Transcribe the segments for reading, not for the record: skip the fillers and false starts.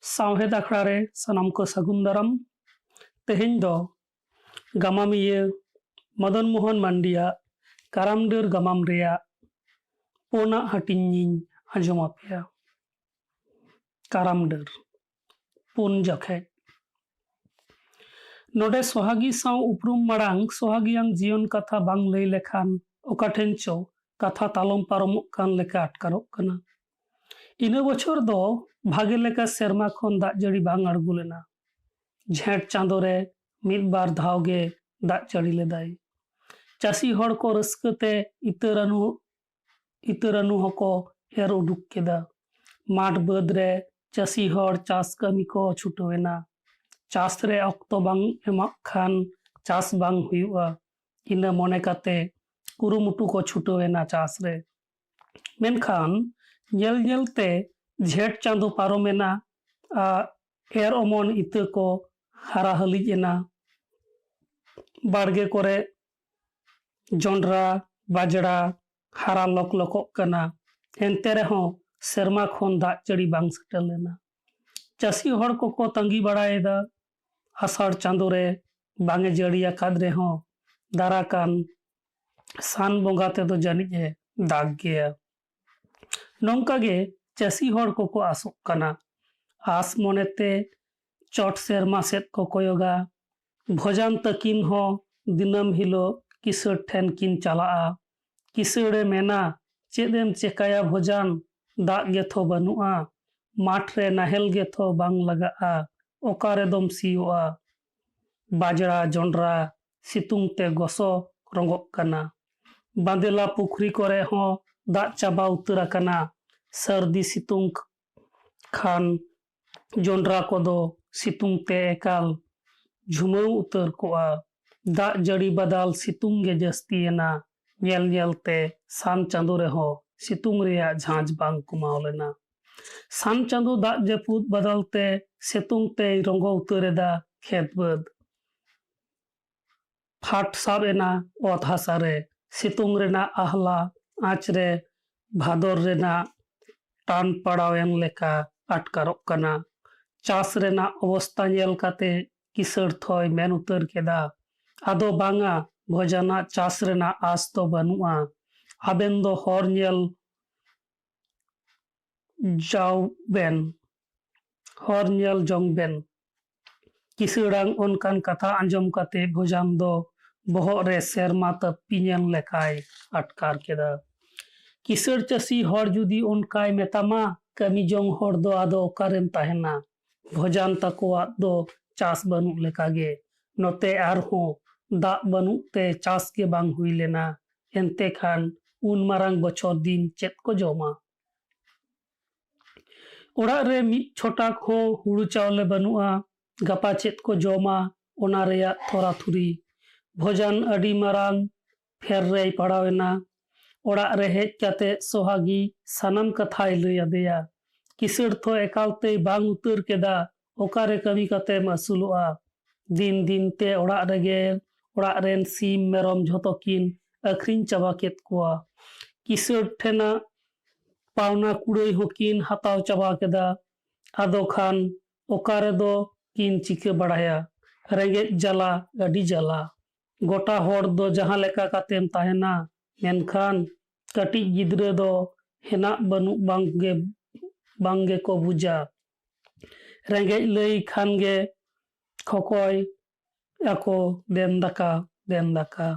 सावहेद आखड़ा रे सनाम को सगुन दाराम तेहेñ दो गामामिया मदन मोहन मांडिया काराम डर गामाम रेया पोना हटिᱧ आंजोम आपेया। काराम डर पुन जखेज नोडे सोहागी साव उपरुम माड़ांग सोहागियां जीवन कथा बांग लई लेखान ओका ठेन चो कथा तालम पारमोग कान लेका आटकारोग कना। इना बछर दो भागे लेका सेरमा खन दाग जड़ी बांग आड़गु लेना। झेंट चांदो रे मिद बार धाव गे दाग जड़ी लेदाय। चासी हड़ को रस्कते इतरानु हको एर उडुक केदा। माठ बाद रे चासी हड़ चास कमी को छुटवेना। चास रे अक्तो बांग एमाक खान चास बांग हुयुआ। इना मने काते कुरुमुटु को छुटवेना चास रे। मेनखान नेल नेलते झेट चांदो पारोमेना एर अमन इते को हारा हलिजेना। बाड़गे कोरे जोंड्रा बाजड़ा हारा लक लकोग कना। एनते रेहों सेरमा खन दाग जड़ी बांग सेटर लेना। चासी हड़ को तंगी बाड़ाएदा आषाढ़ चांदो रे बांगे जड़ी आकाद रेहों दाराकान सान बोंगा तेदो जानिजे दाग गया। नौका गे चासी हड़ को आसोग कना। आस मोनेते चोट सेरमा सेद को कोयोगा। भोजान तकिन हो दिनम हिलो किसड़ ठेन किन चलाआ। किसड़े मेना चेदेम चेकाया भोजान दाग गेथो बनुआ। माठ रे नाहेल गेथो बांग लगाआ। ओकारे दम सियोआ। बाजड़ा जोंड्रा सितुंग ते गोसो रंगोग कना। बांदेला पुखरी कोरे हो दाग चाबा उतरा कना। सर्दी सितुंग खान जोंड्रा कोदो सितुंग ते एकाल झुमाव उतर कोआ। दाग जड़ी बदाल सितुंग गे जस्तियना। नेल नेलते सान चांदो रेहो सितुंग रेया झांझ बांग कुमाव लेना। सान चांदो दाग जपुद बदलते सितुंग ते रंगो उतरेदा खेत बद। फाट साब एना ओत हासा रे। सितुंग रेना आहला आँच रे भादर रेना टान पड़ावेन लेका आटकारोग कना। चास रेना अवस्था नेल काते किसड़ थोय मेन उतर केदा। आदो बांगा भोजाना चास रेना आस तो बनुआ। आबेन दो हर नेल जंग बेन। किसड़ांग उनकान कथा आंजम काते भोजान दो बोहर रे सेरमा तपियन लेकाय आटकार केदा। किसड़ चासी हर जुदी उनकाय मेतामा कमी जंग हर दो आदो ओकारेन ताहेना। भोजान तकोआ दो चास बनु लेकागे। नोते आरहों दाग बनु ते चास के बांग हुई लेना। एनते खान उन मारांग बछर दिन चेत को जोमा। ओड़ा रे मिद छोटाक हो हुड़ू चावले बनुआ। गपा चेत को जोमा ओना रेया थोरा थुरी। भोजान अडी मारांग फेर रे पड़ावेना। ओड़ा रे हेज काते सोहागी सानम कथाय लई आदेया। किसड़ थो एकालते बांग उतर केदा। ओकारे कमी काते मसुलुआ। दिन दिन ते ओड़ा रेन सीम मेरम झोतो किन अखरिन चाबा केत कोआ। किसड़ ठेना पावना कुड़ाई होकिन हताव चाबा केदा। आदो खान ओकारे दो किन चिके बड़ाया। रेंगेज जला अडी जला। गोटा होड़ दो जहां लेका कातेम ताहेना। मेनखान कटी गिद्रे दो हेना बनु बांगे को बुझा। रेंगेज लई खान गे खकोय ako den daka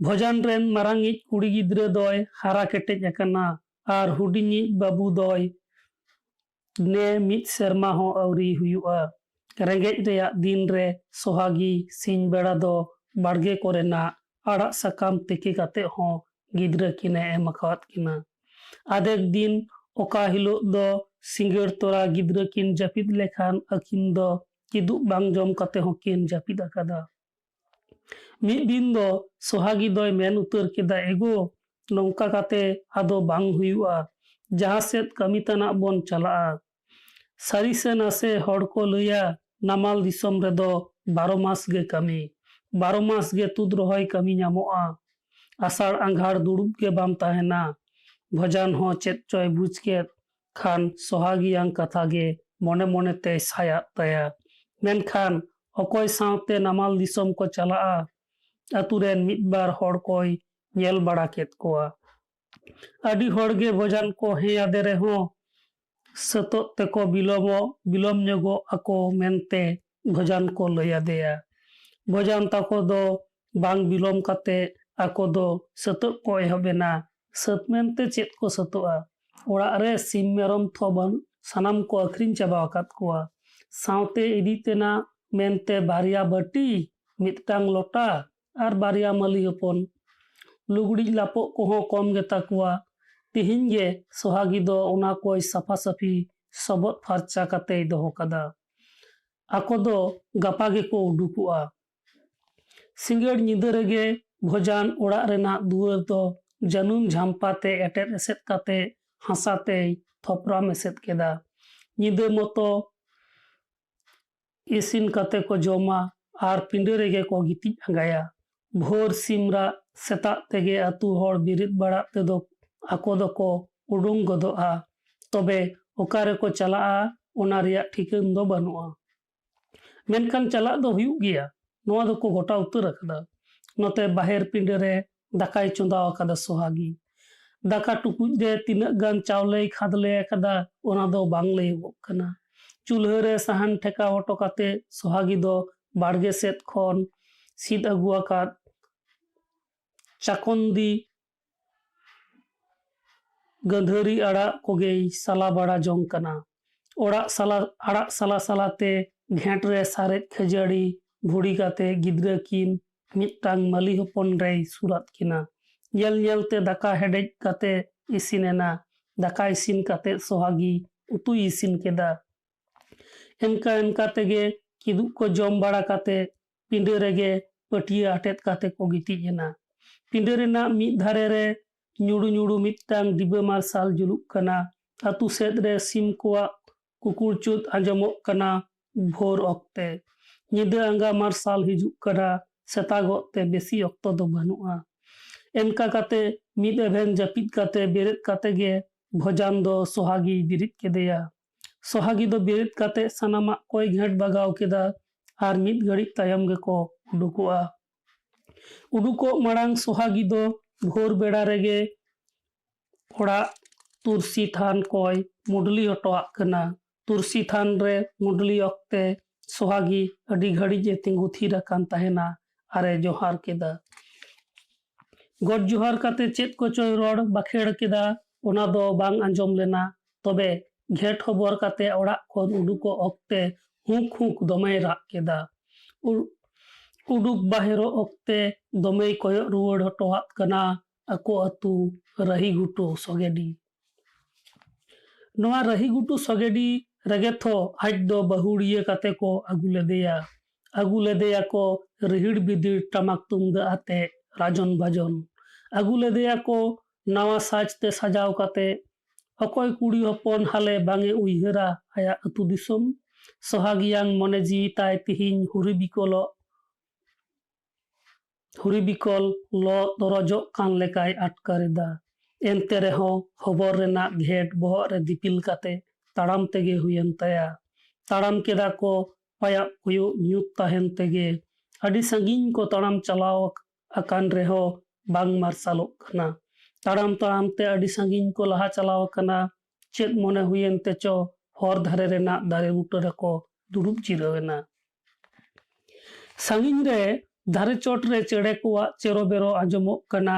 भोजान रेन मारांगिज कुड़ी गिद्रे दोय हारा केटेज अकना आर हुडिनिज बाबू दोय ने मिद सेरमा हो अवरी हुयुआ। रेंगेज रेया दिन रे सोहागी सिंह बेड़ा दो बाड़गे कोरेना आड़ा सकाम तेके काते हो गिद्रे किने एम अकावात किना। आदेक दिन ओका हिलो दो सिंगड़ तोरा गिद्रे किन जपिद लेखान अकिन दो किदु बांग जम काते हो किन जपिद अकादा। मिद दिन दो सोहागी दोय मेन उतर केदा एगो नौका काते आदो बांग हुयुआ। जहां सेद कमी तना बोन चलाआ। सारी से नासे हड़ को लैया नामाल दिसम रे दो 12 मास गे कमी। 12 मास गे तुद रोहय कमी नामोआ। आषाढ़ आंघाड़ दुड़ुब गे बाम ताहेना। भोजान हो चेत चोय बुझ के ᱠᱷᱟᱱ ᱥᱚᱦᱟᱜᱤᱭᱟᱝ ᱠᱟᱛᱷᱟ ᱜᱮ ᱢᱚᱱᱮ ᱢᱚᱱᱮᱛᱮ ᱥᱟᱭᱟᱜ ᱛᱟᱭᱟ᱾ ᱢᱮᱱᱠᱷᱟन ᱚᱠᱚᱭ ᱥᱟᱶᱛᱮ ᱱᱟᱢᱟᱞ ᱫᱤᱥᱚᱢ ᱠᱚ ᱪᱟᱞᱟᱜᱼᱟ? ᱟᱛᱩ ᱨᱮᱱ ᱢᱤᱫᱵᱟᱨ ᱦᱚᱲ ᱠᱚᱭ ᱧᱮᱞ ᱵᱟᱲᱟ ᱠᱮᱫ ᱠᱚᱣᱟ᱾ ᱟᱹᱰᱤ ᱦᱚᱲᱜᱮ ᱵᱷᱚᱡᱟᱱ ᱠᱚ ᱦᱮᱸ ᱟᱫᱮ ᱨᱮᱦᱚᱸ ᱥᱟᱹᱛᱚᱜ ᱛᱮᱠᱚ ᱵᱤᱞᱚᱢ ᱧᱚᱜᱚᱜ ᱟᱠᱚ ᱢᱮᱱᱛᱮ ᱵᱷᱚᱡᱟᱱ ᱠᱚ ᱞᱟᱹᱭ ᱟᱫᱮᱭᱟ᱾ ᱵᱷᱚᱡᱟᱱ ᱛᱟᱠᱚ ᱫᱚ ᱵᱟᱝ ᱵᱤᱞᱚᱢ ᱠᱟᱛᱮ ᱟᱠᱚ ᱫᱚ ᱥᱟᱹᱛᱚᱜ ᱠᱚ ᱮᱦᱚᱵ ᱮᱱᱟ᱾ ᱥᱟᱹᱛ ᱢᱮᱱᱛᱮ ᱪᱮᱫ ᱠᱚ ᱥᱟᱹᱛᱚᱜᱼᱟ? ᱚᱲᱟᱜ ᱨᱮ ᱥᱤᱢ ᱢᱮᱨᱚᱢ ᱛᱷᱚ ᱥᱟᱱᱟᱢ ᱠᱚ ᱟᱹᱠᱷᱨᱤᱧ ᱪᱟᱵᱟ ᱟᱠᱟᱫ ᱠᱚᱣᱟ᱾ ᱥᱟᱶᱛᱮ ᱤᱫᱤ ᱛᱮᱱᱟᱜ ᱢᱮᱱᱛᱮ ᱵᱟᱨᱭᱟ ᱵᱟᱹᱴᱤ, ᱢᱤᱫᱴᱟᱝ ᱞᱚᱴᱟ ᱟᱨ ᱵᱟᱨᱭᱟ ᱢᱟᱹᱞᱤ ᱦᱚᱯᱚᱱ᱾ ᱞᱩᱜᱽᱲᱤᱡ ᱞᱟᱯᱚᱜ ᱠᱚᱦᱚᱸ ᱠᱚᱢ ᱜᱮᱛᱟ ᱠᱚᱣᱟ᱾ ᱛᱤᱦᱤᱧ ᱜᱮ ᱥᱚᱦᱟᱜᱤ ᱫᱚ ᱚᱱᱟ ᱠᱚᱭ ᱥᱟᱯᱷᱟ ᱥᱟᱹᱯᱷᱤ ᱥᱚᱵᱚᱫ ᱯᱷᱟᱨᱪᱟ ᱠᱟᱛᱮᱭ ᱫᱚᱦᱚ ᱠᱟᱫᱟ᱾ ᱟᱠᱚ ᱫᱚ ᱜᱟᱯᱟ ᱜᱮᱠᱚ ᱩᱰᱩᱠᱚᱜᱼᱟ᱾ ᱥᱤᱸᱜᱟᱹᱲ ᱧᱤᱫᱟᱹ ᱨᱮᱜᱮ ᱵᱷᱚᱡᱟᱱ ᱚᱲᱟᱜ ᱨᱮᱱᱟᱜ ᱫᱩᱣᱟᱹᱨ ᱫᱚ ᱡᱟᱹᱱᱩᱢ ᱡᱷᱟᱢᱯᱟ ᱛᱮ ᱮᱴᱮᱫ ᱮᱥᱮᱫ ᱠᱟᱛᱮ ᱦᱟᱥᱟ ᱛᱮᱭ ᱛᱷᱚᱯᱨᱟᱢ ᱮᱥᱮᱫ ᱠᱮᱫᱟ᱾ ᱧᱤᱫᱟᱹ ᱢᱚᱛᱚ ᱤᱥᱤᱱ ᱠᱟᱛᱮ ᱠᱚ ᱡᱚᱢᱟ ᱟᱨ ᱯᱤᱸᱰᱟᱹ ᱨᱮᱜᱮ ᱠᱚ ᱜᱤᱛᱤᱡ ᱟᱸᱜᱟᱭᱟ᱾ ᱵᱷᱳᱨ ᱥᱤᱢ ᱨᱟᱜ ᱥᱮᱛᱟᱜ ᱛᱮᱜᱮ ᱟᱛᱩ ᱦᱚᱲ ᱵᱮᱨᱮᱫ ᱵᱟᱲᱟᱜ ᱛᱮᱫᱚ ᱟᱠᱚ ᱫᱚᱠᱚ ᱩᱰᱩᱝ ᱜᱚᱫᱚᱜᱼᱟ᱾ ᱛᱚᱵᱮ ᱚᱠᱟ ᱨᱮᱠᱚ ᱪᱟᱞᱟᱜᱼᱟ ᱚᱱᱟ ᱨᱮᱭᱟᱜ ᱴᱷᱤᱠᱟᱹᱱ ᱫᱚ ᱵᱟᱹᱱᱩᱜᱼᱟ᱾ ᱢᱮᱱᱠᱷᱟᱱ ᱪᱟᱞᱟᱜ ᱫᱚ ᱦᱩᱭᱩᱜ ᱜᱮᱭᱟ, ᱱᱚᱣᱟ ᱫᱚᱠᱚ ᱜᱚᱴᱟ ᱩᱛᱟᱹᱨ ᱟᱠᱟᱫᱟ᱾ ᱱᱚᱛᱮ ᱵᱟᱦᱮᱨ ᱯᱤᱸᱰᱟᱹ ᱨᱮ ᱫᱟᱠᱟᱭ ᱪᱚᱸᱫᱟ ᱟᱠᱟᱫᱟ ᱥᱚᱦᱟᱜᱤ᱾ ᱫᱟᱠᱟ ᱴᱩᱠᱩᱡ ᱨᱮ ᱛᱤᱱᱟᱹᱜ ᱜᱟᱱ ᱪᱟᱣᱞᱮᱭ ᱠᱷᱟᱫᱽᱞᱮ ᱟᱠᱟᱫᱟ ᱚᱱᱟ ᱫᱚ ᱵᱟᱝ ᱞᱟᱹᱭᱚᱜᱚᱜ ᱠᱟᱱᱟ᱾ ᱪᱩᱞᱦᱟᱹ ᱨᱮ ᱥᱟᱦᱟᱱ ᱴᱷᱮᱠᱟᱣ ᱦᱚᱴᱚ ᱠᱟᱛᱮ ᱥᱚᱦᱟᱜᱤ ᱫᱚ ᱵᱟᱲᱜᱮ ᱥᱮᱫ ᱠᱷᱚᱱ ᱥᱤᱫ ᱟᱹᱜᱩ ᱟᱠᱟᱫ ᱪᱟᱠᱚᱱᱫᱤ ᱜᱟᱺᱫᱷᱟᱹᱨᱤ ᱟᱲᱟᱜ ᱠᱚᱜᱮᱭ ᱥᱟᱞᱟ ᱵᱟᱲᱟ ᱡᱚᱝ ᱠᱟᱱᱟ᱾ ᱟᱲᱟᱜ ᱥᱟᱞᱟ ᱥᱟᱞᱟᱛᱮ ᱜᱷᱮᱸᱴ ᱨᱮ ᱥᱟᱨᱮᱡ ᱠᱷᱟᱹᱡᱟᱹᱲᱤ ᱵᱷᱩᱲᱤ ᱠᱟᱛᱮ ᱜᱤᱫᱽᱨᱟᱹ ᱠᱤᱱ ᱢᱤᱫᱴᱟᱝ ᱢᱟᱹᱞᱤ ᱦᱚᱯᱚᱱ ᱨᱮᱭ ᱥᱩᱨᱟᱫ ᱠᱤᱱᱟ᱾ ᱧᱮᱞ ᱧᱮᱞᱛᱮ ᱫᱟᱠᱟ ᱦᱮᱰᱮᱡ ᱠᱟᱛᱮ ᱤᱥᱤᱱᱮᱱᱟ᱾ ᱫᱟᱠᱟ ᱤᱥᱤᱱ ᱠᱟᱛᱮ ᱥᱚᱦᱟᱜᱤ ᱩᱛᱩᱭ ᱤᱥᱤᱱ ᱠᱮᱫᱟ᱾ ᱮᱱᱠᱟ ᱛᱮᱜᱮ ᱠᱤᱫᱩᱵ ᱠᱚ ᱡᱚᱢ ᱵᱟᱲᱟ ᱠᱟᱛᱮ ᱯᱤᱸᱰᱟᱹ ᱨᱮᱜᱮ ᱯᱟᱹᱴᱭᱟᱹ ᱟᱴᱮᱫ ᱠᱟᱛᱮ ᱠᱚ gᱤᱛᱤᱡ ᱮᱱᱟ᱾ ᱯᱤᱸᱰᱟᱹ ᱨᱮᱱᱟᱜ ᱢᱤᱫ ᱫᱷᱟᱨᱮ ᱨᱮ ᱧᱩᱲᱩ ᱧᱩᱲᱩ ᱢᱤᱫᱴᱟᱝ ᱰᱤᱵᱟᱹ ᱢᱟᱨᱥᱟᱞ ᱡᱩᱞᱩᱜ ᱠᱟᱱᱟ᱾ ᱟᱛᱩ ᱥᱮᱫ ᱨᱮ ᱥᱤᱢ ᱠᱚᱣᱟᱜ ᱠᱩᱠᱩᱲᱪᱩᱫ ᱟᱸᱡᱚᱢᱚᱜ ᱠᱟᱱᱟ ᱵᱷᱳᱨ ᱚᱠᱛᱮ᱾ ᱧᱤᱫᱟᱹ ᱟᱸᱜᱟ ᱢᱟᱨᱥᱟᱞ ᱦᱤᱡᱩᱜ ᱠᱟᱱᱟ᱾ ᱥᱮᱛᱟᱜᱚᱜ ᱛᱮ ᱵᱮᱥᱤ ᱚᱠᱛᱚ ᱫᱚ ᱵᱟᱹᱱᱩᱜᱼᱟ᱾ ᱮᱱᱠᱟ ᱠᱟᱛᱮ ᱢᱤᱫ ᱮᱵᱷᱮᱱ ᱡᱟᱹᱯᱤᱫ ᱠᱟᱛᱮ ᱵᱮᱨᱮᱫ ᱠᱟᱛᱮ ᱜᱮ ᱵᱷᱚᱡᱟᱱ ᱫᱚ ᱥᱚᱦᱟᱜᱤᱭ ᱵᱤᱨᱤᱫ ᱠᱮᱫᱮᱭᱟ᱾ ᱥᱚᱦᱟᱜᱤ ᱫᱚ ᱵᱮᱨᱮᱫ ᱠᱟᱛᱮ ᱥᱟᱱᱟᱢᱟᱜ ᱠᱚᱭ ᱜᱷᱮᱸᱴ ᱵᱟᱜᱟᱣ ᱠᱮᱫᱟ ᱟᱨ ᱢᱤᱫ ᱜᱷᱟᱹᱲᱤᱡ ᱛᱟᱭᱚᱢ ᱜᱮᱠᱚ ᱩᱰᱩᱠᱚᱜᱼᱟ᱾ ᱩᱰᱩᱠᱚᱜ ᱢᱟᱲᱟᱝ ᱥᱚᱦᱟᱜᱤ ᱫᱚ ᱵᱷᱳᱨ ᱵᱮᱲᱟ ᱨᱮᱜᱮ ᱚᱲᱟᱜ ᱛᱩᱨᱥᱤ ᱛᱷᱟᱱ ᱠᱚᱭ ᱢᱩᱰᱞᱤ ᱦᱚᱴᱚᱣᱟᱜ ᱠᱟᱱᱟ᱾ ᱛᱩᱨᱥᱤ ᱛᱷᱟᱱ ᱨᱮ ᱢᱩᱰᱞᱤ ᱚᱠᱛᱮ ᱥᱚᱦᱟᱜᱤ ᱟᱹᱰᱤ ᱜᱷᱟᱹᱲᱤᱡ ᱮ ᱛᱤᱸᱜᱩ ᱛᱷᱤᱨ ᱟᱠᱟᱱ ᱛᱟᱦᱮᱱᱟ ᱟᱨᱮ ᱡᱚᱦᱟᱨ ᱠᱮᱫᱟ᱾ ᱜᱚᱰ ᱡᱚᱦᱟᱨ ᱠᱟᱛᱮ ᱪᱮᱫ ᱠᱚᱪᱚᱭ ᱨᱚᱲ ᱵᱟᱸᱠᱷᱮᱲ ᱠᱮᱫᱟ, ᱚᱱᱟ ᱫᱚ ᱵᱟᱝ ᱟᱸᱡᱚᱢ ᱞᱮᱱᱟ᱾ ᱛᱚᱵᱮ ᱜᱷᱮᱸᱴ ᱦᱚᱵᱚᱨ ᱠᱟᱛᱮ ᱚᱲᱟᱜ ᱠᱷᱚᱱ ᱩᱰᱩᱠᱚᱜ ᱚᱠᱛᱮ ᱦᱩᱸᱠ ᱦᱩᱸᱠ ᱫᱚᱢᱮᱭ ᱨᱟᱜ ᱠᱮᱫᱟ᱾ ᱩᱰᱩᱠ ᱵᱟᱦᱮᱨᱚᱜ ᱚᱠᱛᱮ ᱫᱚᱢᱮᱭ ᱠᱚᱭᱚᱜ ᱨᱩᱣᱟᱹᱲ ᱦᱚᱴᱚᱣᱟᱜ ᱠᱟᱱᱟ ᱟᱠᱚ ᱟᱛᱩ ᱨᱟᱹᱦᱤ ᱜᱷᱩᱴᱩ ᱥᱚᱜᱮᱰᱤ᱾ ᱱᱚᱣᱟ ᱨᱟᱹᱦᱤ ᱜᱷᱩᱴᱩ ᱥᱚᱜᱮᱰᱤ ᱨᱮᱜᱮ ᱛᱷᱚ ᱟᱡ ᱫᱚ ᱵᱟᱹᱦᱩᱲᱤᱭᱟᱹ ᱠᱟᱛᱮ ᱠᱚ ᱟᱹᱜᱩ ᱞᱮᱫᱮᱭᱟ᱾ ᱟᱹᱜᱩ ᱞᱮᱫᱮᱭᱟᱠᱚ ᱨᱤᱦᱤᱲ ᱵᱤᱫᱤᱲ ᱴᱟᱢᱟᱠ ᱛᱩᱢᱫᱟᱜ ᱟᱛᱮ ᱨᱟᱡᱚᱱ ᱵᱟᱡᱚᱱ᱾ ᱟᱹᱜᱩ ᱞᱮᱫᱮᱭᱟᱠᱚ ᱱᱟᱣᱟ ᱥᱟᱡᱽ ᱛᱮ ᱥᱟᱡᱟᱣ ᱠᱟᱛᱮ᱾ ᱚᱠᱚᱭ ᱠᱩᱲᱤ ᱦᱚᱯᱚᱱ ᱦᱟᱞᱮ ᱵᱟᱝᱮ ᱩᱭᱦᱟᱹᱨᱟ ᱟᱭᱟᱜ ᱟᱹᱛᱩ ᱫᱤᱥᱚᱢ? ᱥᱚᱦᱟᱜᱤᱭᱟᱝ ᱢᱚᱱᱮ ᱡᱤᱣᱤ ᱛᱟᱭ ᱛᱤᱦᱤᱧ ᱦᱩᱨᱤᱵᱤᱠᱚᱞ ᱞᱚ ᱛᱚᱨᱚᱡᱚᱜ ᱠᱟᱱ ᱞᱮᱠᱟᱭ ᱟᱴᱠᱟᱨ ᱮᱫᱟ᱾ ᱮᱱᱛᱮ ᱨᱮᱦᱚᱸ ᱦᱚᱵᱚᱨ ᱨᱮᱱᱟᱜ ᱜᱷᱮᱸᱴ ᱵᱚᱦᱚᱜ ᱨᱮ ᱫᱤᱯᱤᱞ ᱠᱟᱛᱮ ᱛᱟᱲᱟᱢ ᱛᱮᱜᱮ ᱦᱩᱭᱮᱱ ᱛᱟᱭᱟ᱾ ᱛᱟᱲᱟᱢ ᱠᱮᱫᱟ ᱠᱚ ᱯᱟᱭᱟᱜ ᱯᱩᱭᱩᱜ ᱧᱩᱛ ᱛᱟᱦᱮᱱ ᱛᱮᱜᱮ᱾ ᱟᱹᱰᱤ ᱥᱟᱺᱜᱤᱧ ᱠᱚ ᱛᱟᱲᱟᱢ ᱪᱟᱞᱟᱣ ᱟᱠᱟᱱ ᱨᱮᱦᱚᱸ ᱵᱟᱝ ᱢᱟᱨᱥᱟᱞᱚᱜ ᱠᱟᱱᱟ᱾ ᱛᱟᱲᱟᱢ ᱛᱟᱲᱟᱢ te ᱟᱹᱰᱤ ᱥᱟᱺᱜᱤᱧ ᱠᱚ ᱞᱟᱦᱟ ᱪᱟᱞᱟᱣ ᱟᱠᱟᱱᱟ᱾ ᱪᱮᱫ ᱢᱚᱱᱮ ᱦᱩᱭᱮᱱ ᱛᱮᱪᱚ ᱦᱚᱨ ᱫᱷᱟᱨᱮ ᱨᱮᱱᱟᱜ ᱫᱟᱨᱮ ᱵᱩᱴᱟᱹ ᱨᱮᱠᱚ ᱫᱩᱲᱩᱵ ᱡᱤᱨᱟᱹᱣ ᱮᱱᱟ᱾ ᱥᱟᱺᱜᱤᱧ ᱨᱮ ᱫᱟᱨᱮ ᱪᱚᱴ ᱨᱮ ᱪᱮᱬᱮ ᱠᱚᱣᱟᱜ ᱪᱮᱨᱚ ᱵᱮᱨᱚ ᱟᱸᱡᱚᱢᱚᱜ ᱠᱟᱱᱟ᱾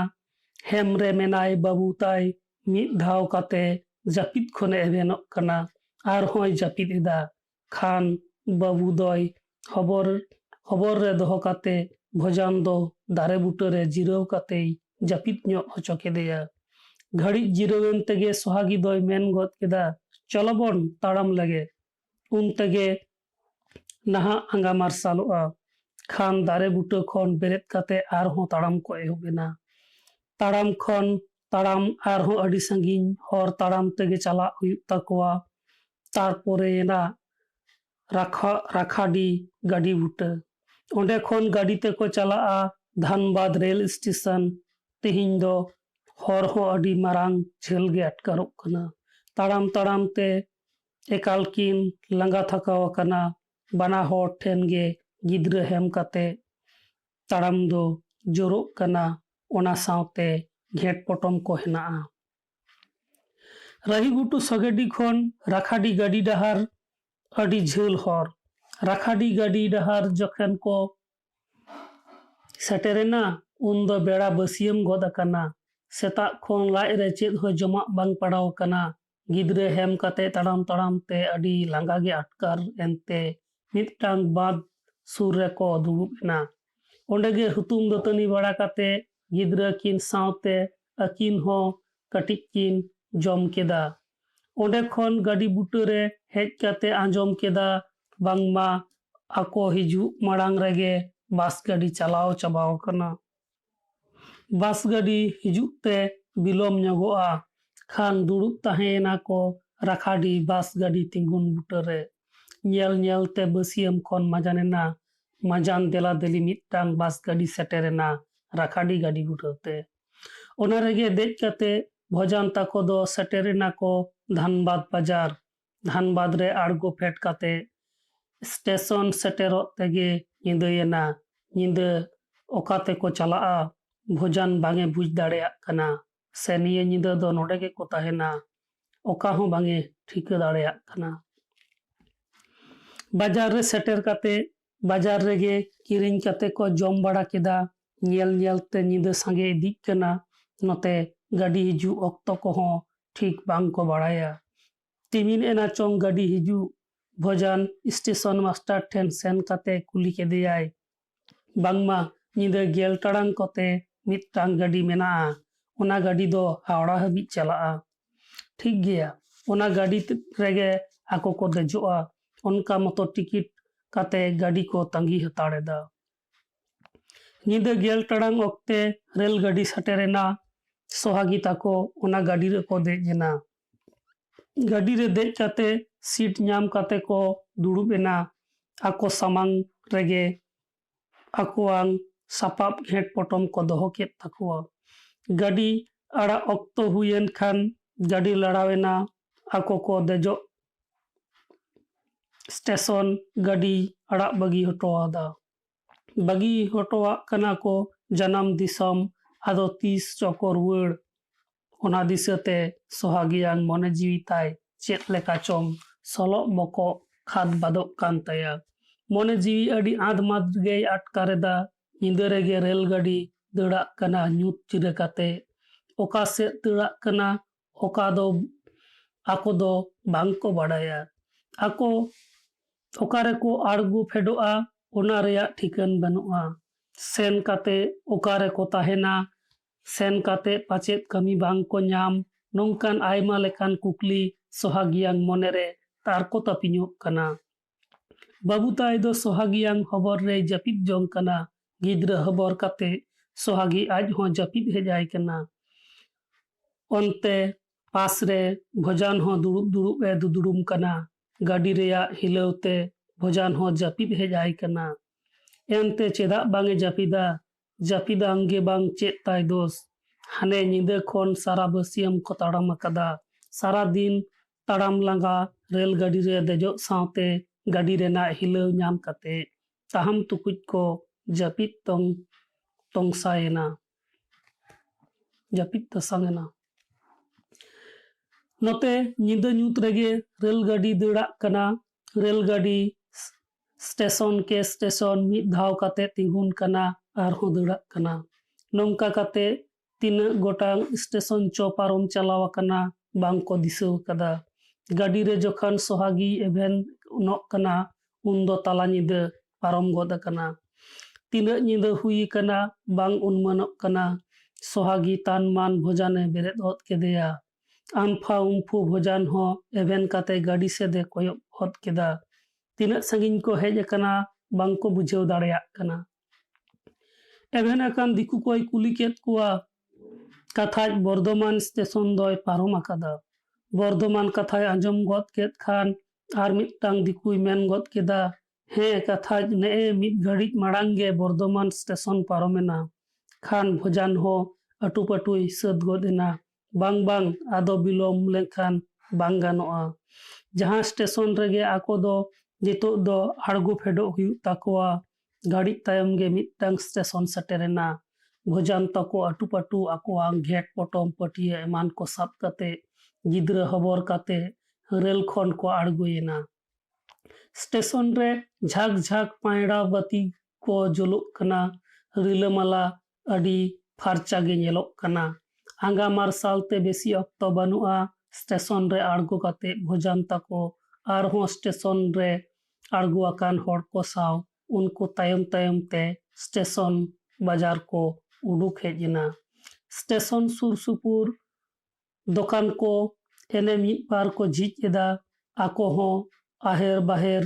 ᱦᱮᱢ ᱨᱮ ᱢᱮᱱᱟᱭ ᱵᱟᱹᱵᱩ ᱛᱟᱭ ᱢᱤᱫ ᱫᱷᱟᱣ ᱠᱟᱛᱮ ᱡᱟᱹᱯᱤᱫ ᱠᱷᱚᱱᱮ ᱮᱵᱷᱮᱱᱚᱜ ᱠᱟᱱᱟ᱾ ᱟᱨᱦᱚᱸᱭ ᱡᱟᱹᱯᱤᱫ ᱮᱫᱟ᱾ ᱠᱷᱟᱱ ᱵᱟᱹᱵᱩ ᱫᱚᱭ ᱦᱚᱵᱚᱨ ᱨᱮ ᱫᱚᱦᱚ ᱠᱟᱛᱮ ᱵᱷᱚᱡᱟᱱ ᱫᱚ ᱫᱟᱨᱮ ᱵᱩᱴᱟᱹ ᱨᱮ ᱡᱤᱨᱟᱹᱣ ᱠᱟᱛᱮᱭ ᱡᱟᱹᱯᱤᱫ ᱧᱚᱜ ᱦᱚᱪᱚ ᱠᱮᱫᱮᱭᱟ᱾ ᱜᱷᱟᱹᱲᱤᱡ ᱡᱤᱨᱟᱹᱣᱮᱱ ᱛᱮᱜᱮ ᱥᱚᱦᱟᱜᱤ ᱫᱚᱭ ᱢᱮᱱ ᱜᱚᱫ ᱠᱮᱫᱟ, ᱪᱚᱞᱚᱵᱚᱱ ᱛᱟᱲᱟᱢ ᱞᱮᱜᱮ᱾ ᱩᱱ ᱛᱮᱜᱮ ᱱᱟᱦᱟᱜ ᱟᱸᱜᱟ ᱢᱟᱨᱥᱟᱞᱚᱜᱼᱟ᱾ ᱠᱷᱟᱱ ᱫᱟᱨᱮ ᱵᱩᱴᱟᱹ ᱠᱷᱚᱱ ᱵᱮᱨᱮᱫ ᱠᱟᱛᱮ ᱟᱨᱦᱚᱸ ᱛᱟᱲᱟᱢ ᱠᱚ ᱮᱦᱚᱵ ᱮᱱᱟ᱾ ᱛᱟᱲᱟᱢ ᱠᱷᱚᱱ ᱛᱟᱲᱟᱢ ᱟᱨᱦᱚᱸ ᱟᱹᱰි ᱥᱟᱺᱜᱤᱧ ᱦᱚᱨ ᱛᱟᱲᱟᱢ ᱛᱮᱜᱮ ᱪᱟᱞᱟᱜ ᱦᱩᱭᱩᱜ ᱛᱟᱠᱚᱣᱟ᱾ ᱛᱟᱨᱯᱚᱨᱮᱭᱮᱱᱟ ᱨᱟᱠᱷᱟᱰᱤ ᱜᱟᱹᱰᱤ ᱵᱩᱴᱟᱹ᱾ ᱚᱸᱰᱮ ᱠᱷᱚᱱ ᱜᱟᱹᱰᱤ ᱛᱮᱠᱚ ᱪᱟᱞᱟᱜᱼᱟ ᱫᱷᱟᱱᱵᱟᱫ ᱨᱮᱞ ᱥᱴᱮᱥᱚᱱ᱾ ᱛᱤᱦᱤᱧ ᱫᱚ ᱦᱚᱨ ᱦᱚᱸ ᱟᱹᱰᱤ ᱢᱟᱨᱟᱝ ᱡᱷᱟᱹᱞ ᱜᱮ ᱟᱴᱠᱟᱨᱚᱜ ᱠᱟᱱᱟ᱾ ताड़ाम ताड़ाम ते एकाल किन लंगा थकाव आकना। बाना हर ठेन गे गिद्रा हेम कते ताड़ाम दो जोरोग कना। ओना सावते घेट पटम को हेनाआ। राहीगुटू सगेडी खन राखाडी गाड़ी डहार अडी झेल हर। राखाडी गाड़ी डहार जखन को सेटेरेना उन दो बेड़ा बसियम गद अकना। सेता खन लाज रे चेद हो जमा बांग पड़ाव कना। गिद्रा हेम कते ताड़ाम ताड़ाम ते अडी लांगा गे अटकार एनते मिदटांग बांध सुर रे को दुड़ुब एना। ओंडे गे हुतुम दतनी बड़ा कते गिद्रा किन सावते अकिन हो कटिक किन जम केदा। ओंडे खन गाड़ी बुटा रे हेज कते आंजम केदा बांगमा आको हिजू माड़ांग रेगे बस गाड़ी चलाव चाबाव कना। बस गाड़ी हिजुग ते बिलोम ᱧᱚᱜᱚᱜᱼᱟ। खान दुड़ुब ताहेना को राखाडी बस गाड़ी तिंगुन बुटा रे। ᱧᱮᱞ ᱧᱮᱞ ते बसियम खन मजानेना। मजान देला देली मिदटांग बस गाड़ी सेटेरेना राखाडी गाड़ी बुटाते। ओना रेगे देज कते भोजान ताको दो सेटेरेना को धानबाद बाजार। धानबाद रे आड़गो फेट कते स्टेशन सेटेरो तेगे निंदयेना। निंदा ओकाते को चलाआ भोजान बांगे बुझ दाड़ेयाग कना। से निये निंदा दो नोडे गे को ताहेना। ओका हों बांगे ठिका दाड़ेयाग कना। बाजार रे सेटेर कते बाजार रेगे किरिंग कते को जम बड़ा केदा। ᱧᱮᱞ ᱧᱮᱞ ते निंदा सांगे इदिक कना। नोते गाड़ी हिजू ऑक्तो को हों ठीक बांग को बाड़ाया। तिमिन एना चोंग गाड़ी हिजू भोजान स्टेशन मास्टर ठेन सेन कते कुली केदेयाय। बांगमा निंदा गेल टाड़ांग कोते मिदटांग गाड़ी मेनाआ। ओना गाड़ी दो हावड़ा हाबी चलाआ। ठीक गया। ओना गाड़ी रेगे आको को देजोआ। उनका मतो टिकिट कते गाड़ी को तंगी हताड़ेदा। निंदा गेल टाड़ांग ओक्ते रेल गाड़ी सेटेरेना। सोहागी ताको ओना गाड़ी रे को देजेना। गाड़ी रे देज कते सीट ᱧᱟᱢ कते को दुड़ुब एना। आको सामांग रेगे आकोआंग सापाब घेट पटम को दोहो केद ताकोआ। गाड़ी आड़ा ऑक्तो हुयेन खान गाड़ी लड़ावेना। आको को देजो स्टेशन गाड़ी आड़ा बगी हटोआदा। बगी हटोआ कना को जन्म दिसम आदो 30 चको रुवाड़। ओना दिसते सोहागियां मने जीवी ताय चेत लेका चोम सलो बको खाद बादोक कान ताया। मने जीवी अडी आध माद गे अटकारेदा। निंदा रेगे रेल गाड़ी दड़ा कना ᱧᱩᱛ चिरा कते। ओका से दड़ा कना ओका दो आको दो बांग को बाड़ाया। आको ओकारे को आड़गो फेडोआ ओना रेया ठिकान बनुआ। सेन कते ओकारे को ताहेना। सेन कते पाचेत कमी बांग को ᱧᱟᱢ नोंकान आयमा लेकान कुकली सोहागियां मोनेरे तार को तपिñोग कना। बाबू ताई दो सोहागियां हबर रे जपित जोंग कना। गिद्रा हबर कते सोहागी आज हो जपित हेजाय कना। ओनते पास रे भोजान हो दुड़ुब दुड़ुब ए दुदुड़ुम कना। गाड़ी रेया हिलौते भोजान हो जपित हेजाय कना। एनते चेदा बांगे जपिदा। जपिदांगे बांग चेत ताय दोस। हाने निंदा खन सारा बसियम को ताड़ाम अकदा। सारा दिन ताड़ाम लांगा रेल गाड़ी रे देजो सावते गाड़ी रेना हिलौ ᱧᱟᱢ कते ताहम तुकुज को जपित तोंगसायना। जपित तसांगना। नोते निंदा ᱧᱩᱛ रेगे रेल गाड़ी दड़ाग कना। रेल गाड़ी स्टेशन के स्टेशन मिद धाव कते तिंगुन कना आर हो दड़ाग कना। नोंका कते तीन गोटांग स्टेशन चो पारम चलाव कना बांग को दिसौ कदा। गाड़ी रे जखन सोहागी एवेन उनोक कना उन दो ताला निंदा पारम गद कना। तीन निंदा हुई कना बांग उनमनोक कना। सोहागी तान मान भोजाने बेरेद हद केदेया। आनफा उम्फू भोजान हो एवेन कते गाड़ी से दे कोयक हद केदा। तीना संगिन को हेज कना बांग को बुझेव दाड़ेयाग कना। एवेन अकान दिकु कोई कुली केद कुआ कथाज बर्धमान स्टेशन दोय पारम अकादा। बर्धमान कथाय आंजम गद केद खान आर मिदटांग दिकुय मेन गद केदा। हे कथाज नेए मिद घड़िज माड़ांगे बर्धमान स्टेशन पारमेना। खान भोजान हो अटू पटुय सद गदेना। बांग बांग आदो बिलोम लेखान ᱵᱟᱝ ᱜᱟᱱᱚᱜᱼᱟ᱾ ᱡᱟᱦᱟᱸ ᱥᱴᱮᱥᱚᱱ ᱨᱮᱜᱮ ᱟᱠᱚ ᱫᱚ ᱱᱤᱛᱚᱜ ᱫᱚ ᱟᱬᱜᱚ ᱯᱷᱮᱰᱚᱜ ᱦᱩᱭᱩᱜ ᱛᱟᱠᱚᱣᱟ᱾ ᱜᱷᱟᱹᱲᱤᱡ ᱛᱟᱭᱚᱢ ᱜᱮ ᱢᱤᱫᱴᱟᱝ ᱥᱴᱮᱥᱚᱱ ᱥᱮᱴᱮᱨᱮᱱᱟ᱾ ᱵᱷᱚᱡᱟᱱ ᱛᱟᱠᱚ ᱟᱹᱴᱩᱯᱟᱹᱴᱩ ᱟᱠᱚᱣᱟᱜ ᱜᱷᱮᱸᱴ ᱯᱚᱴᱚᱢ ᱯᱟᱹᱴᱭᱟᱹ ᱮᱢᱟᱱ ᱠᱚ ᱥᱟᱵ ᱠᱟᱛᱮ ᱜᱤᱫᱽᱨᱟᱹ ᱦᱚᱵᱚᱨ ᱠᱟᱛᱮ ᱨᱮᱹᱞ ᱠᱷᱚᱱ ᱠᱚ ᱟᱬᱜᱚᱭᱮᱱᱟ᱾ ᱥᱴᱮᱥᱚᱱ ᱨᱮ ᱡᱷᱟᱠ ᱡᱷᱟᱠ ᱯᱟᱭᱲᱟ ᱵᱟᱹᱛᱤ ᱠᱚ ᱡᱩᱞᱩᱜ ᱠᱟᱱᱟ᱾ ᱨᱤᱞᱟᱹᱢᱟᱞᱟ ᱟᱹᱰᱤ ᱯᱷᱟᱨᱪᱟ ᱜᱮ ᱧᱮᱞᱚᱜ ᱠᱟᱱᱟ᱾ ᱟᱸᱜᱟ ᱢᱟᱨᱥᱟᱞ ᱛᱮ ᱵᱮᱥᱤ ᱚᱠᱛᱚ ᱵᱟᱹᱱᱩᱜᱼᱟ᱾ ᱥᱴᱮᱥᱚᱱ ᱨᱮ ᱟᱬᱜᱚ ᱠᱟᱛᱮ ᱵᱷᱚᱡᱟᱱ ᱛᱟᱠᱚ ᱟᱨᱦᱚᱸ ᱥᱴᱮᱥᱚᱱ ᱨᱮ ᱟᱬᱜᱚ ᱟᱠᱟᱱ ᱦᱚᱲ ᱠᱚ ᱥᱟᱶ ᱩᱱᱠᱩ ᱛᱟᱭᱚᱢ ᱛᱟᱭᱚᱢ te ᱥᱴᱮᱥᱚᱱ ᱵᱟᱡᱟᱨ ᱠᱚ ᱩᱰᱩᱠ ᱦᱮᱡ ᱮᱱᱟ᱾ ᱥᱴᱮᱥᱚᱱ ᱥᱩᱨ ᱥᱩᱯᱩᱨ ᱫᱚᱠᱟᱱ ᱠᱚ ᱮᱱᱮ ᱢᱤᱫ ᱵᱟᱨ ᱠᱚ ᱡᱷᱤᱡ ᱮᱫᱟ᱾ ᱟᱠᱚ ᱦᱚᱸ ᱟᱦᱮᱨ ᱵᱟᱦᱮᱨ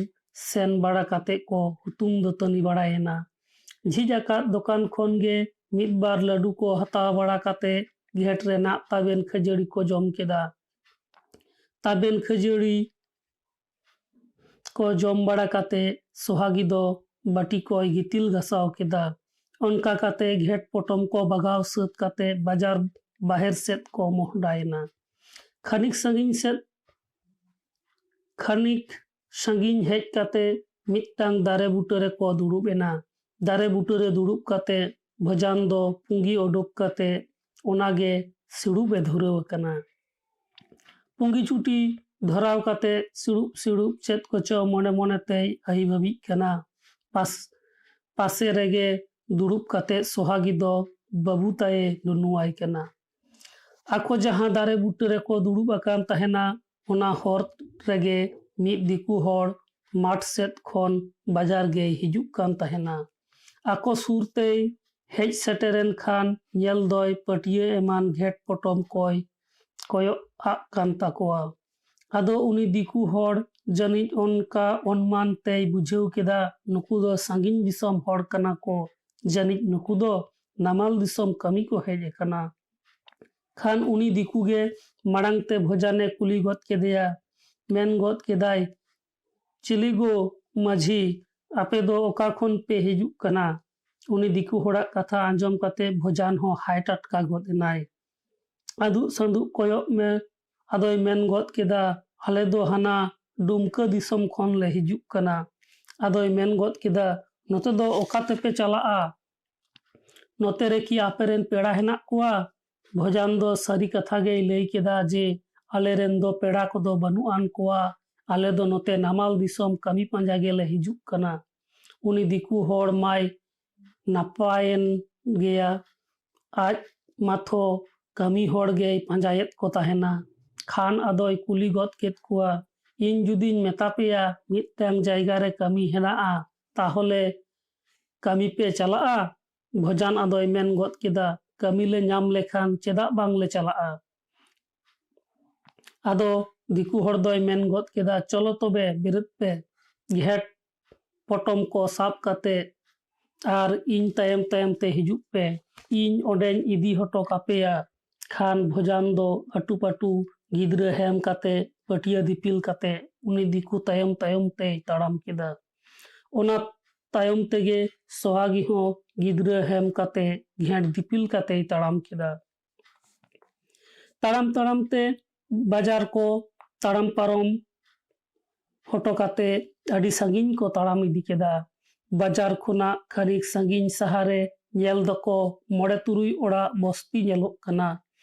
ᱥᱮᱱ ᱵᱟᱲᱟ ᱠᱟᱛᱮ ᱠᱚ ᱦᱩᱛᱩᱢ ᱫᱟᱹᱛᱟᱹᱱᱤ ᱵᱟᱲᱟᱭᱮᱱᱟ᱾ ᱡᱷᱤᱡ ᱟᱠᱟᱫ ᱫᱚᱠᱟᱱ ᱠᱷᱚᱱ ᱜᱮ ᱢᱤᱫ ᱵᱟᱨ ᱞᱟᱹᱰᱩ ᱠᱚ ᱦᱟᱛᱟᱣ ᱵᱟᱲᱟ ᱠᱟᱛᱮ ᱜᱷᱮᱸᱴ ᱨᱮᱱᱟᱜ ᱛᱟᱵᱮᱱ ᱠᱷᱟᱹᱡᱟᱹᱲᱤ ᱠᱚ ᱡᱚᱢ ᱠᱮᱫᱟ᱾ ᱛᱟᱵᱮᱱ ᱠᱷᱟᱹᱡᱟᱹᱲᱤ ᱠᱚ ᱡᱚᱢ ᱵᱟᱲᱟ ᱠᱟᱛᱮ ᱥᱚᱦᱟᱜᱤ ᱫᱚ ᱵᱟᱹᱴᱤ ᱠᱚᱭ ᱜᱤᱛᱤᱞ ᱜᱷᱟᱥᱟᱣ ᱠᱮᱫᱟ᱾ ᱚᱱᱠᱟ ᱠᱟᱛᱮ ᱜᱷᱮᱸᱴ ᱯᱚᱴᱚᱢ ᱠᱚ ᱵᱟᱜᱟᱣ ᱥᱟᱹᱛ ᱠᱟᱛᱮ ᱵᱟᱡᱟᱨ ᱵᱟᱦᱮᱨ ᱥᱮᱫ ᱠᱚ ᱢᱚᱦᱰᱟᱭᱮᱱᱟ᱾ ᱠᱷᱟᱹᱱᱤᱠ ᱥᱟᱺᱜᱤᱧ ᱦᱮᱡ ᱠᱟᱛᱮ ᱢᱤᱫᱴᱟᱝ ᱫᱟᱨᱮ ᱵᱩᱴᱟᱹ ᱨᱮᱠᱚ ᱫᱩᱲᱩᱵ ᱮᱱᱟ᱾ ᱫᱟᱨᱮ ᱵᱩᱴᱟᱹ ᱨᱮ ᱫᱩᱲᱩᱵ ᱠᱟᱛᱮ ᱵᱷᱚᱡᱟᱱ ᱫᱚ ᱯᱩᱸᱜᱤ ᱚᱰᱚᱠ ᱠᱟᱛᱮ ᱚᱱᱟᱜᱮ ᱥᱤᱲᱩᱵ ᱮ ᱫᱷᱩᱨᱟᱹᱣ ᱟᱠᱟᱱᱟ᱾ ᱯᱩᱸᱜᱤ ᱪᱩᱴᱤ ᱫᱷᱚᱨᱟᱣ ᱠᱟᱛᱮ ᱥᱤᱲᱩᱵ ᱥᱤᱲᱩᱵ ᱪᱮᱫ ᱠᱚᱪᱚ ᱢᱚᱱᱮ ᱢᱚᱱᱮ ᱛᱮᱭ ᱟᱹᱭ ᱵᱷᱟᱹᱵᱤᱜ ᱠᱟᱱᱟ᱾ ᱯᱟᱥᱮ ᱨᱮᱜᱮ ᱫᱩᱲᱩᱵ ᱠᱟᱛᱮ ᱥᱚᱦᱟᱜᱤ ᱫᱚ ᱵᱟᱹᱵᱩ ᱛᱟᱭᱮ ᱱᱩᱱᱩᱣᱟᱭ ᱠᱟᱱᱟ᱾ ᱟᱠᱚ ᱡᱟᱦᱟᱸ ᱫᱟᱨᱮ ᱵᱩᱴᱟᱹ ᱨᱮᱠᱚ ᱫᱩᱲᱩᱵ ᱟᱠᱟᱱ ᱛᱟᱦᱮᱱᱟ ᱚᱱᱟ ᱦᱚᱨ ᱨᱮᱜᱮ ᱢᱤᱫ ᱫᱤᱠᱩ ᱦᱚᱲ ᱢᱟᱴᱷ ᱥᱮᱫ ᱠᱷᱚᱱ ᱵᱟᱡᱟᱨ ᱜᱮᱭ ᱦᱤᱡᱩᱜ ᱠᱟᱱ ᱛᱟᱦᱮᱱᱟ᱾ ᱟᱠᱚ ᱥᱩᱨ ᱛᱮᱭ ᱦᱮᱡ ᱥᱮᱴᱮᱨᱮᱱ ᱠᱷᱟᱱ ᱧᱮᱞ ᱫᱚᱭ ᱯᱟᱹᱴᱭᱟᱹ ᱮᱢᱟᱱ ᱜᱷᱮᱸᱴ ᱯᱚᱴᱚᱢ ᱠᱚᱭ ᱠᱚᱭᱚᱜ ᱟᱜ ᱠᱟᱱ ᱛᱟᱠᱚᱣᱟ᱾ ᱟᱫᱚ ᱩᱱᱤ ᱫᱤᱠᱩ ᱦᱚᱲ ᱡᱟᱹᱱᱤᱡ ᱚᱱᱠᱟ ᱚᱱᱢᱟᱱ ᱛᱮᱭ ᱵᱩᱡᱷᱟᱹᱣ ᱠᱮᱫᱟ ᱱᱩᱠᱩ ᱫᱚ ᱥᱟᱺᱜᱤᱧ ᱫᱤᱥᱚᱢ ᱦᱚᱲ ᱠᱟᱱᱟ ᱠᱚ, ᱡᱟᱹᱱᱤᱡ ᱱᱩᱠᱩ ᱫᱚ ᱱᱟᱢᱟᱞ ᱫᱤᱥᱚᱢ ᱠᱟᱹᱢᱤ ᱠᱚ ᱦᱮᱡ ᱟᱠᱟᱱᱟ᱾ ᱠᱷᱟᱱ ᱩᱱᱤ ᱫᱤᱠᱩ ᱜᱮ ᱢᱟᱲᱟᱝ te ᱵᱷᱚᱡᱟᱱᱮ ᱠᱩᱞᱤ ᱜᱚᱫ ᱠᱮᱫᱮᱭᱟ᱾ ᱢᱮᱱ ᱜᱚᱫ ᱠᱮᱫᱟᱭ, ᱪᱤᱞᱤᱜᱳ ᱢᱟᱹᱡᱷᱤ, ᱟᱯᱮ ᱫᱚ ᱚᱠᱟ ᱠᱷᱚᱱ ᱯᱮ ᱦᱤᱡᱩᱜ ᱠᱟᱱᱟ? ᱩᱱᱤ ᱫᱤᱠᱩ ᱦᱚᱲᱟᱜ ᱠᱟᱛᱷᱟ ᱟᱸᱡᱚᱢ ᱠᱟᱛᱮ ᱵᱷᱚᱡᱟᱱ ᱦᱚᱸ ᱦᱟᱭ ᱴᱟᱴᱠᱟ ᱜᱚᱫ ᱮᱱᱟᱭ᱾ ᱟᱫᱩᱜ ᱥᱟᱹᱫᱩᱜ ᱠᱚᱭᱚᱜ ᱢᱮ ᱟᱫᱚᱭ ᱢᱮᱱ ᱜᱚᱫ ᱠᱮᱫᱟ, ᱟᱞᱮ ᱫᱚ ᱦᱟᱱᱟ ᱰᱩᱢᱠᱟᱹ ᱫᱤᱥᱚᱢ ᱠᱷᱚᱱ ᱞᱮ ᱦᱤᱡᱩᱜ ᱠᱟᱱᱟ᱾ ᱟᱫᱚᱭ ᱢᱮᱱ ᱜᱚᱫ ᱠᱮᱫᱟ, ᱱᱚᱛᱮ ᱫᱚ ᱚᱠᱟ ᱛᱮᱯᱮ ᱪᱟᱞᱟᱜᱼᱟ? ᱱᱚᱛᱮ ᱨᱮᱠᱤ ᱟᱯᱮᱨᱮᱱ ᱯᱮᱲᱟ ᱦᱮᱱᱟᱜ ᱠᱚᱣᱟ? ᱵᱷᱚᱡᱟᱱ ᱫᱚ ᱥᱟᱹᱨᱤ ᱠᱟᱛᱷᱟ ᱜᱮᱭ ᱞᱟᱹᱭ ᱠᱮᱫᱟ ᱡᱮ ᱟᱞᱮᱨᱮᱱ ᱫᱚ ᱯᱮᱲᱟ ᱠᱚᱫᱚ ᱵᱟᱹᱱᱩᱜ ᱟᱱ ᱠᱚᱣᱟ᱾ ᱟᱞᱮ ᱫᱚ ᱱᱚᱛᱮ ᱱᱟᱢᱟᱞ ᱫᱤᱥᱚᱢ ᱠᱟᱹᱢᱤ ᱯᱟᱸᱡᱟ ᱜᱮᱞᱮ ᱦᱤᱡᱩᱜ ᱠᱟᱱᱟ᱾ ᱩᱱᱤ ᱫᱤᱠᱩ ᱦᱚᱲ ᱢᱟᱭ ᱱᱟᱯᱟᱭᱮᱱ ᱜᱮᱭᱟ᱾ ᱟᱡ ᱢᱟᱛᱷᱚ ᱠᱟᱹᱢᱤ ᱦᱚᱲ ᱜᱮᱭ ᱯᱟᱸᱡᱟᱭᱮᱫ ᱠᱚ ᱛᱟᱦᱮᱱᱟ᱾ ᱠᱷᱟᱱ ᱟᱫᱚᱭ ᱠᱩᱞᱤ ᱜᱚᱫ ᱠᱮᱫ ᱠᱚᱣᱟ, ᱤᱧ ᱡᱩᱫᱤᱧ ᱢᱮᱛᱟ ᱯᱮᱭᱟ ᱢᱤᱫᱴᱟᱝ ᱡᱟᱭᱜᱟ ᱨᱮ ᱠᱟᱹᱢᱤ ᱦᱮᱱᱟᱜᱼᱟ ᱛᱟᱦᱚᱞᱮ ᱠᱟᱹᱢᱤ ᱯᱮ ᱪᱟᱞᱟᱜᱼᱟ? ᱵᱷᱚᱡᱟᱱ ᱟᱫᱚᱭ ᱢᱮᱱ ᱜᱚᱫ ᱠᱮᱫᱟ, ᱠᱟᱹᱢᱤ ᱞᱮ ᱧᱟᱢ ᱞᱮᱠᱷᱟᱱ ᱪᱮᱫᱟᱜ ᱵᱟᱝᱞᱮ ᱪᱟᱞᱟᱜᱼᱟ? ᱟᱫᱚ ᱫᱤᱠᱩ ᱦᱚᱲ ᱫᱚᱭ ᱢᱮᱱ ᱜᱚᱫ ᱠᱮᱫᱟ, ᱪᱚᱞᱚ ᱛᱚᱵᱮ ᱵᱮᱨᱮᱫ ᱯᱮ, ᱜᱷᱮᱸᱴ ᱯᱚᱴᱚᱢ ᱠᱚ ᱥᱟᱵ ᱠᱟᱛᱮ ᱟᱨ ᱤᱧ ᱛᱟᱭᱚᱢ ᱛᱟᱭᱚᱢ te ᱦᱤᱡᱩᱜ ᱯᱮ, ᱤᱧ ᱚᱸᱰᱮᱧ ᱤᱫᱤ ᱦᱚᱴᱚ ᱠᱟᱯᱮᱭᱟ᱾ ᱠᱷᱟᱱ ᱵᱷᱚᱡᱟᱱ ᱫᱚ ᱟᱹᱴᱩᱯᱟᱹᱴᱩ ᱜᱤᱫᱽᱨᱟᱹ ᱦᱮᱢ kate ᱯᱟᱹᱴᱭᱟᱹ ᱫᱤᱯᱤᱞ ᱠᱟᱛᱮ ᱩᱱᱤ ᱫᱤᱠᱩ ᱛᱟᱭᱚᱢ ᱛᱟᱭᱚᱢ ᱛᱮᱭ ᱛᱟᱲᱟᱢ ᱠᱮᱫᱟ᱾ ᱚᱱᱟ ᱛᱟᱭᱚᱢ ᱛᱮᱜᱮ ᱥᱚᱦᱟᱜᱤ ᱦᱚᱸ ᱜᱤᱫᱽᱨᱟᱹ ᱦᱮᱢ kate ᱜᱷᱮᱸᱴ ᱫᱤᱯᱤᱞ ᱠᱟᱛᱮᱭ ᱛᱟᱲᱟᱢ ᱠᱮᱫᱟ᱾ ᱛᱟᱲᱟᱢ ᱛᱟᱲᱟᱢ te ᱵᱟᱡᱟᱨ ᱠᱚ ᱛᱟᱲᱟᱢ ᱯᱟᱨᱚᱢ ᱦᱚᱴᱚ ᱠᱟᱛᱮ ᱟᱹᱰᱤ ᱥᱟᱺᱜᱤᱧ ᱠᱚ ᱛᱟᱲᱟᱢ ᱤᱫᱤ ᱠᱮᱫᱟ᱾ ᱵᱟᱡᱟᱨ ᱠᱷᱚᱱᱟᱜ ᱠᱷᱟᱹᱱᱤᱠ ᱥᱟᱺᱜᱤᱧ ᱥᱟᱦᱟᱨᱮ ᱧᱮᱞ ᱫᱚᱠᱚ 9-3 ᱚᱲᱟᱜ ᱵᱚᱥᱛᱤ ᱧᱮᱞᱚᱜ ᱠᱟᱱᱟ᱾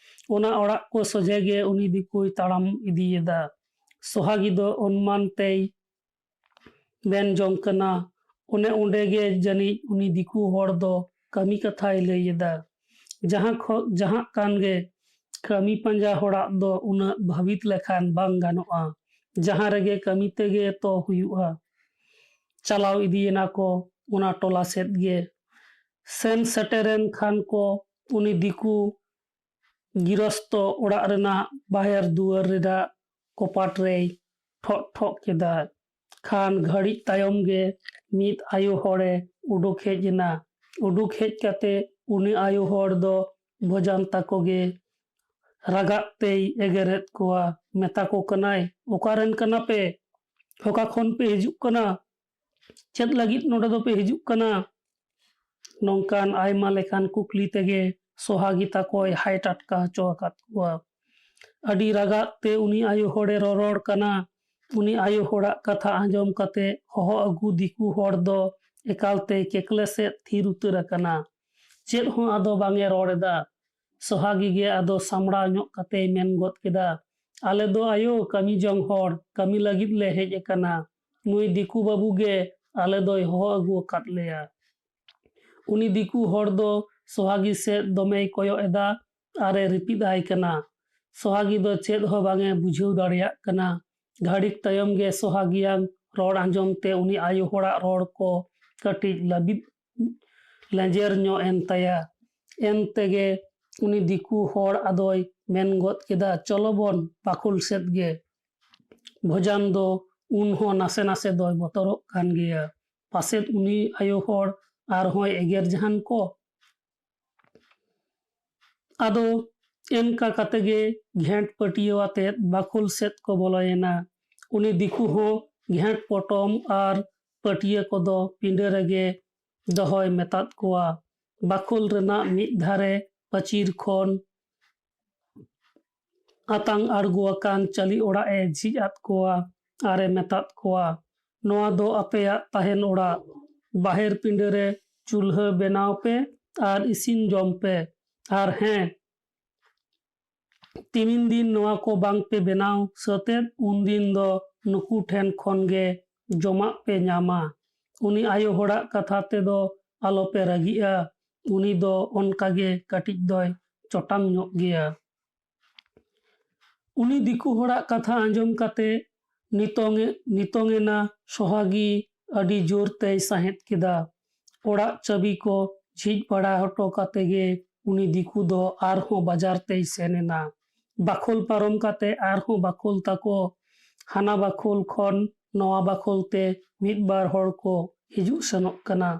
ᱚᱱᱟ ᱚᱲᱟᱜ ᱠᱚ ᱥᱚᱡᱷᱮ ᱜᱮ ᱩᱱᱤ ᱫᱤᱠᱩᱭ ᱛᱟᱲᱟᱢ ᱤᱫᱤᱭᱮᱫᱟ᱾ ᱥᱚᱦᱟᱜᱤ ᱫᱚ ᱚᱱᱢᱟᱱ ᱛᱮᱭ ᱢᱮᱱ ᱡᱚᱝ ᱠᱟᱱᱟ, ᱚᱱᱮ ᱚᱸᱰᱮ ᱜᱮ ᱡᱟᱹᱱᱤᱡ ᱩᱱᱤ ᱫᱤᱠᱩ ᱦᱚᱲ ᱫᱚ ᱠᱟᱹᱢᱤ ᱠᱟᱛᱷᱟᱭ ᱞᱟᱹᱭ ᱮᱫᱟ᱾ ᱡᱟᱦᱟᱸ ᱠᱟᱱ ᱜᱮ ᱠᱟᱹᱢᱤ ᱯᱟᱸᱡᱟ ᱦᱚᱲᱟᱜ ᱫᱚ ᱩᱱᱟᱹᱜ ᱵᱷᱟᱹᱵᱤᱛ ᱞᱮᱠᱷᱟᱱ ᱵᱟᱝ ᱜᱟᱱᱚᱜᱼᱟ᱾ ᱡᱟᱦᱟᱸ ᱨᱮᱜᱮ ᱠᱟᱹᱢᱤ ᱛᱮᱜᱮ ᱛᱚ ᱦᱩᱭᱩᱜᱼᱟ᱾ ᱪᱟᱞᱟᱣ ᱤᱫᱤᱭᱮᱱᱟ ᱠᱚ ᱚᱱᱟ ᱴᱚᱞᱟ ᱥᱮᱫ ᱜᱮ᱾ ᱥᱮᱱ ᱥᱮᱴᱮᱨᱮᱱ ᱠᱷᱟᱱ ko ᱩᱱᱤ ᱫᱤᱠᱩ ᱜᱤᱨᱚᱥᱛᱚ ᱚᱲᱟᱜ ᱨᱮᱱᱟᱜ ᱵᱟᱦᱮᱨ ᱫᱩᱣᱟᱹᱨ ᱨᱮᱱᱟᱜ ᱠᱚᱯᱟᱴ ᱨᱮᱭ ᱴᱷᱚᱜ ᱴᱷᱚᱜ ᱠᱮᱫᱟ᱾ ᱠᱷᱟᱱ ᱜᱷᱟᱹᱲᱤᱡ ᱛᱟᱭᱚᱢ ᱜᱮ ᱢᱤᱫ ᱟᱭᱳ ᱦᱚᱲᱮ ᱩᱰᱩᱠ ᱦᱮᱡ ᱮᱱᱟ᱾ ᱩᱰᱩᱠ ᱦᱮᱡ ᱠᱟᱛᱮ ᱩᱱᱤ ᱟᱭᱳ ᱦᱚᱲ ᱫᱚ ᱵᱷᱚᱡᱟᱱ ᱛᱟᱠᱚ ᱜᱮ ᱨᱟᱜᱟᱜ ᱛᱮᱭ ᱮᱜᱮᱨᱮᱫ ᱠᱚᱣᱟ᱾ ᱢᱮᱛᱟ ᱠᱚ ᱠᱟᱱᱟᱭ, ᱚᱠᱟᱨᱮᱱ ᱠᱟᱱᱟ ᱯᱮ? ᱚᱠᱟ ᱠᱷᱚᱱ ᱯᱮ ᱦᱤᱡᱩᱜ ᱠᱟᱱᱟ? ᱪᱮᱫ ᱞᱟᱹᱜᱤᱫ ᱱᱚᱰᱮ ᱫᱚᱯᱮ ᱦᱤᱡᱩᱜ ᱠᱟᱱᱟ? ᱱᱚᱝᱠᱟᱱ ᱟᱭᱢᱟ ᱞᱮᱠᱟᱱ ᱠᱩᱠᱞᱤ ᱛᱮᱜᱮ ᱥᱚᱦᱟᱜᱤ ᱛᱟᱠᱚᱭ ᱦᱟᱭ ᱴᱟᱴᱠᱟ ᱦᱚᱪᱚ ᱟᱠᱟᱫ ᱠᱚᱣᱟ᱾ ᱟᱹᱰᱤ ᱨᱟᱜᱟᱜ ᱛᱮ ᱩᱱᱤ ᱟᱭᱳ ᱦᱚᱲᱮ ᱨᱚᱨᱚᱲ ᱠᱟᱱᱟ᱾ ᱩᱱᱤ ᱟᱭᱳ ᱦᱚᱲᱟᱜ ᱠᱟᱛᱷᱟ ᱟᱸᱡᱚᱢ ᱠᱟᱛᱮ ᱦᱚᱦᱚ ᱟᱹᱜᱩ ᱫᱤᱠᱩ ᱦᱚᱲ ᱫᱚ ᱮᱠᱟᱞᱛᱮ ᱠᱮᱠᱞᱮ ᱥᱮᱫ ᱛᱷᱤᱨ ᱩᱛᱟᱹᱨ ᱟᱠᱟᱱᱟ᱾ ᱪᱮᱫ ᱦᱚᱸ ᱟᱫᱚ ᱵᱟᱝ ᱮ ᱨᱚᱲ ᱮᱫᱟ᱾ ᱥᱚᱦᱟᱜᱤ ᱜᱮ ᱟᱫᱚ ᱥᱟᱢᱲᱟᱣ ᱧᱚᱜ ᱠᱟᱛᱮᱭ ᱢᱮᱱ ᱜᱚᱫ ᱠᱮᱫᱟ, ᱟᱞᱮ ᱫᱚ ᱟᱭᱳ ᱠᱟᱹᱢᱤ ᱡᱚᱝ ᱦᱚᱲ, ᱠᱟᱹᱢᱤ ᱞᱟᱹᱜᱤᱫ ᱞᱮ ᱦᱮᱡ ᱟᱠᱟᱱᱟ᱾ ᱱᱩᱭ ᱫᱤᱠᱩ ᱵᱟᱹᱵᱩ ᱜᱮ ᱟᱞᱮ ᱫᱚᱭ ᱦᱚᱦᱚ ᱟᱹᱜᱩ ᱟᱠᱟᱫ ᱞᱮᱭᱟ᱾ ᱩᱱᱤ ᱫᱤᱠᱩ ᱦᱚᱲ ᱫᱚ ᱥᱚᱦᱟᱜᱤ ᱥᱮᱫ ᱫᱚᱢᱮᱭ ᱠᱚᱭᱚᱜ ᱮᱫᱟ ᱟᱨᱮ ᱨᱤᱯᱤᱫ ᱟᱭ ᱠᱟᱱᱟ᱾ ᱥᱚᱦᱟᱜᱤ ᱫᱚ ᱪᱮᱫ ᱦᱚᱸ ᱵᱟᱝ ᱮ ᱵᱩᱡᱷᱟᱹᱣ ᱫᱟᱲᱮᱭᱟᱜ ᱠᱟᱱᱟ᱾ ᱜᱷᱟᱹᱲᱤᱠ ᱛᱟᱭᱚᱢ ᱜᱮ ᱥᱚᱦᱟᱜᱤᱭᱟᱜ ᱨᱚᱲ ᱟᱸᱡᱚᱢ ᱛᱮ ᱩᱱᱤ ᱟᱭᱳ ᱦᱚᱲᱟᱜ ᱨᱚᱲ ᱠᱚ ᱠᱟᱹᱴᱤᱡ ᱞᱟᱹᱵᱤᱫ ᱞᱮᱸᱡᱮᱨ ᱧᱚᱜ ᱮᱱ ᱛᱟᱭᱟ᱾ ᱮᱱ ᱛᱮᱜᱮ ᱩᱱᱤ ᱫᱤᱠᱩ ᱦᱚᱲ ᱟᱫᱚᱭ ᱢᱮᱱ ᱜᱚᱫ ᱠᱮᱫᱟ, ᱪᱚᱞᱚ ᱵᱚᱱ ᱵᱟᱠᱷᱳᱞ ᱥᱮᱫ ᱜᱮ᱾ ᱵᱷᱚᱡᱟᱱ ᱫᱚ ᱩᱱ ᱦᱚᱸ ᱱᱟᱥᱮ ᱱᱟᱥᱮ ᱫᱚᱭ ᱵᱚᱛᱚᱨᱚᱜ ᱠᱟᱱ ᱜᱮᱭᱟ᱾ ᱯᱟᱥᱮᱫ ᱩᱱᱤ ᱟᱭᱳ ᱦᱚᱲ ᱟᱨᱦᱚᱸᱭ ᱮᱜᱮᱨ ᱡᱟᱦᱟᱱ ᱠᱚ᱾ ᱟᱫᱚ ᱮᱱᱠᱟ ᱠᱟᱛᱮ ᱜᱮ ᱜᱷᱮᱸᱴ ᱯᱟᱹᱴᱭᱟᱹᱣ ᱟᱛᱮᱫ ᱵᱟᱠᱷᱳᱞ ᱥᱮᱫ ᱠᱚ ᱵᱚᱞᱚᱭᱮᱱᱟ᱾ ᱩᱱᱤ ᱫᱤᱠᱩ ᱦᱚᱸ ᱜᱷᱮᱸᱴ ᱯᱚᱴᱚᱢ ᱟᱨ ᱯᱟᱹᱴᱭᱟᱹ ᱠᱚᱫᱚ ᱯᱤᱸᱰᱟᱹ ᱨᱮᱜᱮ ᱫᱚᱦᱚᱭ ᱢᱮᱛᱟᱫ ᱠᱚᱣᱟ᱾ ᱵᱟᱠᱷᱳᱞ ᱨᱮᱱᱟᱜ ᱢᱤᱫ ᱫᱷᱟᱨᱮ ᱯᱟᱹᱪᱤᱨ ᱠᱷᱚᱱ ᱟᱛᱟᱝ ᱟᱬᱜᱳ ᱟᱠᱟᱱ ᱪᱟᱹᱞᱤ ᱚᱲᱟᱜ ᱮ ᱡᱷᱤᱡ ᱟᱫ ᱠᱚᱣᱟ ᱟᱨᱮ ᱢᱮᱛᱟᱫ ᱠᱚᱣᱟ, ᱱᱚᱣᱟ ᱫᱚ ᱟᱯᱮᱭᱟᱜ ᱛᱟᱦᱮᱱ ᱚᱲᱟᱜ᱾ ᱵᱟᱦᱮᱨ ᱯᱤᱸᱰᱟᱹ ᱨᱮ ᱪᱩᱞᱦᱟᱹ ᱵᱮᱱᱟᱣ ᱯᱮ ᱟᱨ ᱤᱥᱤᱱ ᱡᱚᱢ ᱯᱮ᱾ ᱟᱨ ᱦᱮᱸ, ᱛᱤᱢᱤᱱ ᱫᱤᱱ ᱱᱚᱣᱟ ko ᱵᱟᱝ ᱯᱮ ᱵᱮᱱᱟᱣ ᱥᱟᱹᱛᱮᱫ ᱩᱱᱫᱤन ᱫᱚ ᱱᱩᱠᱩ ᱴᱷᱮᱱ ᱠᱷᱚᱱ ᱜᱮ ᱡᱚᱢᱟᱜ ᱯᱮ ᱧᱟᱢᱟ᱾ ᱩᱱᱤ ᱟᱭᱳ ᱦᱚᱲᱟᱜ ᱠᱟᱛᱷᱟ ᱛᱮᱫᱚ ᱟᱞᱚᱯᱮ ᱨᱟᱹᱜᱤᱜᱼᱟ᱾ ᱩᱱᱤ ᱫᱚ ᱚᱱᱠᱟᱜᱮ ᱠᱟᱹᱴᱤᱡ ᱫᱚᱭ ᱪᱚᱴᱟᱝ ᱧᱚᱜ ᱜᱮᱭᱟ᱾ ᱩᱱᱤ ᱫᱤᱠᱩ ᱦᱚᱲᱟᱜ ᱠᱟᱛᱷᱟ ᱟᱸᱡᱚᱢ ᱠᱟᱛᱮ ᱱᱤᱛᱚᱝ ᱮᱱᱟ ᱥᱚᱦᱟᱜᱤ ᱟᱹᱰᱤ ᱡᱳᱨ ᱛᱮᱭ ᱥᱟᱸᱦᱮᱫ ᱠᱮᱫᱟ᱾ ᱚᱲᱟᱜ ᱪᱟᱹᱵᱤ ᱠᱚ ᱡᱷᱤᱡ ᱵᱟᱲᱟ ᱦᱚᱴᱚ ᱠᱟᱛᱮ ᱜᱮ ᱩᱱᱤ ᱫᱤᱠᱩ ᱫᱚ ᱟᱨᱦᱚᱸ ᱵᱟᱡᱟᱨ ᱛᱮᱭ ᱥᱮᱱ ᱮᱱᱟ᱾ ᱵᱟᱠᱷᱳᱞ ᱯᱟᱨᱚᱢ ᱠᱟᱛᱮ ᱟᱨᱦᱚᱸ ᱵᱟᱠᱷᱳᱞ ᱛᱟᱠᱚ ᱦᱟᱱᱟ ᱵᱟᱠᱷᱳᱞ ᱠᱷᱚᱱ ᱱᱚᱣᱟ ᱵᱟᱠᱷᱳᱞ ᱛᱮ ᱢᱤᱫ ᱵᱟᱨ ᱦᱚᱲ ko ᱦᱤᱡᱩᱜ ᱥᱮᱱᱚᱜ ᱠᱟᱱᱟ᱾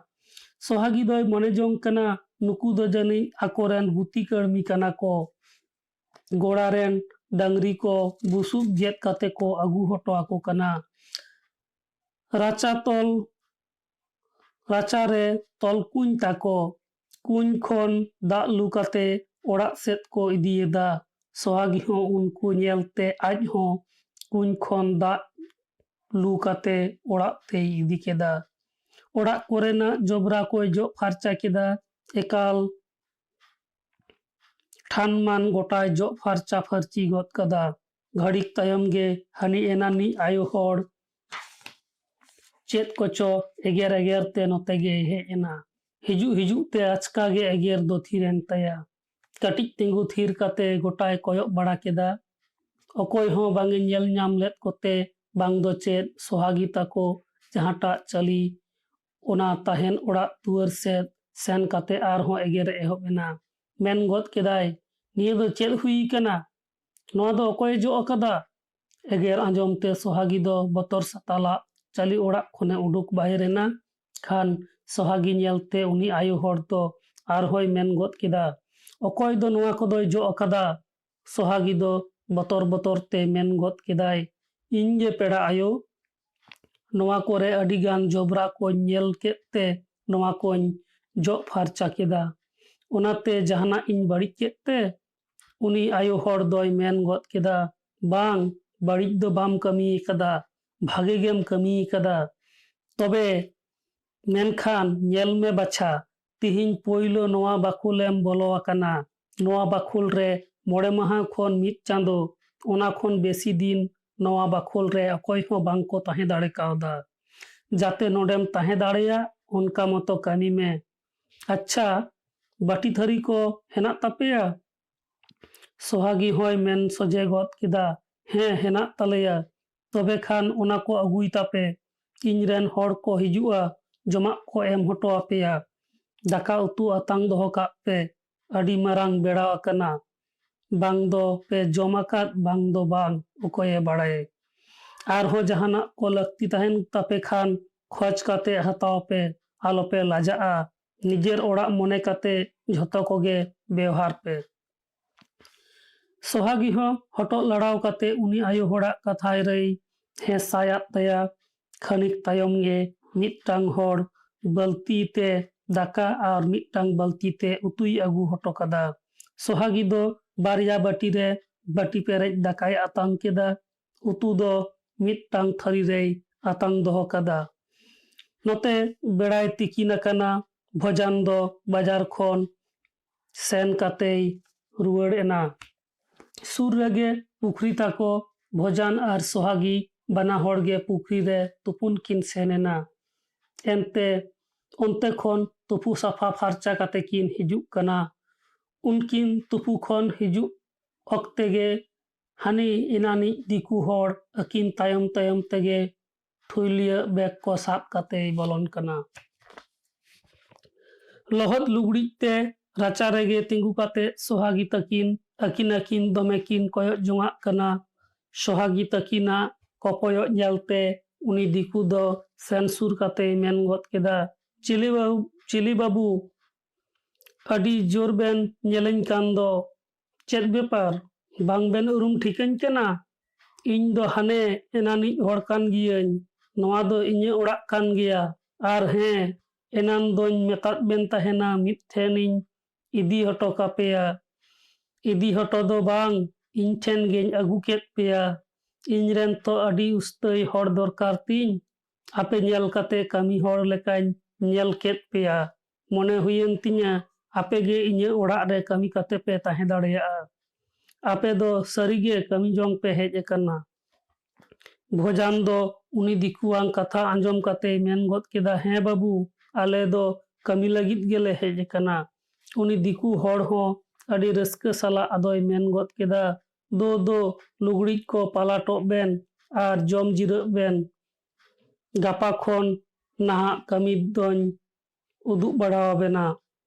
ᱥᱚᱦᱟᱜᱤ ᱫᱚᱭ ᱢᱚᱱᱮ ᱡᱚᱝ ᱠᱟᱱᱟ, ᱱᱩᱠᱩ ᱫᱚ ᱡᱟᱹᱱᱤᱡ ᱟᱠᱚᱨᱮᱱ ᱜᱩᱛᱤ ᱠᱟᱹᱲᱢᱤ ᱠᱟᱱᱟ ᱠᱚ᱾ ᱜᱚᱲᱟ ᱨᱮᱱ ᱰᱟᱝᱨᱤ ko ᱵᱩᱥᱩᱵ ᱜᱮᱫ ᱠᱟᱛᱮ ko ᱟᱹᱜᱩ ᱦᱚᱴᱚ ako ᱠᱟᱱᱟ᱾ ᱨᱟᱪᱟᱨᱮ ᱛᱚᱞ ᱠᱩᱧ ᱛᱟᱠᱚ᱾ ᱠᱩᱧ ᱠᱷᱚᱱ ᱫᱟᱜ ᱞᱩ ᱠᱟᱛᱮ ᱚᱲᱟᱜ ᱥᱮᱫ ᱠᱚ ᱤᱫᱤᱭᱮᱫᱟ᱾ ᱥᱚᱦᱟᱜᱤ ᱦᱚᱸ ᱩᱱᱠᱩ ᱧᱮᱞᱛᱮ ᱟᱡ ᱦᱚᱸ ᱠᱩᱧ ᱠᱷᱚᱱ ᱫᱟᱜ ᱞᱩ ᱠᱟᱛᱮ ᱚᱲᱟᱜ ᱛᱮᱭ ᱤᱫᱤ ᱠᱮᱫᱟ᱾ ᱚᱲᱟᱜ ᱠᱚᱨᱮᱱᱟᱜ ᱡᱚᱵᱽᱨᱟ koy ᱡᱚᱜ ᱯᱷᱟᱨᱪᱟ ᱠᱮᱫᱟ᱾ ᱮᱠᱟᱞ ᱴᱷᱟᱱ ᱢᱟᱱ ᱜᱚᱴᱟᱭ ᱡᱚᱜ ᱯᱷᱟᱨᱪᱟ ᱯᱷᱟᱹᱨᱪᱤ ᱜᱚᱫ ᱠᱟᱫᱟ᱾ ᱜᱷᱟᱹᱲᱤᱠ ᱛᱟᱭᱚᱢ ᱜᱮ ᱦᱟᱹᱱᱤ ᱮᱱᱟᱱᱤᱡ ᱟᱭᱳ ᱦᱚᱲ ᱪᱮᱫ ᱠᱚᱪᱚ ᱮᱜᱮᱨ ᱮᱜᱮᱨ te ᱱᱚᱛᱮ ᱜᱮᱭ ᱦᱮᱡ ᱮᱱᱟ᱾ ᱦᱤᱡᱩᱜ te ᱟᱪᱠᱟ ᱜᱮ ᱮᱜᱮᱨ ᱫᱚ ᱛᱷᱤᱨ ᱮᱱ ᱛᱟᱭᱟ᱾ ᱠᱟᱹᱴᱤᱡ ᱛᱤᱸᱜᱩ ᱛᱷᱤᱨ ᱠᱟᱛᱮ ᱜᱚᱴᱟᱭ ᱠᱚᱭᱚᱜ ᱵᱟᱲᱟ ᱠᱮᱫᱟ᱾ ᱚᱠᱚᱭ ᱦᱚᱸ ᱵᱟᱝ ᱮ ᱧᱮᱞ ᱧᱟᱢ ᱞᱮᱫ ᱠᱚᱛᱮ ᱵᱟᱝ ᱫᱚ ᱪᱮᱫ ᱥᱚᱦᱟᱜᱤ ᱛᱟᱠᱚ ᱡᱟᱦᱟᱸᱴᱟᱜ ᱪᱟᱹᱞᱤ ᱚᱱᱟ ᱛᱟᱦᱮᱱ ᱚᱲᱟᱜ ᱫᱩᱣᱟᱹᱨ ᱥᱮᱫ ᱥᱮᱱ ᱠᱟᱛᱮ ᱟᱨᱦᱚᱸ ᱮᱜᱮᱨᱮ ᱮᱦᱚᱵ ᱮᱱᱟ᱾ ᱢᱮᱱ ᱜᱚᱫ ᱠᱮᱫᱟᱭ, ᱱᱤᱭᱟᱹ ᱫᱚ ᱪᱮᱫ ᱦᱩᱭ ᱟᱠᱟᱱᱟ? ᱱᱚᱣᱟ ᱫᱚ ᱚᱠᱚᱭᱮ ᱡᱚᱜ ᱟᱠᱟᱫᱟ? ᱮᱜᱮᱨ ᱟᱸᱡᱚᱢ te ᱥᱚᱦᱟᱜᱤ ᱫᱚ ᱵᱚᱛᱚᱨ ᱥᱟᱛᱟᱞᱟᱜ ᱪᱟᱹᱞᱤ ᱚᱲᱟᱜ ᱠᱷᱚᱱᱮ ᱩᱰᱩᱠ ᱵᱟᱦᱮᱨ ᱮᱱᱟ᱾ ᱠᱷᱟᱱ ᱥᱚᱦᱟᱜᱤ ᱧᱮᱞᱛᱮ ᱩᱱᱤ ᱟᱭᱳ ᱦᱚᱲ ᱫᱚ ᱟᱨᱦᱚᱸᱭ ᱢᱮᱱ ᱜᱚᱫ ᱠᱮᱫᱟ, ᱚᱠᱚᱭ ᱫᱚ ᱱᱚᱣᱟ ᱠᱚᱫᱚᱭ ᱡᱚᱜ ᱟᱠᱟᱫᱟ? ᱥᱚᱦᱟᱜᱤ ᱫᱚ ᱵᱚᱛᱚᱨ ᱵᱚᱛᱚᱨ te ᱢᱮᱱ ᱜᱚᱫ ᱠᱮᱫᱟᱭ, ᱤᱧ ᱜᱮ ᱯᱮᱲᱟ ᱟᱭᱳ᱾ ᱱᱚᱣᱟ ᱠᱚᱨᱮ ᱟᱹᱰᱤ ᱜᱟᱱ ᱡᱚᱵᱽᱨᱟ koᱧ ᱧᱮᱞ ᱠᱮᱫ ᱛᱮ ᱱᱚᱣᱟ koᱧ ᱡᱚᱜ ᱯᱷᱟᱨᱪᱟ ᱠᱮᱫᱟ᱾ ᱚᱱᱟᱛᱮ ᱡᱟᱦᱟᱱᱟᱜ ᱤᱧ ᱵᱟᱹᱲᱤᱡ ᱠᱮᱫ te? ᱩᱱᱤ ᱟᱭᱳ ᱦᱚᱲ ᱫᱚᱭ ᱢᱮᱱ ᱜᱚᱫ ᱠᱮᱫᱟ, ᱵᱟᱝ, ᱵᱟᱹᱲᱤᱡ ᱫᱚ ᱵᱟᱢ ᱠᱟᱹᱢᱤ ᱟᱠᱟᱫᱟ, ᱵᱷᱟᱜᱮ ᱜᱮᱢ ᱠᱟᱹᱢᱤ ᱟᱠᱟᱫᱟ᱾ ᱛᱚᱵᱮ ᱢᱮᱱᱠᱷᱟᱱ ᱧᱮᱞ ᱢᱮ ᱵᱟᱪᱷᱟ, ᱛᱤᱦᱤᱧ ᱯᱳᱭᱞᱳ ᱱᱚᱣᱟ ᱵᱟᱠᱷᱳᱞᱮᱢ ᱵᱚᱞᱚ ᱟᱠᱟᱱᱟ᱾ ᱱᱚᱣᱟ ᱵᱟᱠᱷᱳᱞ ᱨᱮ 5 ᱢᱟᱦᱟ ᱠᱷᱚᱱ 1 ᱪᱟᱸᱫᱳ, ᱚᱱᱟ ᱠᱷᱚᱱ ᱵᱮᱥᱤ ᱫᱤᱱ ᱱᱚᱣᱟ ᱵᱟᱠᱷᱳᱞ ᱨᱮ ᱚᱠᱚᱭ ᱦᱚᱸ ᱵᱟᱝ ko ᱛᱟᱦᱮᱸ ᱫᱟᱲᱮ ᱠᱟᱣᱫᱟ᱾ ᱡᱟᱛᱮ ᱱᱚᱰᱮᱢ ᱛᱟᱦᱮᱸ ᱫᱟᱲᱮᱭᱟᱜ ᱚᱱᱠᱟ ᱢᱚᱛᱚ ᱠᱟᱹᱢᱤ ᱢᱮ᱾ ᱟᱪᱪᱷᱟ, ᱵᱟᱹᱴᱤ ᱛᱷᱟᱹᱨᱤ ko ᱦᱮᱱᱟᱜ ᱛᱟᱯᱮᱭᱟ? ᱥᱚᱦᱟᱜᱤ ᱦᱚᱸᱭ ᱢᱮᱱ ᱥᱚᱡᱷᱮ ᱜᱚᱫ ᱠᱮᱫᱟ, ᱦᱮᱸ ᱦᱮᱱᱟᱜ ᱛᱟᱞᱮᱭᱟ᱾ ᱛᱚᱵᱮ ᱠᱷᱟᱱ ᱚᱱᱟ ko ᱟᱹᱜᱩᱭ ᱛᱟᱯᱮ᱾ ᱤᱧᱨᱮᱱ ᱦᱚᱲ ko ᱦᱤᱡᱩᱜᱼᱟ, ᱡᱚᱢᱟᱜ ko ᱮᱢ ᱦᱚᱴᱚ ᱟᱯᱮᱭᱟ᱾ ᱫᱟᱠᱟ ᱩᱛᱩ ᱟᱛᱟᱝ ᱫᱚᱦᱚ ᱠᱟᱜ ᱯᱮ᱾ ᱟᱹᱰᱤ ᱢᱟᱨᱟᱝ ᱵᱮᱲᱟ ᱟᱠᱟᱱᱟ᱾ ᱵᱟᱝ ᱫᱚ ᱯᱮ ᱡᱚᱢ ᱟᱠᱟᱫ ᱵᱟᱝ ᱫᱚ ᱵᱟᱝ, ᱚᱠᱚᱭᱮ ᱵᱟᱲᱟᱭ᱾ ᱟᱨᱦᱚᱸ ᱡᱟᱦᱟᱱᱟᱜ ko ᱞᱟᱹᱠᱛᱤ ᱛᱟᱦᱮᱱ ᱛᱟᱯᱮ ᱠᱷᱟᱱ ᱠᱷᱚᱡ ᱠᱟᱛᱮ ᱦᱟᱛᱟᱣ ᱯᱮ, ᱟᱞᱚᱯᱮ ᱞᱟᱡᱟᱜᱼᱟ᱾ ᱱᱤᱡᱮᱨ ᱚᱲᱟᱜ ᱢᱚᱱᱮ ᱠᱟᱛᱮ ᱡᱷᱚᱛᱚ koge ᱵᱮᱣᱦᱟᱨ ᱯᱮ᱾ ᱥᱚᱦᱟᱜᱤ ᱦᱚᱸ ᱦᱚᱴᱚᱜ ᱞᱟᱲᱟᱣ ᱠᱟᱛᱮ ᱩᱱᱤ ᱟᱭᱳ ᱦᱚᱲᱟᱜ ᱠᱟᱛᱷᱟᱭ ᱨᱮᱭ ᱦᱮᱸ ᱥᱟᱭᱟᱫ ᱛᱟᱭᱟ᱾ ᱠᱷᱟᱹᱱᱤᱠ ᱛᱟᱭᱚᱢ ᱜᱮ ᱢᱤᱫᱴᱟᱝ ᱦᱚᱲ ᱵᱟᱹᱞᱛᱤ te ᱫᱟᱠᱟ ᱟᱨ ᱢᱤᱫᱴᱟᱝ ᱵᱟᱹᱞᱛᱤ te ᱩᱛᱩᱭ ᱟᱹᱜᱩ ᱦᱚᱴᱚ ᱠᱟᱫᱟ᱾ ᱥᱚᱦᱟᱜᱤ ᱫᱚ ᱵᱟᱨᱭᱟ ᱵᱟᱹᱴᱤ ᱨᱮ ᱵᱟᱹᱴᱤ ᱯᱮᱨᱮᱡ ᱫᱟᱠᱟᱭ ᱟᱛᱟᱝ ᱠᱮᱫᱟ, ᱩᱛᱩ ᱫᱚ ᱢᱤᱫᱴᱟᱝ ᱛᱷᱟᱹᱨᱤ ᱨᱮᱭ ᱟᱛᱟᱝ ᱫᱚᱦᱚ ᱠᱟᱫᱟ। ᱱᱚᱛᱮ ᱵᱮᱲᱟᱭ ᱛᱤᱠᱤᱱ ᱟᱠᱟᱱᱟ, ᱵᱷᱚᱡᱟᱱ ᱫᱚ ᱵᱟᱡᱟᱨ ᱠᱷᱚᱱ ᱥᱮᱱ ᱠᱟᱛᱮᱭ ᱨᱩᱣᱟᱹᱲ ᱮᱱᱟ। ᱥᱩᱨ ᱨᱮᱜᱮ ᱯᱩᱠᱷᱨᱤ ᱛᱟᱠᱚ, ᱵᱷᱚᱡᱟᱱ ᱟᱨ ᱥᱚᱦᱟᱜᱤ ᱵᱟᱱᱟ ᱦᱚᱲ ᱜᱮ ᱯᱩᱠᱷᱨᱤ ᱨᱮ ᱛᱩᱯᱩᱱ ᱠᱤᱱ ᱥᱮᱱ ᱮᱱᱟ। ᱮᱱᱛᱮ ᱚᱱᱛᱮ ᱠᱷᱚᱱ ᱛᱩᱯᱩ ᱥᱟᱯᱷᱟ ᱯᱷᱟᱨᱪᱟ ᱠᱟᱛᱮ ᱠᱤᱱ ᱦᱤᱡᱩᱜ ᱠᱟᱱᱟ। उनकिन तुपु खन हिजुग अक्ते गे हानि एनानिज दिकु हर अकिन तायम तायम तेगे थुइलिया बैग को साब काते बलन कना। लहद लुगड़ी ते राचा रेगे तिंगु काते सोहागी तकिन अकिन दमे किन कोयो जोंगा कना। सोहागी तकिना कोपयो नेलते उनी दिकु दो सेन सुर काते मेन गद केदा, चिली बाबू अडी जोर बेन नेलइन कान दो, चेद बेपार बांग बेन उरुम ठिकन केना? इñ दो हाने एनानिज हर कान गियन, नोआ दो इñे ओड़ाक कान गिया। आर हें एनान दोñ मेताद बेन तहेना मिद ठेनिñ इदी हटो कापेया। इदी हटो दो बांग इñ ठेन गेñ अगु केद पेया। इñ रेन तो अडी उस्तई हर दरकार तिñ, आपे नेल काते कामी हर लेकाñ नेल केद पेया। मने हुयन तिñा आपे गे इñे ओड़ाक रे कामी काते पे ताहे दाड़ेयाआ। आपे दो सरीगे कामी जोंग पे हेज एकना। भोजान दो उनी दिकुआंग कथा आंजोम काते मेन गद केदा, हें बाबू आले दो कामी लगित गेले हेज एकना। उनी दिकु हर हो अडी रस्का साला आदोय मेन गद केदा, दो लुगड़ी को पालाटो बेन आर जोम जिराग बेन। गापा खन नाहा कामी दोñ उदुग बाड़ावा बेना।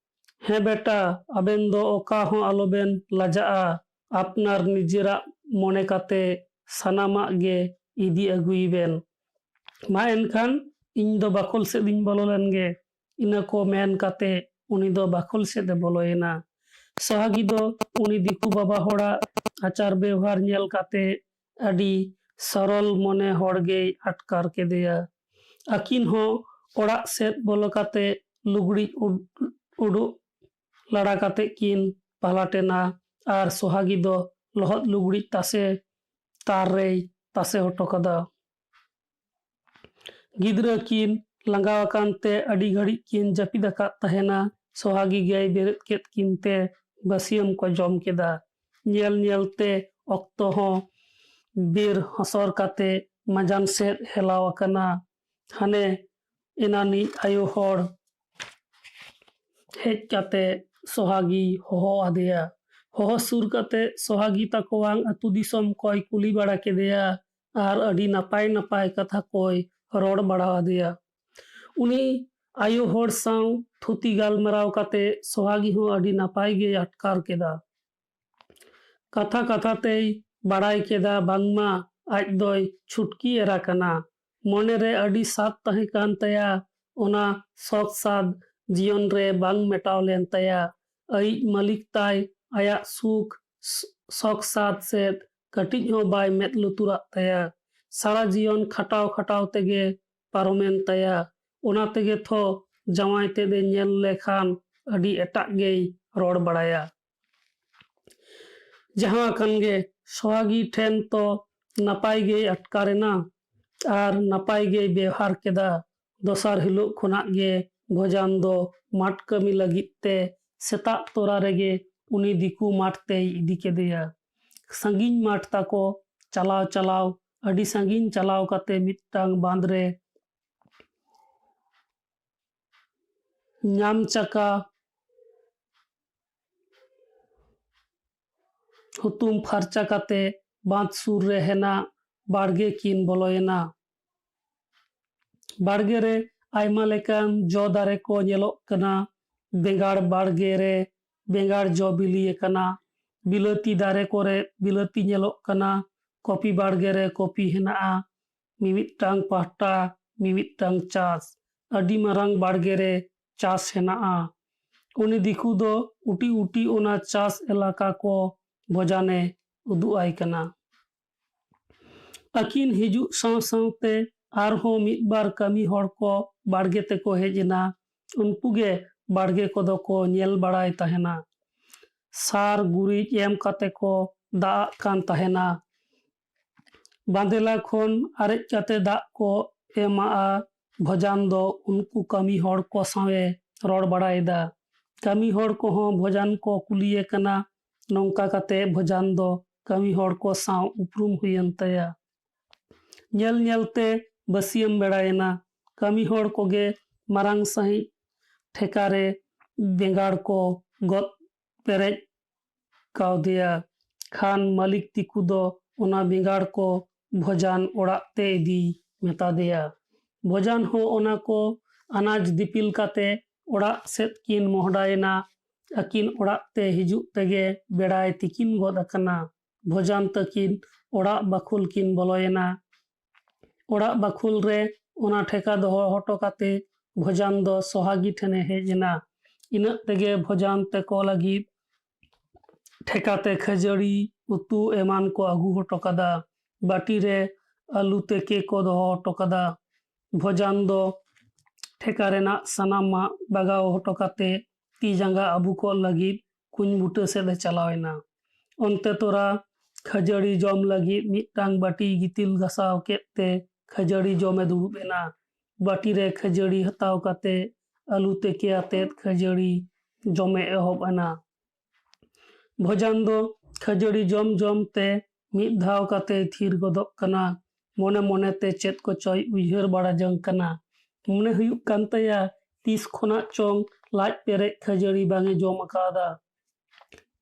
हें बेटा आबेन दो ओका हो आलोबेन लाजाआ, आपनार निजेरा मने काते सानामा गे इदी अगुई बेन। मा एनखान इñ दो बाखोल सेदिñ बोलो लेन गे। इना को मेन काते उनी दो बाखोल सेदे बोलोयना। सोहागी दो उनी दिकु बाबा होड़ा आचार व्यवहार नेल काते अडी सरल मने हड़ गे अटकार केदेया। अकिन हो ओड़ाक सेद बोलो काते लुगड़ी उडुक लड़ा काते किन पालाटेना आर सोहागी दो लहद लुगड़ी तासे तार रे तासे हटो कदा। गिद्रा किन लंगावाकानते अडी घड़ी किन जपिद अकाद तहेना। सोहागी गई बेरेद केद किनते बसियम को जम केदा। नेल नेलते अक्तो हो बीर हसर काते मजान सेद हेलावाकना। हाने एनानी आयो हर हेज काते सोहागी होहो आदेया। होहो सुर काते सोहागी ताकोवांग अतु दिसम कोय कुली बाड़ा केदेया आर अडी नापाय नापाय कथा कोय रोड बाड़ा आदेया। उनी आयो हर साव थुती गालमराव काते सोहागी हो अडी नापाय गे अटकार केदा। कथा कथा तेई बाड़ाय केदा बांगमा आज दोय छुटकी एरा कना। मने रे अडी साद तहे कान तया, ओना शौक साद जीवन रे बांग मेटाव लेन तया। अई मालिक ताय आया सुख शौक साद सेद कटिज हो बाय मेद लुतुरात तया। सारा जीवन खटाव खटाव तेगे पारोमेन तया। ओना तेगे थो जावाय तेदे नेल लेखान अडी एटाक गेय रोड बाड़ाया। जहाँ कनगे सोहागी ठेन तो नापाय गे अटकारेना आर नापाय गे व्यवहार केदा। दोसार हिलो खुनाक गे भोजान दो माठ कामी लगित ते सेताक तोरा रेगे उनी दिकु माठ ते इदी केदेया। संगीन माठ ताको चलाव चलाव अडी संगीन चलाव काते मिदटांग बांध रे नाम चका हुतुम फारचा काते बांध सुर रे हेना बाड़गे किन बोलोयना। बाड़गे रे आयमा लेकान जो दारे को नेलोक कना। बेंगाड़ बाड़गे रे बेंगाड़ जो बिली कना। बिलाती दारे कोरे बिलाती नेलोक कना। कॉपी बाड़गे रे कॉपी हेनाआ। मिमिदटांग पाहटा मिमिदटांग चास। अडी मारांग बाड़गे रे चास हेनाआ। उनी दिकु दो उटी उटी ओना चास एलाका को भोजाने उदु आय कना। अकिन हिजु साव सावते आरहो मिद बार कामी हड़ को बाड़गे ते को हेजना। उनकुगे बाड़गे को दो को नेल बाड़ाय तहेना। सार गुरिज एम काते को ᱫᱟᱜ ᱠᱟᱱ ᱛᱟᱦᱮᱱᱟ᱾ ᱵᱟᱸᱫᱮᱞᱟ ᱠᱷᱚᱱ ᱟᱨᱮᱡ ᱠᱟᱛᱮ ᱫᱟᱜ ᱠᱚ ᱮᱢᱟᱜᱼᱟ᱾ ᱵᱷᱚᱡᱟᱱ ᱫᱚ ᱩᱱᱠᱩ ᱠᱟᱹᱢᱤ ᱦᱚᱲ ᱠᱚ ᱥᱟᱶᱮ ᱨᱚᱲ ᱵᱟᱲᱟᱭᱮᱫᱟ᱾ ᱠᱟᱹᱢᱤ ᱦᱚᱲ ᱠᱚᱦᱚᱸ ᱵᱷᱚᱡᱟᱱ ᱠᱚ ᱠᱩᱞᱤᱭᱮ ᱠᱟᱱᱟ᱾ ᱱᱚᱝᱠᱟ ᱠᱟᱛᱮ ᱵᱷᱚᱡᱟᱱ ᱫᱚ ᱠᱟᱹᱢᱤ ᱦᱚᱲ ko ᱥᱟᱶ ᱩᱯᱨᱩᱢ huyen taya. Nyel nyelte basiam bedayena. Kami hor koge marang sahi ठेकारे बेंगाड़ को गत पेरेज काउदिया। खान मालिक तिकु दो ओना बेंगाड़ को भोजान ओड़ाते इदी मेता दिया। भोजान हो ओना को अनाज दिपिल काते ओड़ा सेत किन मोहडायना। अकिन ओड़ाते हिजुक तेगे बेड़ाय तिकिन गद अकना। भोजान तकिन ओड़ा बाखुल किन बलोयना। ओड़ा बाखुल रे ओना ठेका दो हटो काते भोजान दो सोहागी ठेने हेजना। इन तेगे भोजान ते को लगी ठेकाते खजड़ी उतु एमान को आगू हटो कदा। बाटी रे आलू ते के को दो हटो कदा। भोजान दो ठेका रेना सनामा बागाव हटो काते ती जांगा आबू को लगी कुछ बूटे से दे चलावेना। ओनते तोरा खजड़ी जम लगी मिटांग बाटी गितिल गसाव केते खजड़ी जमे दुबेना। बाटी रे खजड़ी हताव काते आलू ते के आते खजड़ी जमे एहोबना। भोजान दो खजड़ी जम जम ते मिट धाव काते थीर गदक कना। मोने मोने ते चेत को चोय उइहर बड़ा जंग कना। मोने हुयुक कान तया तीस खोना चोंग लाज पेरे खजड़ी बांगे जम अकादा।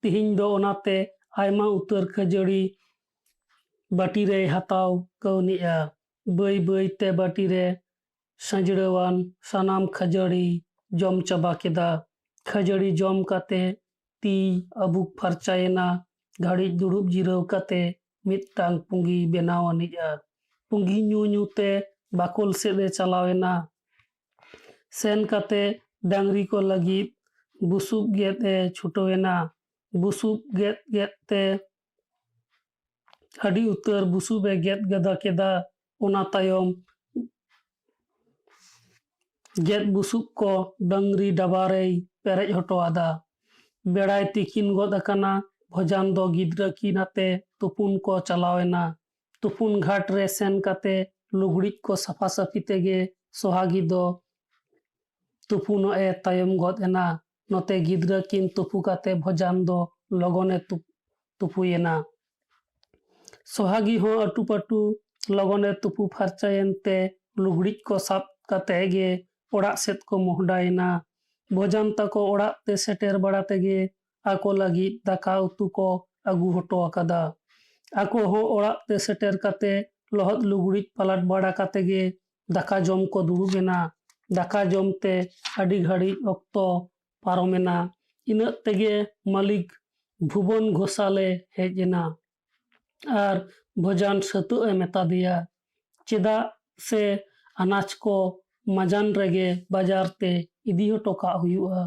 तिहिन दो ओनाते आयमा उतर खजड़ी बाटी रे हताव कौनिया। बई बई ते बाटी रे संजड़वान सनाम खजड़ी जम चबा केदा। खजड़ी जम काते ती अबुक फरचायना। घड़ी दुड़ुब जिरव काते मिटांग पुंगी बेनाव अनिजा। पुंगी न्यू न्यू ते बाकुल से दे चलावेना। सेन काते डांगरी को लगी बुसुब गेत ए छुटोवेना। बुसुब गेत गेत ते अडी उतर बुसुब ए गेत गदा केदा। ओना तायम गेत बुसुब को डंगरी डबारे पेरेज हटो आदा। बेड़ाय तिकिन गद अकना। भोजान दो गिद्रा किनाते तुपुन को चलावेना। तुपुन घाट रे सेन काते लुगड़िक को सफा सफी तेगे सोहागी दो तुपुन ए तायम गद एना। नोते गिद्रा किन तुपु काते भोजान दो लगने तुपुयेना। सोहागी हो अटू पटू लगने तुपु फरचायनते लुगड़िक को साप काते गे ओड़ा सेत को मोहडायना। भोजान तको ओड़ा ते सेटेर बड़ा तेगे आको लगी दाका उतु को आगू हटो अकादा। आको हो ओड़ा ते सेटेर काते लोहत लुगड़िक पलट बड़ा काते गे दाका जम को दुड़ुबेना। दाका जम ते अडी घड़ी अक्तो पारोमेना। इन तेगे मालिक भुवन घोसाले हेजना। आर भोजान सतु ए मेता दिया। चेदा से अनाज को मजान रेगे बाजार ते इदी हटो का हुआ।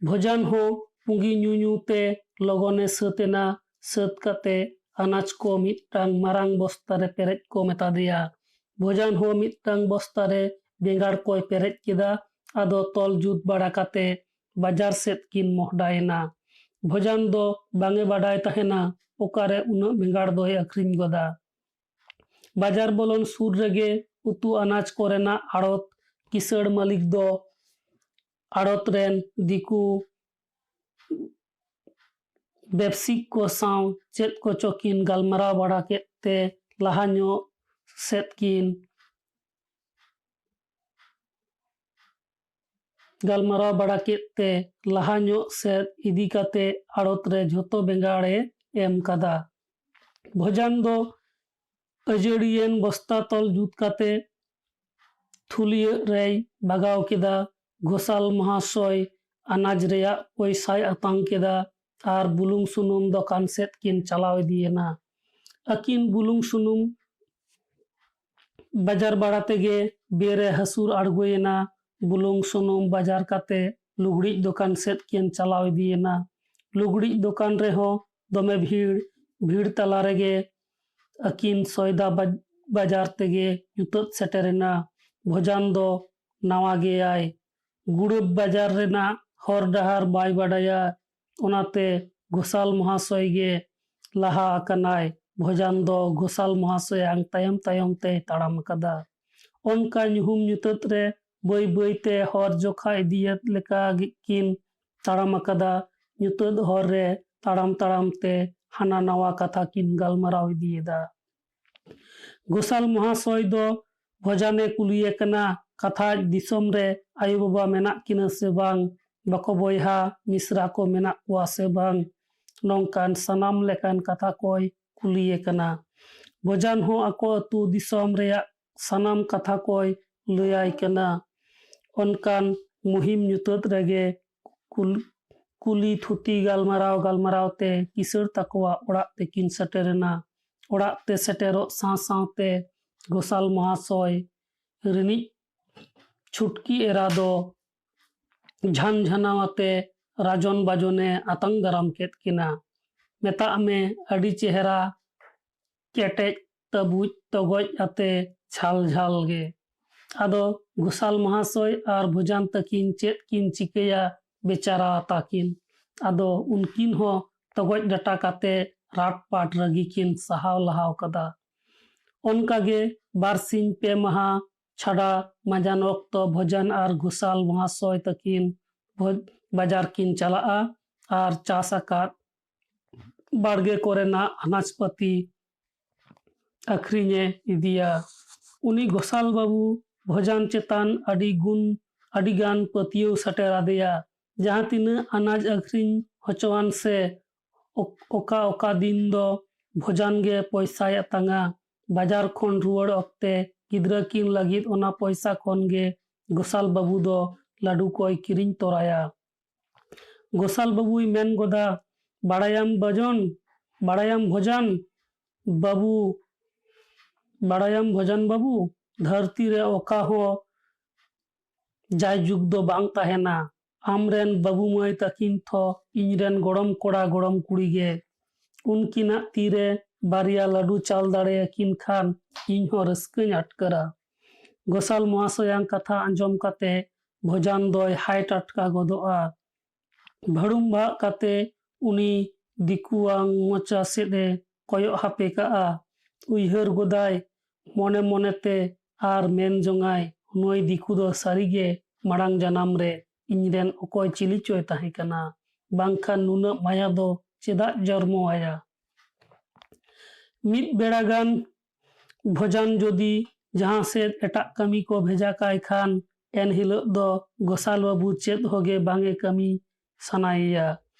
भोजान हो पुंगी न्यू न्यू ते लगने सतेना। सत काते अनाज को मिटांग मारांग बस्ता रे पेरेज को मेता दिया। भोजान हो मिटांग बस्ता रे बेंगाड़ को पेरेज केदा। आदो तोल जुत बड़ा काते बाजार सेत किन मोहडायना। भोजान दो बांगे बाडाय तहेना ओकारे उना बेंगाड़ दो अखरिन गदा। बाजार बोलन सूर रेगे उतु अनाज कोरेना आड़त किसड़ मालिक दो आड़त रेन दिकु बेपसिक को साव चेत को चोकिन गालमरा बड़ा केते लहान्यो सेत किन गालमरा बड़ा केते लहान्यो सेत इदी काते आड़त रे झोतो बेंगाड़े एम कदा। भोजान दो अजड़ियन बस्ता तल जुत काते थुलिय रे बागाव केदा। घोसाल महाशय अनाज रेया पैसाय अतांग केदा। आर बुलुंग सुनुम दोकान सेत किन चलाव दिएना। अकिन बुलुंग सुनुम बाजार बड़ा तेगे बेरे हसूर अड़गोयना। बुलुंग सुनुम बाजार काते लुगड़ी दोकान सेत किन चलाव दिएना। लुगड़ी दोकान रे हो दमे भीड़ तला रेगे अकिन सौदा बाजार तेगे युतत सेटेरेना। भोजान दो नावा गेयाय। गुड़ब बाजार रेना हर डहार बाय बाडाया। ओनाते घोसाल महाशय गे ᱞᱟᱦᱟ ᱟᱠᱟᱱᱟᱭ, ᱵᱷᱚᱡᱟᱱ ᱫᱚ ᱜᱷᱳᱥᱟᱞ ᱢᱚᱦᱟᱥᱚᱭᱟᱝ ᱛᱟᱭᱚᱢ ᱛᱟᱭᱚᱢ ᱛᱮᱭ ᱛᱟᱲᱟᱢ ᱟᱠᱟᱫᱟ᱾ ᱚᱱᱠᱟ ᱧᱩᱦᱩᱢ ᱧᱩᱛᱟᱹᱛ ᱨᱮ ᱵᱟᱹᱭ ᱵᱟᱹᱭᱛᱮ ᱦᱚᱨ ᱡᱚᱠᱷᱟ ᱤᱫᱤᱭᱮᱫ ᱞᱮᱠᱟ ᱠᱤᱱ ᱛᱟᱲᱟᱢ ᱟᱠᱟᱫᱟ᱾ ᱧᱩᱛᱟᱹᱛ ᱦᱚᱨ ᱨᱮ ᱛᱟᱲᱟᱢ ᱛᱟᱲᱟᱢ ᱛᱮ ᱦᱟᱱᱟ ᱱᱟᱣᱟ ᱠᱟᱛᱷᱟ ᱠᱤᱱ ᱜᱟᱞᱢᱟᱨᱟᱣ ᱤᱫᱤᱭᱮᱫᱟ᱾ ᱜᱷᱳᱥᱟᱞ ᱢᱚᱦᱟᱥᱚᱭ ᱫᱚ ᱵᱷᱚᱡᱟᱱᱮ ᱠᱩᱞᱤᱭᱮ ᱠᱟᱱᱟ, ᱠᱟᱛᱷᱟᱡ ᱫᱤᱥᱚᱢ ᱨᱮ ᱟᱭᱳᱼᱵᱟᱵᱟ ᱢᱮᱱᱟᱜ ᱠᱤᱱᱟ ᱥᱮ ᱵᱟᱝ, ᱵᱟᱠᱚ ᱵᱚᱭᱦᱟ ᱢᱤᱥᱨᱟ ko ᱢᱮᱱᱟᱜ ᱠᱚᱣᱟ ᱥᱮ ᱵᱟᱝ, ᱱᱚᱝᱠᱟᱱ ᱥᱟᱱᱟᱢ ᱞᱮᱠᱟᱱ ᱠᱟᱛᱷᱟ koy ᱠᱩᱞᱤᱭᱮ ᱠᱟᱱᱟ᱾ ᱵᱷᱚᱡᱟᱱ ᱦᱚᱸ ᱟᱠᱚ ᱟᱹᱛᱩ ᱫᱤᱥᱚᱢ ᱨᱮᱭᱟᱜ ᱥᱟᱱᱟᱢ ᱠᱟᱛᱷᱟ koy ᱞᱟᱹᱭᱟᱭ ᱠᱟᱱᱟ᱾ ᱚᱱᱠᱟᱱ ᱢᱩᱦᱤᱢ ᱧᱩᱛᱟᱹᱛ ᱨᱮᱜᱮ ᱠᱩᱞᱤ ᱛᱷᱩᱛᱤ ᱜᱟᱞᱢᱟᱨᱟᱣ ᱛᱮ ᱠᱤᱥᱟᱹᱬ ᱛᱟᱠᱚᱣᱟᱜ ᱚᱲᱟᱜ ᱛᱮᱠᱤᱱ ᱥᱮᱴᱮᱨᱮᱱᱟ᱾ ᱚᱲᱟᱜ ᱛᱮ ᱥᱮᱴᱮᱨᱚᱜ ᱥᱟᱶ ᱥᱟᱶᱛᱮ ᱜᱷᱳᱥᱟᱞ ᱢᱚᱦᱟᱥᱚᱭ ᱨᱤᱱᱤᱡ ᱪᱷᱩᱴᱠᱤ ᱮᱨᱟ ᱫᱚ ᱡᱷᱟᱱᱡᱷᱟᱱᱟᱣ ᱟᱛᱮ ᱨᱟᱡᱚᱱ ᱵᱟᱡᱚᱱᱮ ᱟᱛᱟᱝ ᱫᱟᱨᱟᱢ ᱠᱮᱫ ᱠᱤᱱᱟ᱾ ᱢᱮᱛᱟᱜ ᱢᱮ ᱟᱹᱰᱤ ᱪᱮᱦᱨᱟ ᱠᱮᱴᱮᱡ ᱛᱟᱹᱵᱩᱡ ᱛᱚᱜᱚᱡ ᱟᱛᱮ ᱡᱷᱟᱞ ᱡᱷᱟᱞ ᱜᱮ᱾ ᱟᱫᱚ ᱜᱷᱳᱥᱟᱞ ᱢᱚᱦᱟᱥᱚᱭ ᱟᱨ ᱵᱷᱚᱡᱟᱱ ᱛᱟᱹᱠᱤᱱ ᱪᱮᱫ ᱠᱤᱱ ᱪᱤᱠᱟᱹᱭᱟ ᱵᱮᱪᱟᱨᱟ ᱛᱟᱠᱤᱱ᱾ ᱟᱫᱚ ᱩᱱᱠᱤᱱ ᱦᱚᱸ ᱛᱚᱜᱚᱡ ᱰᱟᱴᱟ ᱠᱟᱛᱮ ᱨᱟᱴ ᱯᱟᱴ ᱨᱟᱹᱜᱤ ᱠᱤᱱ ᱥᱟᱦᱟᱣ ᱞᱟᱦᱟᱣ ᱠᱟᱫᱟ᱾ ᱚᱱᱠᱟᱜᱮ ᱵᱟᱨᱥᱤᱧ ᱯᱮ ᱢᱟᱦᱟ ᱪᱷᱟᱰᱟ ᱢᱟᱡᱟᱱ ᱚᱠᱛᱚ ᱵᱷᱚᱡᱟᱱ ᱟᱨ ᱜᱷᱳᱥᱟᱞ ᱢᱚᱦᱟᱥᱚᱭ ᱛᱟᱹᱠᱤᱱ ᱵᱟᱡᱟᱨ ᱠᱤᱱ ᱪᱟᱞᱟᱜᱼᱟ ᱟᱨ ᱪᱟᱥ ᱟᱠᱟᱫ ᱵᱟᱲᱜᱮ ᱠᱚᱨᱮᱱᱟᱜ ᱟᱱᱟᱡ ᱯᱟᱹᱛᱤ ᱟᱹᱠᱷᱨᱤᱧᱮ ᱤᱫᱤᱭᱟ᱾ ᱩᱱᱤ ᱜᱷᱳᱥᱟᱞ ᱵᱟᱹᱵᱩ ᱵᱷᱚᱡᱟᱱ ᱪᱮᱛᱟᱱ ᱟᱹᱰᱤᱜᱟᱱ ᱯᱟᱹᱛᱭᱟᱹᱣ ᱥᱮᱴᱮᱨ ᱟᱫᱮᱭᱟ᱾ ᱡᱟᱦᱟᱸ ᱛᱤᱱᱟᱹᱜ ᱟᱱᱟᱡ ᱟᱹᱠᱷᱨᱤᱧ ᱦᱚᱪᱚᱣᱟᱱ ᱥᱮ ᱚᱠᱟ ᱫᱤᱱ ᱫᱚ ᱵᱷᱚᱡᱟᱱ ᱜᱮ ᱯᱚᱭᱥᱟᱭ ᱟᱛᱟᱝᱟ᱾ ᱵᱟᱡᱟᱨ ᱠᱷᱚᱱ ᱨᱩᱣᱟᱹᱲ ᱚᱠᱛᱮ ᱜᱤᱫᱽᱨᱟᱹ ᱠᱤᱱ ᱞᱟᱹᱜᱤᱫ ᱚᱱᱟ ᱯᱚᱭᱥᱟ ᱠᱷᱚᱱ ᱜᱮ ᱜᱷᱳᱥᱟᱞ ᱵᱟᱹᱵᱩ ᱫᱚ ᱞᱟᱹᱰᱩ ᱠᱚᱭ ᱠᱤᱨᱤᱧ ᱛᱚᱨᱟᱭᱟ᱾ ᱜᱷᱳᱥᱟᱞ ᱵᱟᱹᱵᱩᱭ ᱢᱮᱱ ᱜᱚᱫᱟ, ᱵᱟᱲᱟᱭᱟᱢ ᱵᱷᱚᱡᱟᱱ ᱵᱟᱹᱵᱩ, ᱫᱷᱟᱹᱨᱛᱤ ᱨᱮ ᱚᱠᱟ ᱦᱚᱸ ᱡᱟᱭᱡᱩᱜᱽ ᱫᱚ ᱵᱟᱝ ᱛᱟᱦᱮᱱᱟ᱾ ᱟᱢᱨᱮᱱ ᱵᱟᱹᱵᱩ ᱢᱟᱹᱭ ᱛᱟᱹᱠᱤᱱ ᱛᱷᱚ ᱤᱧᱨᱮᱱ ᱜᱚᱲᱚᱢ ᱠᱚᱲᱟ ᱜᱚᱲᱚᱢ ᱠᱩᱲᱤ ᱜᱮ᱾ ᱩᱱᱠᱤᱱᱟᱜ ᱛᱤᱨᱮ ᱵᱟᱨᱭᱟ ᱞᱟᱹᱰᱩ ᱪᱟᱞ ᱫᱟᱲᱮᱭᱟᱠᱤᱱ ᱠᱷᱟᱱ ᱤᱧᱦᱚᱸ ᱨᱟᱹᱥᱠᱟᱹᱧ ᱟᱴᱠᱟᱨᱟ᱾ ᱜᱷᱳᱥᱟᱞ ᱢᱚᱦᱟᱥᱚᱭᱟᱝ ᱠᱟᱛᱷᱟ ᱟᱸᱡᱚᱢ ᱠᱟᱛᱮ ᱵᱷᱚᱡᱟᱱ ᱫᱚᱭ ᱦᱟᱭ ᱴᱟᱴᱠᱟ ᱜᱚᱫᱚᱜᱼᱟ᱾ ᱵᱷᱟᱹᱲᱩᱢ ᱵᱷᱟᱜ ᱠᱟᱛᱮ ᱩᱱᱤ ᱫᱤᱠᱩᱣᱟᱝ ᱢᱚᱪᱟ ᱥᱮᱫ ᱮ ᱠᱚᱭᱚᱜ ᱦᱟᱯᱮ ᱠᱟᱜᱼᱟ᱾ ᱩᱭᱦᱟᱹᱨ ᱜᱚᱫᱟᱭ ᱢᱚᱱᱮ ᱢᱚᱱᱮᱛᱮ ᱟᱨ ᱢᱮᱱ ᱡᱚᱝᱟᱭ, ᱱᱩᱭ ᱫᱤᱠᱩ ᱫᱚ ᱥᱟᱹᱨᱤᱜᱮ ᱢᱟᱲᱟᱝ ᱡᱟᱱᱟᱢ ᱨᱮ ᱤᱧᱨᱮᱱ ᱚᱠᱚᱭ ᱪᱤᱞᱤ ᱪᱚᱭ ᱛᱟᱦᱮᱸ ᱠᱟᱱᱟ, ᱵᱟᱝᱠᱷᱟᱱ ᱱᱩᱱᱟᱹᱜ ᱢᱟᱭᱟ ᱫᱚ ᱪᱮᱫᱟᱜ ᱡᱚᱨᱢᱚ ᱟᱭᱟ᱾ ᱢᱤᱫ ᱵᱮᱲᱟ ᱜᱟᱱ ᱵᱷᱚᱡᱟᱱ ᱡᱚᱫᱤ ᱡᱟᱦᱟᱸ ᱥᱮᱫ ᱮᱴᱟᱜ ᱠᱟᱹᱢᱤ ᱠᱚ ᱵᱷᱮᱡᱟ ᱠᱟᱭ ᱠᱷᱟᱱ ᱮᱱᱦᱤᱞᱳᱜ ᱫᱚ ᱜᱷᱳᱥᱟᱞ ᱵᱟᱹᱵᱩ ᱪᱮᱫ ᱦᱚᱸᱜᱮ ᱵᱟᱝ ᱮ ᱠᱟᱹᱢᱤ ᱥᱟᱱᱟᱭᱮᱭᱟ᱾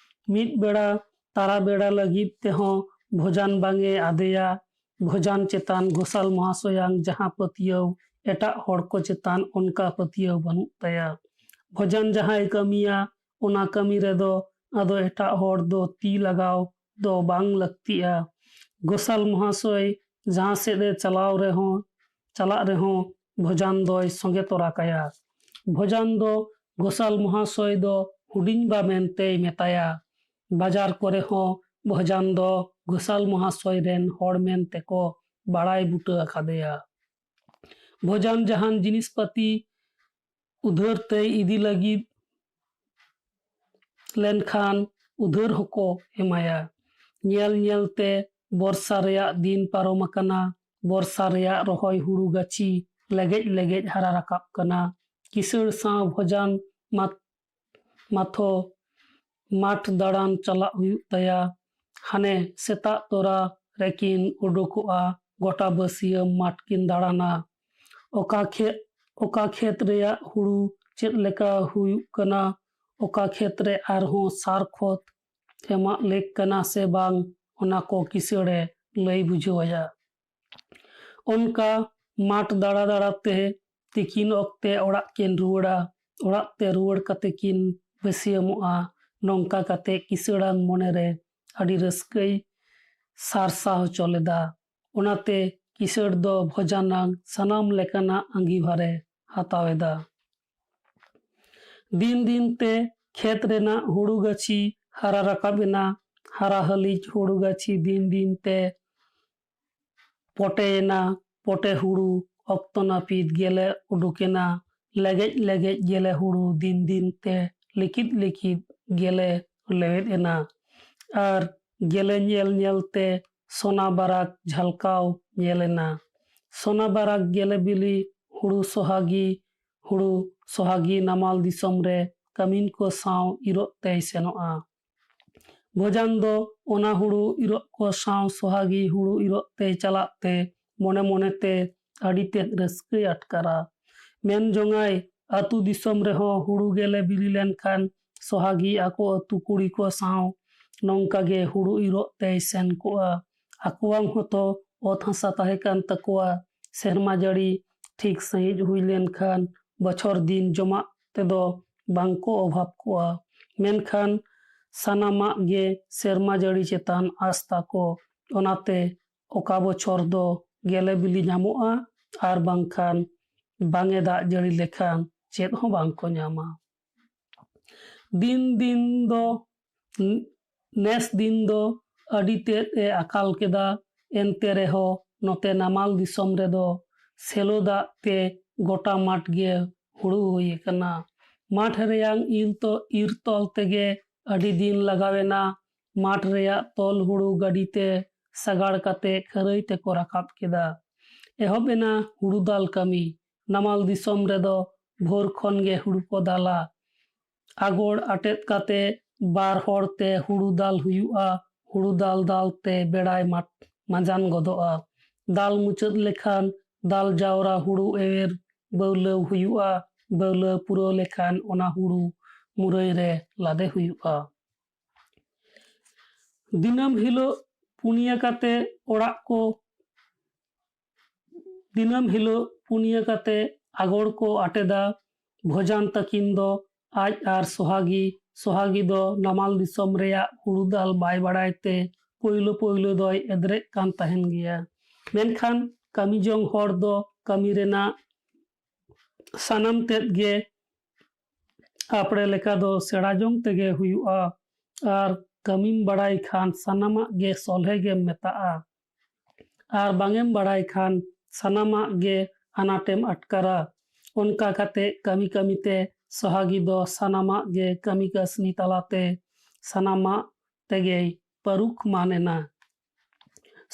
ᱢᱤᱫ ᱵᱮᱲᱟ ᱛᱟᱨᱟ ᱵᱮᱲᱟ ᱞᱟᱹᱜᱤᱫ ᱛᱮᱦᱚᱸ ᱵᱷᱚᱡᱟᱱ ᱵᱟᱝ ᱮ ᱟᱫᱮᱭᱟ᱾ ᱵᱷᱚᱡᱟᱱ ᱪᱮᱛᱟᱱ ᱜᱷᱳᱥᱟᱞ ᱢᱚᱦᱟᱥᱚᱭᱟᱝ ᱡᱟᱦᱟᱸ ᱯᱟᱹᱛᱭᱟᱹᱣ ᱮᱴᱟᱜ ᱦᱚᱲ ᱠᱚ ᱪᱮᱛᱟᱱ ᱚᱱᱠᱟ ᱯᱟᱹᱛᱭᱟᱹᱣ ᱵᱟᱹᱱᱩᱜ ᱛᱟᱭᱟ᱾ ᱵᱷᱚᱡᱟᱱ ᱡᱟᱦᱟᱸᱭ ᱠᱟᱹᱢᱤᱭᱟ ᱚᱱᱟ ᱠᱟᱹᱢᱤ ᱨᱮᱫᱚ ᱟᱫᱚ ᱮᱴᱟᱜ ᱦᱚᱲ ᱫᱚ ᱛᱤ ᱞᱟᱜᱟᱣ ᱫᱚ ᱵᱟᱝ ᱞᱟᱹᱠᱛᱤᱜᱼᱟ᱾ ᱜᱷᱳᱥᱟᱞ ᱢᱚᱦᱟᱥᱚᱭ ᱡᱟᱦᱟᱸ ᱥᱮᱫ ᱮ ᱪᱟᱞᱟᱜ ᱨᱮᱦᱚᱸ ᱵᱷᱚᱡᱟᱱ ᱫᱚᱭ ᱥᱚᱸᱜᱮ ᱛᱚᱨᱟ ᱠᱟᱭᱟ᱾ ᱵᱷᱚᱡᱟᱱ ᱫᱚ ᱜᱷᱳᱥᱟᱞ ᱢᱚᱦᱟᱥᱚᱭ ᱫᱚ ᱦᱩᱰᱤᱧ ᱵᱟ ᱢᱮᱱᱛᱮᱭ ᱢᱮᱛᱟᱭᱟ᱾ ᱵᱟᱡᱟᱨ ᱠᱚᱨᱮ ᱦᱚᱸ ᱵᱷᱚᱡᱟᱱ ᱫᱚ ᱜᱷᱳᱥᱟᱞ ᱢᱚᱦᱟᱥᱚᱭ ᱨᱮᱱ ᱦᱚᱲ ᱢᱮᱱ ᱛᱮᱠᱚ ᱵᱟᱲᱟᱭ ᱵᱩᱴᱟᱹ ᱟᱠᱟᱫᱮᱭᱟ᱾ ᱵᱷᱚᱡᱟᱱ ᱡᱟᱦᱟᱱ ᱡᱤᱱᱤᱥ ᱯᱟᱹᱛᱤ ᱩᱫᱷᱟᱹᱨ ᱛᱮᱭ ᱤᱫᱤ ᱞᱟᱹᱜᱤᱫ ᱞᱮᱱᱠᱷᱟᱱ ᱩᱫᱷᱟᱹᱨ ᱦᱚᱸᱠᱚ ᱮᱢᱟᱭᱟ᱾ ᱧᱮᱞ ᱧᱮᱞᱛᱮ ᱵᱚᱨᱥᱟ ᱨᱮᱭᱟᱜ ᱫᱤᱱ ᱯᱟᱨᱚᱢ ᱟᱠᱟᱱᱟ᱾ ᱵᱚᱨᱥᱟ ᱨᱮᱭᱟᱜ ᱨᱚᱦᱚᱭ ᱦᱩᱲᱩ ᱜᱟᱹᱪᱷᱤ ᱞᱮᱜᱮᱡ ᱞᱮᱜᱮᱡ ᱦᱟᱨᱟ ᱨᱟᱠᱟᱵ ᱠᱟᱱᱟ᱾ ᱠᱤᱥᱟᱹᱬ ᱥᱟᱶ ᱵᱷᱚᱡᱟᱱ ᱢᱟᱛᱷᱚ ᱢᱟᱴᱷ ᱫᱟᱬᱟᱱ ᱪᱟᱞᱟᱜ ᱦᱩᱭᱩᱜ ᱛᱟᱭᱟ᱾ ᱦᱟᱱᱮ ᱥᱮᱛᱟᱜ ᱛᱚᱨᱟ ᱨᱮᱠᱤᱱ ᱩᱰᱩᱠᱚᱜᱼᱟ᱾ ᱜᱚᱴᱟ ᱵᱟᱹᱥᱭᱟᱹᱢ ᱢᱟᱴᱷ ᱠᱤᱱ ᱫᱟᱬᱟᱱᱟ᱾ ᱚᱠᱟ ᱠᱷᱮᱛ ᱨᱮᱭᱟᱜ ᱦᱩᱲᱩ ᱪᱮᱫ ᱞᱮᱠᱟ ᱦᱩᱭᱩᱜ ᱠᱟᱱᱟ, ᱚᱠᱟ ᱠᱷᱮᱛ ᱨᱮ ᱟᱨᱦᱚᱸ ᱥᱟᱨ ᱠᱷᱚᱛ ᱮᱢᱟᱜ ᱞᱮᱠ ᱠᱟᱱᱟ ᱥᱮ ᱵᱟᱝ, ᱚᱱᱟ ᱠᱚ ᱠᱤᱥᱟᱹᱬᱮ ᱞᱟᱹᱭ ᱵᱩᱡᱷᱟᱹᱣ ᱟᱭᱟ᱾ ᱚᱱᱠᱟ ᱢᱟᱴᱷ ᱫᱟᱬᱟ ᱫᱟᱬᱟᱛᱮ ᱛᱤᱠᱤᱱ ᱚᱠᱛᱮ ᱚᱲᱟᱜ ᱠᱤᱱ ᱨᱩᱣᱟᱹᱲᱟ᱾ ᱚᱲᱟᱜ ᱛᱮ ᱨᱩᱣᱟᱹᱲ ᱠᱟᱛᱮ ᱠᱤᱱ ᱵᱟᱹᱥᱭᱟᱹᱢᱚᱜᱼᱟ᱾ ᱱᱚᱝᱠᱟ ᱠᱟᱛᱮ ᱠᱤᱥᱟᱹᱬᱟᱱ ᱢᱚᱱᱮᱨᱮ ᱟᱹᱰᱤ ᱨᱟᱹᱥᱠᱟᱹᱭ ᱥᱟᱨᱥᱟ ᱦᱚᱪᱚ ᱞᱮᱫᱟ᱾ ᱚᱱᱟᱛᱮ ᱠᱤᱥᱟᱹᱬ ᱫᱚ ᱵᱷᱚᱡᱟᱱᱟᱜ ᱥᱟᱱᱟᱢ ᱞᱮᱠᱟᱱᱟᱜ ᱟᱸᱜᱤᱵᱷᱟᱨᱮ ᱦᱟᱛᱟᱣ ᱮᱫᱟ᱾ ᱫᱤᱱ ᱫᱤᱱ ᱛᱮ ᱠᱷᱮᱛ ᱨᱮᱱᱟᱜ ᱦᱩᱲᱩ ᱜᱟᱹᱪᱷᱤ ᱦᱟᱨᱟ ᱨᱟᱠᱟᱵ ᱮᱱᱟ᱾ ᱦᱟᱨᱟ ᱦᱟᱹᱞᱤᱡ ᱦᱩᱲᱩ ᱜᱟᱹᱪᱷᱤ ᱫᱤᱱ ᱫᱤᱱ ᱛᱮ ᱯᱚᱴᱮᱭᱮᱱᱟ᱾ ᱯᱚᱴᱮ ᱦᱩᱲᱩ ᱚᱠᱛᱚ ᱱᱟᱹᱯᱤᱛ ᱜᱮᱞᱮ ᱩᱰᱩᱠᱮᱱᱟ᱾ ᱞᱮᱜᱮᱡ ᱞᱮᱜᱮᱡ ᱜᱮᱞᱮ ᱦᱩᱲᱩ ᱫᱤᱱ ᱫᱤᱱ ᱛᱮ ᱞᱤᱠᱤᱫ ᱞᱤᱠᱤᱫ ᱜᱮᱞᱮ ᱞᱮᱣᱮᱫ ᱮᱱᱟ᱾ ᱟᱨ ᱜᱮᱞᱮ ᱧᱮᱞ ᱧᱮᱞᱛᱮ ᱥᱚᱱᱟ ᱵᱟᱨᱟᱠ ᱡᱷᱟᱞᱠᱟᱣ ᱧᱮᱞᱮᱱᱟ᱾ ᱥᱚᱱᱟ ᱵᱟᱨᱟᱠ ᱜᱮᱞᱮ ᱵᱤᱞᱤ ᱦᱩᱲᱩ ᱥᱚᱦᱟᱜᱤ ᱱᱟᱢᱟᱞ ᱫᱤᱥᱚᱢ ᱨᱮ ᱠᱟᱹᱢᱤᱱ ᱠᱚ ᱥᱟᱶ ᱤᱨᱚᱜ ᱛᱮᱭ ᱥᱮᱱᱚᱜᱼᱟ᱾ ᱵᱷᱚᱡᱟᱱ ᱫᱚ ᱚᱱᱟ ᱦᱩᱲᱩ ᱤᱨᱚᱜ ᱠᱚ ᱥᱟᱶ ᱥᱚᱦᱟᱜᱤ ᱦᱩᱲᱩ ᱤᱨᱚᱜ ᱛᱮᱭ ᱪᱟᱞᱟᱜ ᱛᱮ ᱢᱚᱱᱮ ᱢᱚᱱᱮᱛᱮ ᱟᱹᱰᱤ ᱛᱮᱫ ᱨᱟᱹᱥᱠᱟᱹᱭ ᱟᱴᱠᱟᱨᱟ᱾ ᱢᱮᱱ ᱡᱚᱝᱟᱭ ᱟᱹᱛᱩ ᱫᱤᱥᱚᱢ ᱨᱮᱦᱚᱸ ᱦᱩᱲᱩ ᱜᱮᱞᱮ ᱵᱤᱞᱤ lenkᱷᱟᱱ ᱥᱚᱦᱟᱜᱤ ᱟᱠᱚ ᱟᱹᱛᱩ ᱠᱩᱲᱤ ᱠᱚ ᱥᱟᱶ ᱱᱚᱝᱠᱟᱜᱮ ᱦᱩᱲᱩ ᱤᱨᱚᱜ ᱛᱮᱭ ᱥᱮᱱ ᱠᱚᱜᱼᱟ᱾ ᱟᱠᱚᱣᱟᱜ ᱦᱚᱸᱛᱚ ᱚᱛ ᱦᱟᱥᱟ ᱛᱟᱦᱮᱸ ᱠᱟᱱ ᱛᱟᱠᱚᱣᱟ᱾ ᱥᱮᱨᱢᱟ ᱡᱟᱹᱲᱤ ᱴᱷᱤᱠ ᱥᱟᱺᱦᱤᱡ ᱦᱩᱭ ᱞᱮᱱᱠᱷᱟᱱ ᱵᱚᱪᱷᱚᱨ ᱫᱤᱱ ᱡᱚᱢᱟᱜ ᱛᱮᱫᱚ ᱵᱟᱝᱠᱚ ᱚᱵᱷᱟᱵ ᱠᱚᱜᱼᱟ᱾ ᱢᱮᱱᱠᱷᱟᱱ ᱥᱟᱱᱟᱢᱟᱜ ᱜᱮ ᱥᱮᱨᱢᱟ ᱡᱟᱹᱲᱤ ᱪᱮᱛᱟᱱ ᱟᱸᱥ ᱛᱟᱠᱚ᱾ ᱚᱱᱟᱛᱮ ᱚᱠᱟ ᱵᱚᱪᱷᱚᱨ ᱫᱚ ᱜᱮᱞᱮ ᱵᱤᱞᱤ ᱧᱟᱢᱚᱜᱼᱟ ᱟᱨ ᱵᱟᱝᱠᱷᱟᱱ ᱵᱟᱝ ᱮ ᱫᱟᱜ ᱡᱟᱹᱲᱤ ᱞᱮᱠᱷᱟᱱ ᱪᱮᱫ ᱦᱚᱸ ᱵᱟᱝᱠᱚ ᱧᱟᱢᱟ᱾ ᱱᱮᱥ ᱫᱤᱱ ᱫᱚ ᱟᱹᱰᱤ ᱛᱮᱫ ᱮ ᱟᱠᱟᱞ ᱠᱮᱫᱟ᱾ ᱮᱱᱛᱮ ᱨᱮᱦᱚᱸ ᱱᱚᱛᱮ ᱱᱟᱢᱟᱞ ᱫᱤᱥᱚᱢ ᱨᱮᱫᱚ ᱥᱮᱞᱳ ᱫᱟᱜ ᱛᱮ ᱜᱚᱴᱟ ᱢᱟᱴ ᱜᱮ ᱦᱩᱲᱩ ᱦᱩᱭ ᱟᱠᱟᱱᱟ᱾ ᱢᱟᱴ ᱨᱮᱭᱟᱜ ᱤᱨ ᱛᱚᱞ ᱛᱮᱜᱮ ᱟᱹᱰꯤ ᱫᱤᱱ ᱞᱟᱜᱟᱣᱮᱱᱟ᱾ ᱢᱟᱴ ᱨᱮᱭᱟᱜ ᱛᱚᱞ ᱦᱩᱲᱩ ᱜᱟᱹᱰᱤᱛᱮ ᱥᱟᱜᱟᱲ ᱠᱟᱛᱮ ᱠᱷᱟᱹᱨᱟᱹᱭ ᱛᱮᱠᱚ ᱨᱟᱠᱟᱵ ᱠᱮᱫᱟ᱾ ᱮᱦᱚᱵ ᱮᱱᱟ ᱦᱩᱲᱩ ᱫᱟᱞ ᱠᱟᱹᱢᱤ᱾ ᱱᱟᱢᱟᱞ ᱫᱤᱥᱚᱢ ᱨᱮᱫᱚ ᱵᱷᱳᱨ ᱠᱷᱚᱱ ᱜᱮ ᱦᱩᱲᱩ ᱠᱚ ᱫᱟᱞᱟ᱾ ᱟᱜᱚᱲ ᱟᱴᱮᱫ ᱠᱟᱛᱮ ᱵᱟᱨ ᱦᱚᱲ ᱛᱮ ᱦᱩᱲᱩ ᱫᱟᱞ ᱦᱩᱭᱩᱜᱼᱟ᱾ ᱦᱩᱲᱩ ᱫᱟᱞ ᱫᱟᱞ ᱛᱮ ᱵᱮᱲᱟᱭ ᱢᱟᱸᱡᱟᱱ ᱜᱚᱫᱚᱜᱼᱟ᱾ ᱫᱟᱞ ᱢᱩᱪᱟᱹᱫ ᱞᱮᱠᱷᱟᱱ ᱫᱟᱞ ᱡᱟᱣᱨᱟ ᱦᱩᱲᱩ ᱮᱣᱮᱨ ᱵᱟᱹᱣᱞᱟᱹᱣ ᱦᱩᱭᱩᱜᱼᱟ᱾ ᱵᱟᱹᱣᱞᱟᱹᱣ ᱯᱩᱨᱟᱹᱣ ᱞᱮᱠᱷᱟᱱ ᱚᱱᱟ ᱦᱩᱲᱩ ᱢᱩᱨᱟᱹᱭ ᱨᱮ ᱞᱟᱫᱮ ᱦᱩᱭᱩᱜᱼᱟ᱾ ᱫᱤᱱᱟᱹᱢ ᱦᱤᱞᱳᱜ ᱯᱩᱱᱭᱟᱹ ᱠᱟᱛᱮ ᱟᱜᱚᱲ ᱠᱚ ᱟᱴᱮᱫᱟ᱾ ᱵᱷᱚᱡᱟᱱ ᱛᱟᱹᱠᱤᱱ ᱫᱚ ᱟᱡ ᱟᱨ ᱥᱚᱦᱟᱜᱤ ᱫᱚ ᱱᱟᱢᱟᱞ ᱫᱤᱥᱚᱢ ᱨᱮᱭᱟᱜ ᱦᱩᱲᱩ ᱫᱟᱞ ᱵᱟᱭ ᱵᱟᱲᱟᱭ ᱛᱮ ᱯᱳᱭᱞᱳ ᱫᱚᱭ ᱮᱫᱨᱮᱜ ᱠᱟᱱ ᱛᱟᱦᱮᱱ ᱜᱮᱭᱟ᱾ ᱢᱮᱱᱠᱷᱟन ᱠᱟᱹᱢᱤ ᱡᱚᱝ ᱦᱚᱲ ᱫᱚ ᱠᱟᱹᱢᱤ ᱨᱮᱱᱟᱜ ᱥᱟᱱᱟᱢ ᱛᱮᱫ ᱜᱮ ᱟᱯᱲᱮ ᱞᱮᱠᱟ ᱫᱚ ᱥᱮᱬᱟ ᱡᱚᱝ ᱛᱮᱜᱮ ᱦᱩᱭᱩᱜᱼᱟ᱾ ᱟᱨ ᱠᱟᱹᱢᱤᱢ ᱵᱟᱲᱟᱭ ᱠᱷᱟᱱ ᱥᱟᱱᱟᱢᱟᱜ ᱜᱮ ᱥᱚᱞᱦᱮ ᱜᱮᱢ ᱢᱮᱛᱟᱜᱼᱟ᱾ ᱟᱨ ᱵᱟᱝᱮᱢ ᱵᱟᱲᱟᱭ ᱠᱷᱟᱱ ᱥᱟᱱᱟᱢᱟᱜ ᱜᱮ ᱟᱱᱟᱴᱮᱢ ᱟᱴᱠᱟᱨᱟ᱾ ᱚᱱᱠᱟ ᱠᱟᱛᱮ ᱠᱟᱹᱢᱤ ᱠᱟᱹᱢᱤᱛᱮ ᱥᱚᱦᱟᱜᱤ ᱫᱚ ᱥᱟᱱᱟᱢᱟᱜ ᱜᱮ ᱠᱟᱹᱢᱤ ᱠᱟᱹᱥᱱᱤ ᱛᱟᱞᱟᱛᱮ ᱥᱟᱱᱟᱢᱟᱜ tegey ᱯᱟᱹᱨᱩᱠᱷ ᱢᱟᱱ ᱮᱱᱟ᱾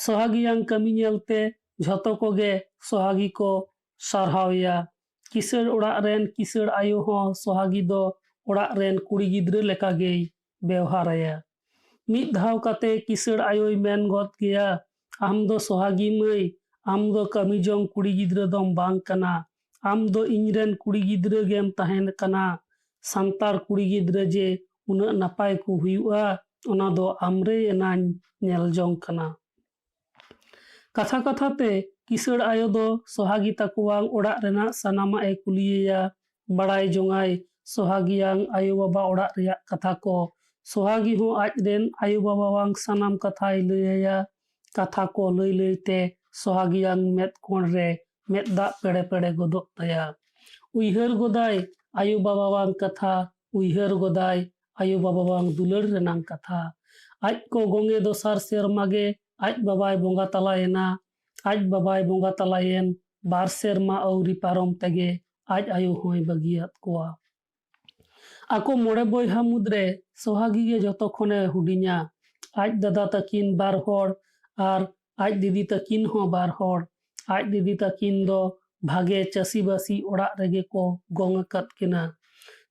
ᱥᱚᱦᱟᱜᱤᱭᱟᱜ ᱠᱟᱹᱢᱤ ᱧᱮᱞᱛᱮ ᱡᱷᱚᱛᱚ ᱠᱚᱜᱮ ᱥᱚᱦᱟᱜᱤ ᱠᱚ ᱥᱟᱨᱦᱟᱣᱮᱭᱟ᱾ ᱠᱤᱥᱟᱹᱬ ᱚᱲᱟᱜ ᱨᱮᱱ ᱠᱤᱥᱟᱹᱬ ᱟᱭᱳ ᱦᱚᱸ ᱥᱚᱦᱟᱜᱤ ᱫᱚ ᱚᱲᱟᱜ ᱨᱮᱱ ᱠᱩᱲᱤ ᱜᱤᱫᱽᱨᱟᱹ ᱞᱮᱠᱟᱜᱮᱭ ᱵᱮᱣᱦᱟᱨᱮᱭᱟ᱾ ᱢᱤᱫ ᱫᱷᱟᱣ ᱠᱟᱛᱮ ᱠᱤᱥᱟᱹᱬ ᱟᱭᱳᱭ ᱢᱮᱱ ᱜᱚᱫ ᱠᱮᱭᱟ, ᱟᱢ ᱫᱚ ᱥᱚᱦᱟᱜᱤ ᱢᱟᱹᱭ, ᱟᱢ ᱫᱚ ᱠᱟᱹᱢᱤ ᱡᱚᱝ ᱠᱩᱲᱤ ᱜᱤᱫᱽᱨᱟᱹ ᱫᱚᱢ ᱵᱟᱝ ᱠᱟᱱᱟ᱾ ᱟᱢ ᱫᱚ ᱤᱧᱨᱮᱱ ᱠᱩᱲᱤ ᱜᱤᱫᱽᱨᱟᱹ ᱜᱮᱢ ᱛᱟᱦᱮᱱ ᱠᱟᱱᱟ᱾ ᱥᱟᱱᱛᱟᱲ ᱠᱩᱲᱤ ᱜᱤᱫᱽᱨᱟᱹ ᱡᱮ ᱩᱱᱟᱹᱜ ᱱᱟᱯᱟᱭ ᱠᱚ ᱦᱩᱭᱩᱜᱼᱟ ᱚᱱᱟ ᱫᱚ ᱟᱢᱨᱮ ᱮᱱᱟᱧ ᱧᱮᱞ ᱡᱚᱝ ᱠᱟᱱᱟ᱾ ᱠᱟᱛᱷᱟ ᱠᱟᱛᱷᱟᱛᱮ ᱠᱤᱥᱟᱹᱬ ᱟᱭᱳ ᱫᱚ ᱥᱚᱦᱟᱜᱤ ᱛᱟᱠᱚᱣᱟᱜ ᱚᱲᱟᱜ ᱨᱮᱱᱟᱜ ᱥᱟᱱᱟᱢᱟᱜ ᱮ ᱠᱩᱞᱤᱭᱮᱭᱟ᱾ ᱵᱟᱲᱟᱭ ᱡᱚᱝᱟᱭ ᱥᱚᱦᱟᱜᱤᱭᱟᱜ ᱟᱭᱳ ᱵᱟᱵᱟ ᱚᱲᱟᱜ ᱨᱮᱭᱟᱜ ᱠᱟᱛᱷᱟ ko᱾ ᱥᱚᱦᱟᱜᱤ ᱦᱚᱸ ᱟᱡ ᱨᱮᱱ ᱟᱭᱳ ᱵᱟᱵᱟᱣᱟᱜ ᱥᱟᱱᱟᱢ ᱠᱟᱛᱷᱟᱭ ᱞᱟᱹᱭᱟᱭᱟ᱾ ᱠᱟᱛᱷᱟ ᱠᱚ ᱞᱟᱹᱭ ᱞᱟᱹᱭᱛᱮ ᱥᱚᱦᱟᱜᱤᱭᱟᱜ ᱢᱮᱫ ᱠᱚᱬ ᱨᱮ ᱢᱮᱫ ᱫᱟᱜ ᱯᱮᱲᱮ ᱯᱮᱲᱮ ᱜᱚᱫᱚᱜ ᱛᱟᱭᱟ᱾ ᱩᱭᱦᱟᱹᱨ ᱜᱚᱫᱟᱭ ᱟᱭᱳ ᱵᱟᱵᱟᱣᱟᱜ ᱠᱟᱛᱷᱟ, ᱩᱭᱦᱟᱹᱨ ᱜᱚᱫᱟᱭ ᱟᱭᱳ ᱵᱟᱵᱟᱣᱟᱜ ᱫᱩᱞᱟᱹᱲ ᱨᱮᱱᱟᱜ ᱠᱟᱛᱷᱟ᱾ ᱟᱡ ᱠᱚ ᱜᱚᱸᱜᱮ ᱫᱚᱥᱟᱨ ᱥᱮᱨᱢᱟ ᱜᱮ ᱟᱡ ᱵᱟᱵᱟᱭ ᱵᱚᱸᱜᱟ ᱛᱟᱞᱟᱭᱮᱱᱟ᱾ ᱟᱡ ᱵᱟᱵᱟᱭ ᱵᱚᱸᱜᱟ ᱛᱟᱞᱟᱭᱮᱱ 2 ᱥᱮᱨᱢᱟ ᱟᱹᱣᱨᱤ ᱯᱟᱨᱚᱢ ᱛᱮᱜᱮ ᱟᱡ ᱟᱭᱳ ᱦᱚᱸᱭ ᱵᱟᱹᱜᱤᱭᱟᱫ ᱠᱚᱣᱟ᱾ ᱟᱠᱚ 5 ᱵᱚᱭᱦᱟ ᱢᱩᱫᱽᱨᱮ ᱥᱚᱦᱟᱜᱤ ᱜᱮ ᱡᱚᱛᱚ ᱠᱷᱚᱱᱮ ᱦᱩᱰᱤᱧᱟ᱾ ᱟᱡ ᱫᱟᱫᱟ ᱛᱟᱹᱠᱤᱱ 2 ᱦᱚᱲ ᱟᱨ ᱟᱡ ᱫᱤᱫᱤ ᱛᱟᱹᱠᱤᱱ ᱦᱚᱸ 2 ᱦᱚᱲ᱾ ᱟᱡ ᱫᱤᱫᱤ ᱛᱟᱹᱠᱤᱱ ᱫᱚ ᱵᱷᱟᱜᱮ ᱪᱟᱹᱥᱤᱵᱟᱹᱥᱤ ᱚᱲᱟᱜ ᱨᱮᱜᱮ ᱠᱚ ᱜᱚᱝ ᱟᱠᱟᱫ ᱠᱤᱱᱟ᱾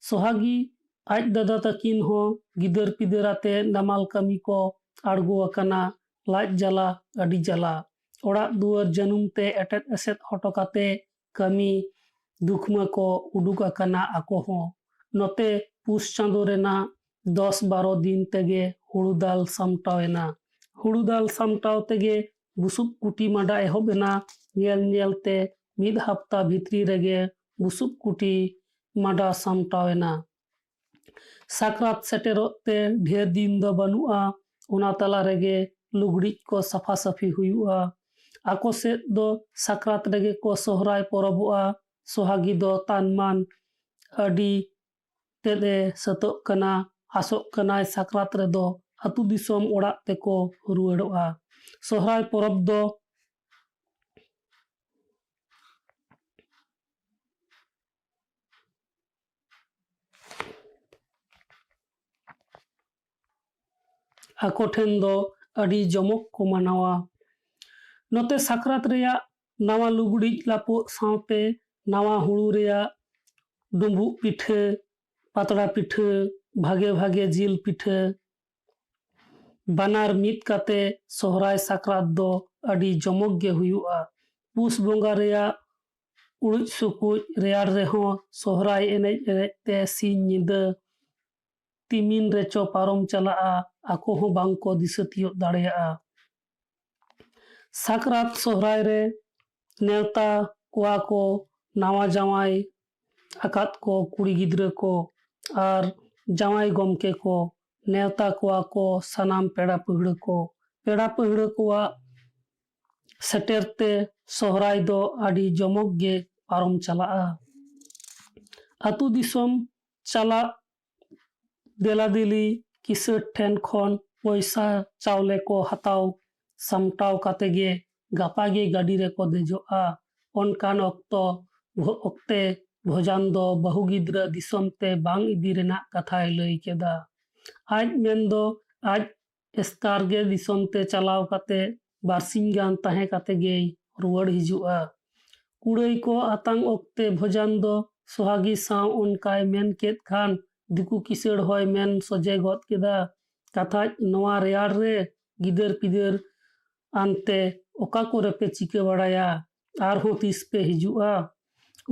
ᱥᱚᱦᱟᱜᱤ ᱟᱡ ᱫᱟᱫᱟ ᱛᱟᱹᱠᱤᱱ ᱦᱚᱸ ᱜᱤᱫᱟᱹᱨ ᱯᱤᱫᱟᱹᱨ ᱟᱛᱮ ᱱᱟᱢᱟᱞ ᱠᱟᱹᱢᱤ ko ᱟᱬᱜᱚ ᱟᱠᱟᱱᱟ᱾ ᱞᱟᱡ ᱡᱟᱞᱟ ᱟᱹᱰි ᱡᱟᱞᱟ᱾ ᱚᱲᱟᱜ ᱫᱩᱣᱟᱹᱨ ᱡᱟᱹᱱᱩᱢ ᱛᱮ ᱮᱴᱮᱫ ᱮᱥᱮᱫ ᱦᱚᱴᱚ ᱠᱟᱛᱮ ᱠᱟᱹᱢᱤ ᱫᱩᱠᱷᱢᱟᱹ ko ᱩᱰᱩᱠ ᱟᱠᱟᱱᱟ ᱟᱠᱚ ᱦᱚᱸ᱾ ᱱᱚᱛᱮ ᱯᱩᱥ ᱪᱟᱸᱫᱳ ᱨᱮᱱᱟᱜ 10-12 ᱫᱤᱱ ᱛᱮᱜᱮ ᱦᱩᱲᱩ ᱫᱟᱞ ᱥᱟᱢᱴᱟᱣ ᱮᱱᱟ᱾ ᱦᱩᱲᱩ ᱫᱟᱞ ᱥᱟᱢᱴᱟᱣ ᱛᱮᱜᱮ ᱵᱩᱥᱩᱵ ᱠᱩᱴᱤ ᱢᱟᱸᱰᱟ ᱮᱦᱚᱵ ᱮᱱᱟ᱾ ᱧᱮᱞ ᱧᱮᱞᱛᱮ 1 ᱦᱟᱯᱛᱟ ᱵᱷᱤᱛᱨᱤ ᱨᱮᱜᱮ ᱵᱩᱥᱩᱵ ᱠᱩᱴᱤ ᱢᱟᱸᱰᱟ ᱥᱟᱢᱴᱟᱣ ᱮᱱᱟ᱾ ᱥᱟᱠᱨᱟᱛ ᱥᱮᱴᱮᱨᱚᱜ te ᱰᱷᱮᱨ ᱫᱤᱱ ᱫᱚ ᱵᱟᱹᱱᱩᱜᱼᱟ᱾ ᱚᱱᱟ ᱛᱟᱞᱟ ᱨᱮᱜᱮ ᱞᱩᱜᱽᱲᱤᱡ ko ᱥᱟᱯᱷᱟ ᱥᱟᱹᱯᱷᱤ ᱦᱩᱭᱩᱜᱼᱟ᱾ ᱟᱠᱚ ᱥᱮᱫ ᱫᱚ ᱥᱟᱠᱨᱟᱛ ᱨᱮᱜᱮ ko ᱥᱚᱦᱨᱟᱭ ᱯᱚᱨᱚᱵᱚᱜᱼᱟ᱾ ᱥᱚᱦᱟᱜᱤ ᱫᱚ ᱛᱟᱱᱢᱟᱱ ᱟᱹᱰᱤ ᱛᱮᱫ ᱮ ᱥᱟᱹᱛᱚᱜ ᱠᱟᱱᱟ᱾ ᱟᱥᱚᱜ ᱠᱟᱱᱟᱭ ᱥᱟᱠᱨᱟᱛ ᱨᱮᱫᱚ ᱟᱹᱛᱩ ᱫᱤᱥᱚᱢ ᱚᱲᱟᱜ ᱛᱮᱠᱚ ᱨᱩᱣᱟᱹᱲᱚᱜᱼᱟ᱾ ᱥᱚᱦᱨᱟᱭ ᱯᱚᱨᱚᱵᱽ ᱫᱚ ᱟᱠᱚ ᱴᱷᱮᱱ ᱫᱚ ᱟᱹᱰᱤ ᱡᱚᱢᱚᱠ ᱠᱚ ᱢᱟᱱᱟᱣᱟ। ᱱᱚᱛᱮ ᱥᱟᱠᱨᱟᱛ ᱨᱮᱭᱟᱜ ᱱᱟᱣᱟ ᱞᱩᱜᱽᱲᱤᱡ ᱞᱟᱯᱚᱜ ᱥᱟᱶᱛᱮ ᱱᱟᱣᱟ ᱦᱩᱲᱩ ᱨᱮᱭᱟᱜ ᱰᱩᱸᱵᱩᱜ ᱯᱤᱴᱷᱟᱹ, ᱯᱟᱛᱲᱟ ᱯᱤᱴᱷᱟᱹ, ᱵᱷᱟᱜᱮ ᱵᱷᱟᱜᱮ ᱡᱤᱞ ᱯᱤᱴᱷᱟᱹ ᱵᱟᱱᱟᱨ ᱢᱤᱫ ᱠᱟᱛᱮ ᱥᱚᱦᱨᱟᱭ ᱥᱟᱠᱨᱟᱛ ᱫᱚ ᱟᱹᱰᱤ ᱡᱚᱢᱚᱠ ᱜᱮ ᱦᱩᱭᱩᱜᱼᱟ। ᱯᱩᱥ ᱵᱚᱸᱜᱟ ᱨᱮᱭᱟᱜ ᱩᱲᱩᱡ ᱥᱩᱠᱩᱡ ᱨᱮᱭᱟᱲ ᱨᱮᱦᱚᱸ ᱥᱚᱦᱨᱟᱭ ᱮᱱᱮᱡ ᱮᱱᱮᱡ ᱛᱮ ᱥᱤᱧ ᱧᱤᱫᱟᱹ ᱛᱤᱢᱤᱱ ᱨᱮᱪᱚ ᱯᱟᱨᱚᱢ ᱪᱟᱞᱟᱜᱼᱟ, ᱟᱠᱚ ᱦᱚᱸ ᱵᱟᱝᱠᱚ ᱫᱤᱥᱟᱹ ᱛᱤᱭᱳᱜ ᱫᱟᱲᱮᱭᱟᱜᱼᱟ। ᱥᱟᱠᱨᱟᱛ ᱥᱚᱦᱨᱟᱭ ᱨᱮ ᱱᱮᱣᱛᱟ ᱠᱚᱣᱟ ᱠᱚ ᱱᱟᱣᱟ ᱡᱟᱶᱟᱭ ᱟᱠᱟᱫ ᱠᱚ ᱠᱩᱲᱤ ᱜᱤᱫᱽᱨᱟᱹ ᱠᱚ ᱟᱨ ᱡᱟᱶᱟᱭ ᱜᱚᱢᱠᱮ ᱠᱚ ᱱᱮᱣᱛᱟ ᱠᱚᱣᱟ ᱠᱚ ᱥᱟᱱᱟᱢ ᱯᱮᱲᱟ ᱯᱟᱹᱦᱲᱟᱹ ᱠᱚ। ᱯᱮᱲᱟ ᱯᱟᱹᱦᱲᱟᱹ ᱠᱚᱣᱟᱜ ᱥᱮᱴᱮᱨ ᱛᱮ ᱥᱚᱦᱨᱟᱭ ᱫᱚ ᱟᱹᱰි ᱡᱚᱢᱚᱠ ᱜᱮ ᱯᱟᱨᱚᱢ ᱪᱟᱞᱟᱜᱼᱟ। ᱟᱛᱩ ᱫᱤᱥᱚᱢ ᱪᱟᱞᱟᱜ ᱫᱮᱞᱟ ᱫᱮᱞᱤ ᱠᱤᱥᱟᱹᱬ ᱴᱷᱮᱱ ᱠᱷᱚᱱ ᱯᱚᱭᱥᱟ ᱪᱟᱣᱞᱮ ko ᱦᱟᱛᱟᱣ ᱥᱟᱢᱴᱟᱣ ᱠᱟᱛᱮ ᱜᱮ ᱜᱟᱯᱟ ᱜᱮ ᱜᱟᱹᱰᱤ ᱨᱮᱠᱚ ᱫᱮᱡᱚᱜᱼᱟ। ᱚᱱᱠᱟᱱ ᱚᱠᱛᱮ ᱵᱷᱚᱡᱟᱱ ᱫᱚ ᱵᱟᱹᱦᱩ ᱜᱤᱫᱽᱨᱟᱹ ᱫᱤᱥᱚᱢ ᱛᱮ ᱵᱟᱝ ᱤᱫᱤ ᱨᱮᱱᱟᱜ ᱠᱟᱛᱷᱟᱭ ᱞᱟᱹᱭ ᱠᱮᱫᱟ। ᱟᱡ ᱢᱮᱱᱫᱚ ᱟᱡ ᱮᱥᱠᱟᱨ ᱜᱮ ᱫᱤᱥᱚᱢ ᱛᱮ ᱪᱟᱞᱟᱣ ᱠᱟᱛᱮ ᱵᱟᱨᱥᱤᱧ ᱜᱟᱱ ᱛᱟᱦᱮᱸ ᱠᱟᱛᱮ ᱜᱮᱭ ᱨᱩᱣᱟᱹᱲ ᱦᱤᱡᱩᱜᱼᱟ। ᱠᱩᱲᱟᱹᱭ ᱠᱚ ᱟᱛᱟᱝ ᱚᱠᱛᱮ ᱵᱷᱚᱡᱟᱱ ᱫᱚ ᱥᱚᱦᱟᱜᱤ ᱥᱟᱶ ᱚᱱᱠᱟᱭ ᱢᱮᱱ ᱠᱮᱫ ᱠᱷᱟᱱ ᱫᱤᱠᱩ ᱠᱤᱥᱟᱹᱬ ᱦᱚᱸᱭ ᱢᱮᱱ ᱥᱚᱡᱷᱮ ᱜᱚᱫ ᱠᱮᱫᱟ, ᱠᱟᱛᱷᱟᱡ ᱱᱚᱣᱟ ᱨᱮᱭᱟᱲ ᱨᱮ ᱜᱤᱫᱟᱹᱨ ᱯᱤᱫᱟᱹᱨ ᱟᱱᱛᱮ ᱚᱠᱟ ᱠᱚᱨᱮ ᱯᱮ ᱪᱤᱠᱟᱹ ᱵᱟᱲᱟᱭᱟ? ᱟᱨᱦᱚᱸ ᱛᱤᱥ ᱯᱮ ᱦᱤᱡᱩᱜᱼᱟ?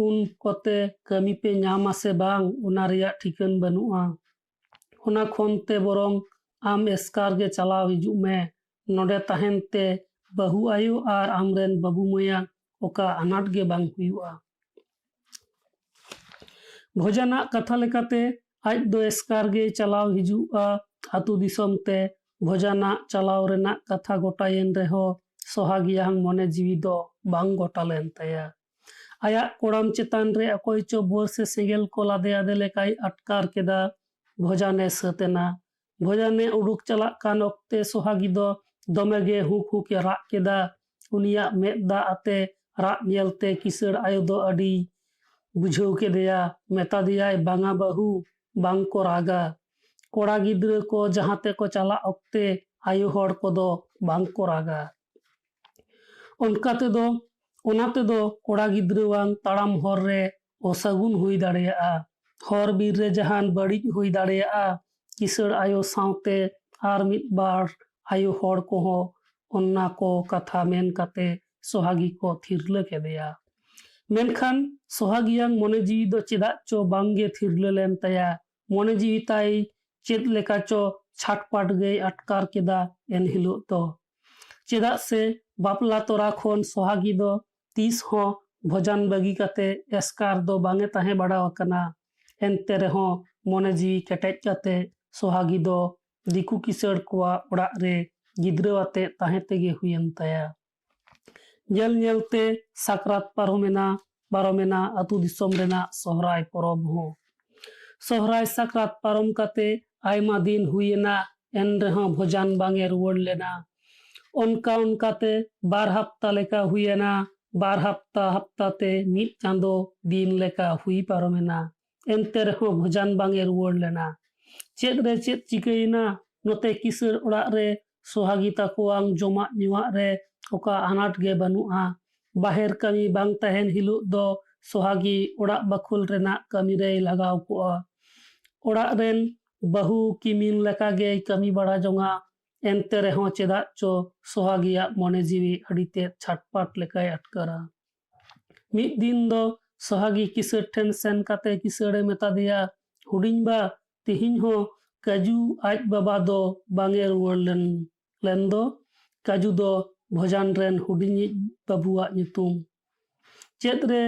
ᱩᱱ ᱠᱚᱛᱮ ᱠᱟᱹᱢᱤ ᱯᱮ ᱧᱟᱢᱟ ᱥᱮ ᱵᱟᱝ ᱚᱱᱟ ᱨᱮᱭᱟᱜ ᱴᱷᱤᱠᱟᱹᱱ ᱵᱟᱹᱱᱩᱜᱼᱟ। ᱚᱱᱟ ᱠᱷᱚᱱ te ᱵᱚᱨᱚᱝ ᱟᱢ ᱮᱥᱠᱟᱨ ᱜᱮ ᱪᱟᱞᱟᱣ ᱦᱤᱡᱩᱜ ᱢᱮ। ᱱᱚᱰᱮ ᱛᱟᱦᱮᱱ ᱛᱮ ᱵᱟᱹᱦᱩ ᱟᱭᱳ ᱟᱨ ᱟᱢᱨᱮᱱ ᱵᱟᱹᱵᱩ ᱢᱟᱹᱭᱟᱜ ᱚᱠᱟ ᱟᱱᱟᱴ ᱜᱮ ᱵᱟᱝ ᱦᱩᱭᱩᱜᱼᱟ। ᱵᱷᱚᱡᱟᱱᱟᱜ ᱠᱟᱛᱷᱟ ᱞᱮᱠᱟᱛᱮ ᱟᱡ ᱫᱚ ᱮᱥᱠᱟᱨ ᱜᱮᱭ ᱪᱟᱞᱟᱣ ᱦᱤᱡᱩᱜᱼᱟ ᱟᱛᱩ ᱫᱤᱥᱚᱢ ᱛᱮ। ᱵᱷᱚᱡᱟᱱᱟᱜ ᱪᱟᱞᱟᱣ ᱨᱮᱱᱟᱜ ᱠᱟᱛᱷᱟ ᱜᱚᱴᱟᱭᱮᱱ ᱨᱮᱦᱚᱸ ᱥᱚᱦᱟᱜᱤᱭᱟᱜ ᱢᱚᱱᱮ ᱡᱤᱣᱤ ᱫᱚ ᱵᱟᱝ ᱜᱚᱴᱟ ᱞᱮᱱ ᱛᱟᱭᱟ। ᱟᱭᱟᱜ ᱠᱚᱲᱟᱢ ᱪᱮᱛᱟᱱ ᱨᱮ ᱚᱠᱚᱭ ᱪᱚ ᱵᱳᱨ ᱥᱮ ᱥᱮᱸᱜᱮᱞ ko ᱞᱟᱫᱮ ᱟᱫᱮ ᱞᱮᱠᱟᱭ ᱟᱴᱠᱟᱨ ᱠᱮᱫᱟ। ᱵᱷᱚᱡᱟᱱᱮ ᱥᱟᱹᱛ ᱮᱱᱟ। ᱵᱷᱚᱡᱟᱱᱮ ᱩᱰᱩᱠ ᱪᱟᱞᱟᱜ ᱠᱟᱱ ᱚᱠᱛᱮ ᱥᱚᱦᱟᱜᱤ ᱫᱚ ᱫᱚᱢᱮ ᱜᱮ ᱦᱩᱠ ᱦᱩᱠ ᱮ ᱨᱟᱜ ᱠᱮᱫᱟ। ᱩᱱᱤᱭᱟᱜ ᱢᱮᱫ ᱫᱟᱜ ᱟᱛᱮ ᱨᱟᱜ ᱧᱮᱞᱛᱮ ᱠᱤᱥᱟᱹᱬ ᱟᱭᱳ ᱫᱚ ᱟᱹᱰᱤ ᱵᱩᱡᱷᱟᱹᱣ ᱠᱮᱫᱮᱭᱟ। ᱢᱮᱛᱟ ᱫᱮᱭᱟᱭ ᱵᱟᱝᱟ ᱵᱟᱹᱦᱩ ᱵᱟᱝ ko ᱨᱟᱜᱟ। ᱠᱚᱲᱟ ᱜᱤᱫᱽᱨᱟᱹ ᱠᱚ ᱡᱟᱦᱟᱸ ᱛᱮᱠᱚ ᱪᱟᱞᱟᱜ ᱚᱠᱛᱮ ᱟᱭᱳ ᱦᱚᱲ ᱠᱚᱫᱚ ᱵᱟᱝ ko ᱨᱟᱜᱟ। ᱚᱱᱟ ᱛᱮᱫᱚ ᱠᱚᱲᱟ ᱜᱤᱫᱽᱨᱟᱹᱣᱟᱜ ᱛᱟᱲᱟᱢ ᱦᱚᱨ ᱨᱮ ᱚᱥᱟᱹᱜᱩᱱ ᱦᱩᱭ ᱫᱟᱲᱮᱭᱟᱜᱼᱟ। ᱦᱚᱨ ᱵᱤᱨ ᱨᱮ ᱡᱟᱦᱟᱱ ᱵᱟᱹᱲᱤᱡ ᱦᱩᱭ ᱫᱟᱲᱮᱭᱟᱜᱼᱟ। ᱠᱤᱥᱟᱹᱬ ᱟᱭᱳ ᱥᱟᱶᱛᱮ ᱟᱨ ᱢᱤᱫ ᱵᱟᱨ ᱟᱭᱳ ᱦᱚᱲ ᱠᱚᱦᱚᱸ ᱚᱱᱟ ᱠᱚ ᱠᱟᱛᱷᱟ ᱢᱮᱱ ᱠᱟᱛᱮ ᱥᱚᱦᱟᱜᱤ ᱠᱚ ᱛᱷᱤᱨᱞᱟᱹ ᱠᱮᱫᱮᱭᱟ। ᱢᱮᱱᱠᱷᱟᱱ ᱥᱚᱦᱟᱜᱤᱭᱟᱜ ᱢᱚᱱᱮ ᱡᱤᱣᱤ ᱫᱚ ᱪᱮᱫᱟᱜ ᱪᱚ ᱵᱟᱝᱜᱮ ᱛᱷᱤᱨᱞᱟᱹ ᱞᱮᱱ ᱛᱟᱭᱟ। ᱢᱚᱱᱮ ᱡᱤᱣᱤ ᱛᱟᱭ ᱪᱮᱫ ᱞᱮᱠᱟ ᱪᱚ ᱪᱷᱟᱴᱯᱟᱴ ᱜᱮᱭ ᱟᱴᱠᱟᱨ ᱠᱮᱫᱟ ᱮᱱᱦᱤᱞᱳᱜ ᱫᱚ। ᱪᱮᱫᱟᱜ ᱥᱮ ᱵᱟᱯᱞᱟ ᱛᱚᱨᱟ ᱠᱷᱚᱱ ᱥᱚᱦᱟᱜᱤ ᱫᱚ ᱛᱤᱥ ᱦᱚᱸ ᱵᱷᱚᱡᱟᱱ ᱵᱟᱹᱜᱤ ᱠᱟᱛᱮ ᱮᱥᱠᱟᱨ ᱫᱚ ᱵᱟᱝ ᱮ ᱛᱟᱦᱮᱸ ᱵᱟᱲᱟ ᱟᱠᱟᱱᱟ। ᱮᱱᱛᱮ ᱨᱮᱦᱚᱸ ᱢᱚᱱᱮ ᱡᱤᱣᱤ ᱠᱮᱴᱮᱡ ᱠᱟᱛᱮ ᱥᱚᱦᱟᱜᱤ ᱫᱚ ᱫᱤᱠᱩ ᱠᱤᱥᱟᱹᱬ ᱠᱚᱣᱟᱜ ᱚᱲᱟᱜ ᱨᱮ ᱜᱤᱫᱽᱨᱟᱹ ᱟᱛᱮ ᱛᱟᱦᱮᱸ ᱛᱮᱜᱮ ᱦᱩᱭᱮᱱ ᱛᱟᱭᱟ। ᱧᱮᱞ ᱧᱮᱞᱛᱮ ᱥᱟᱠᱨᱟᱛ ᱯᱟᱨᱚᱢᱮᱱᱟ ᱟᱛᱩ ᱫᱤᱥᱚᱢ ᱨᱮᱱᱟᱜ ᱥᱚᱦᱨᱟᱭ ᱯᱚᱨᱚᱵᱽ ᱦᱚᱸ। ᱥᱚᱦᱨᱟᱭ ᱥᱟᱠᱨᱟᱛ ᱯᱟᱨᱚᱢ ᱠᱟᱛᱮ ᱟᱭᱢᱟ ᱫᱤᱱ ᱦᱩᱭᱮᱱᱟ ᱮᱱ ᱨᱮᱦᱚᱸ ᱵᱷᱚᱡᱟᱱ ᱵᱟᱝ ᱮ ᱨᱩᱣᱟᱹᱲ ᱞᱮᱱᱟ। ᱚᱱᱠᱟᱛᱮ 2 ᱦᱟᱯᱛᱟ ᱞᱮᱠᱟ ᱦᱩᱭᱮᱱᱟ। 2 ᱦᱟᱯᱛᱟ ᱛᱮ 1 ᱪᱟᱸᱫᱳ ᱫᱤᱱ ᱞᱮᱠᱟ ᱦᱩᱭ ᱯᱟᱨᱚᱢᱮᱱᱟ। ᱮᱱᱛᱮ ᱨᱮᱦᱚᱸ ᱵᱷᱚᱡᱟᱱ ᱵᱟᱝ ᱮ ᱨᱩᱣᱟᱹᱲ ᱞᱮᱱᱟ। ᱪᱮᱫ ᱨᱮ ᱪᱮᱫ ᱪᱤᱠᱟᱹᱭᱮᱱᱟ? ᱱᱚᱛᱮ ᱠᱤᱥᱟᱹᱬ ᱚᱲᱟᱜ ᱨᱮ ᱥᱚᱦᱟᱜᱤ ᱛᱟᱠᱚᱣᱟᱜ ᱡᱚᱢᱟᱜ ᱧᱩᱣᱟᱜ ᱨᱮ ᱚᱠᱟ ᱟᱱᱟᱴ ᱜᱮ ᱵᱟᱹᱱᱩᱜᱼᱟ। ᱵᱟᱦᱮᱨ ᱠᱟᱹᱢᱤ ᱵᱟᱝ ᱛᱟᱦᱮᱱ ᱦᱤᱞᱳᱜ ᱫᱚ ᱥᱚᱦᱟᱜᱤ ᱚᱲᱟᱜ ᱵᱟᱠᱷᱳᱞ ᱨᱮᱱᱟᱜ ᱠᱟᱹᱢᱤ ᱨᱮᱭ ᱞᱟᱜᱟᱣ ᱠᱚᱜᱼᱟ। ᱚᱲᱟᱜ ᱨᱮᱱ ᱵᱟᱹᱦᱩ ᱠᱤᱢᱤᱱ ᱞᱮᱠᱟ ᱜᱮᱭ ᱠᱟᱹᱢᱤ ᱵᱟᱲᱟ ᱡᱚᱝᱟ। ᱮᱱᱛᱮ ᱨᱮᱦᱚᱸ ᱪᱮᱫᱟᱜ ᱪᱚ ᱥᱚᱦᱟᱜᱤᱭᱟᱜ ᱢᱚᱱᱮ ᱡᱤᱣᱤ ᱟᱹᱰᱤ ᱛᱮᱫ ᱪᱷᱟᱴᱯᱟᱴ ᱞᱮᱠᱟᱭ ᱟᱴᱠᱟᱨᱟ। ᱢᱤᱫ ᱫᱤᱱ ᱫᱚ ᱥᱚᱦᱟᱜᱤ ᱠᱤᱥᱟᱹᱬ ᱴᱷᱮᱱ ᱥᱮᱱ ᱠᱟᱛᱮ ᱠᱤᱥᱟᱹᱬᱮ ᱢᱮᱛᱟ ᱫᱮᱭᱟ, ᱦᱩᱰᱤᱧ ᱵᱟ ᱛᱤᱦᱤᱧ ᱦᱚᱸ ᱠᱟᱡᱩ ᱟᱡ ᱵᱟᱵᱟ ᱫᱚ ᱵᱟᱝ ᱮ ᱨᱩᱣᱟᱹᱲ ᱞᱮᱱ ᱫᱚ? ᱠᱟᱡᱩ ᱫᱚ ᱵᱷᱚᱡᱟᱱ ᱨᱮᱱ ᱦᱩᱰᱤᱧᱤᱡ ᱵᱟᱹᱵᱩᱣᱟᱜ ᱧᱩᱛᱩᱢ। ᱪᱮᱫ ᱨᱮ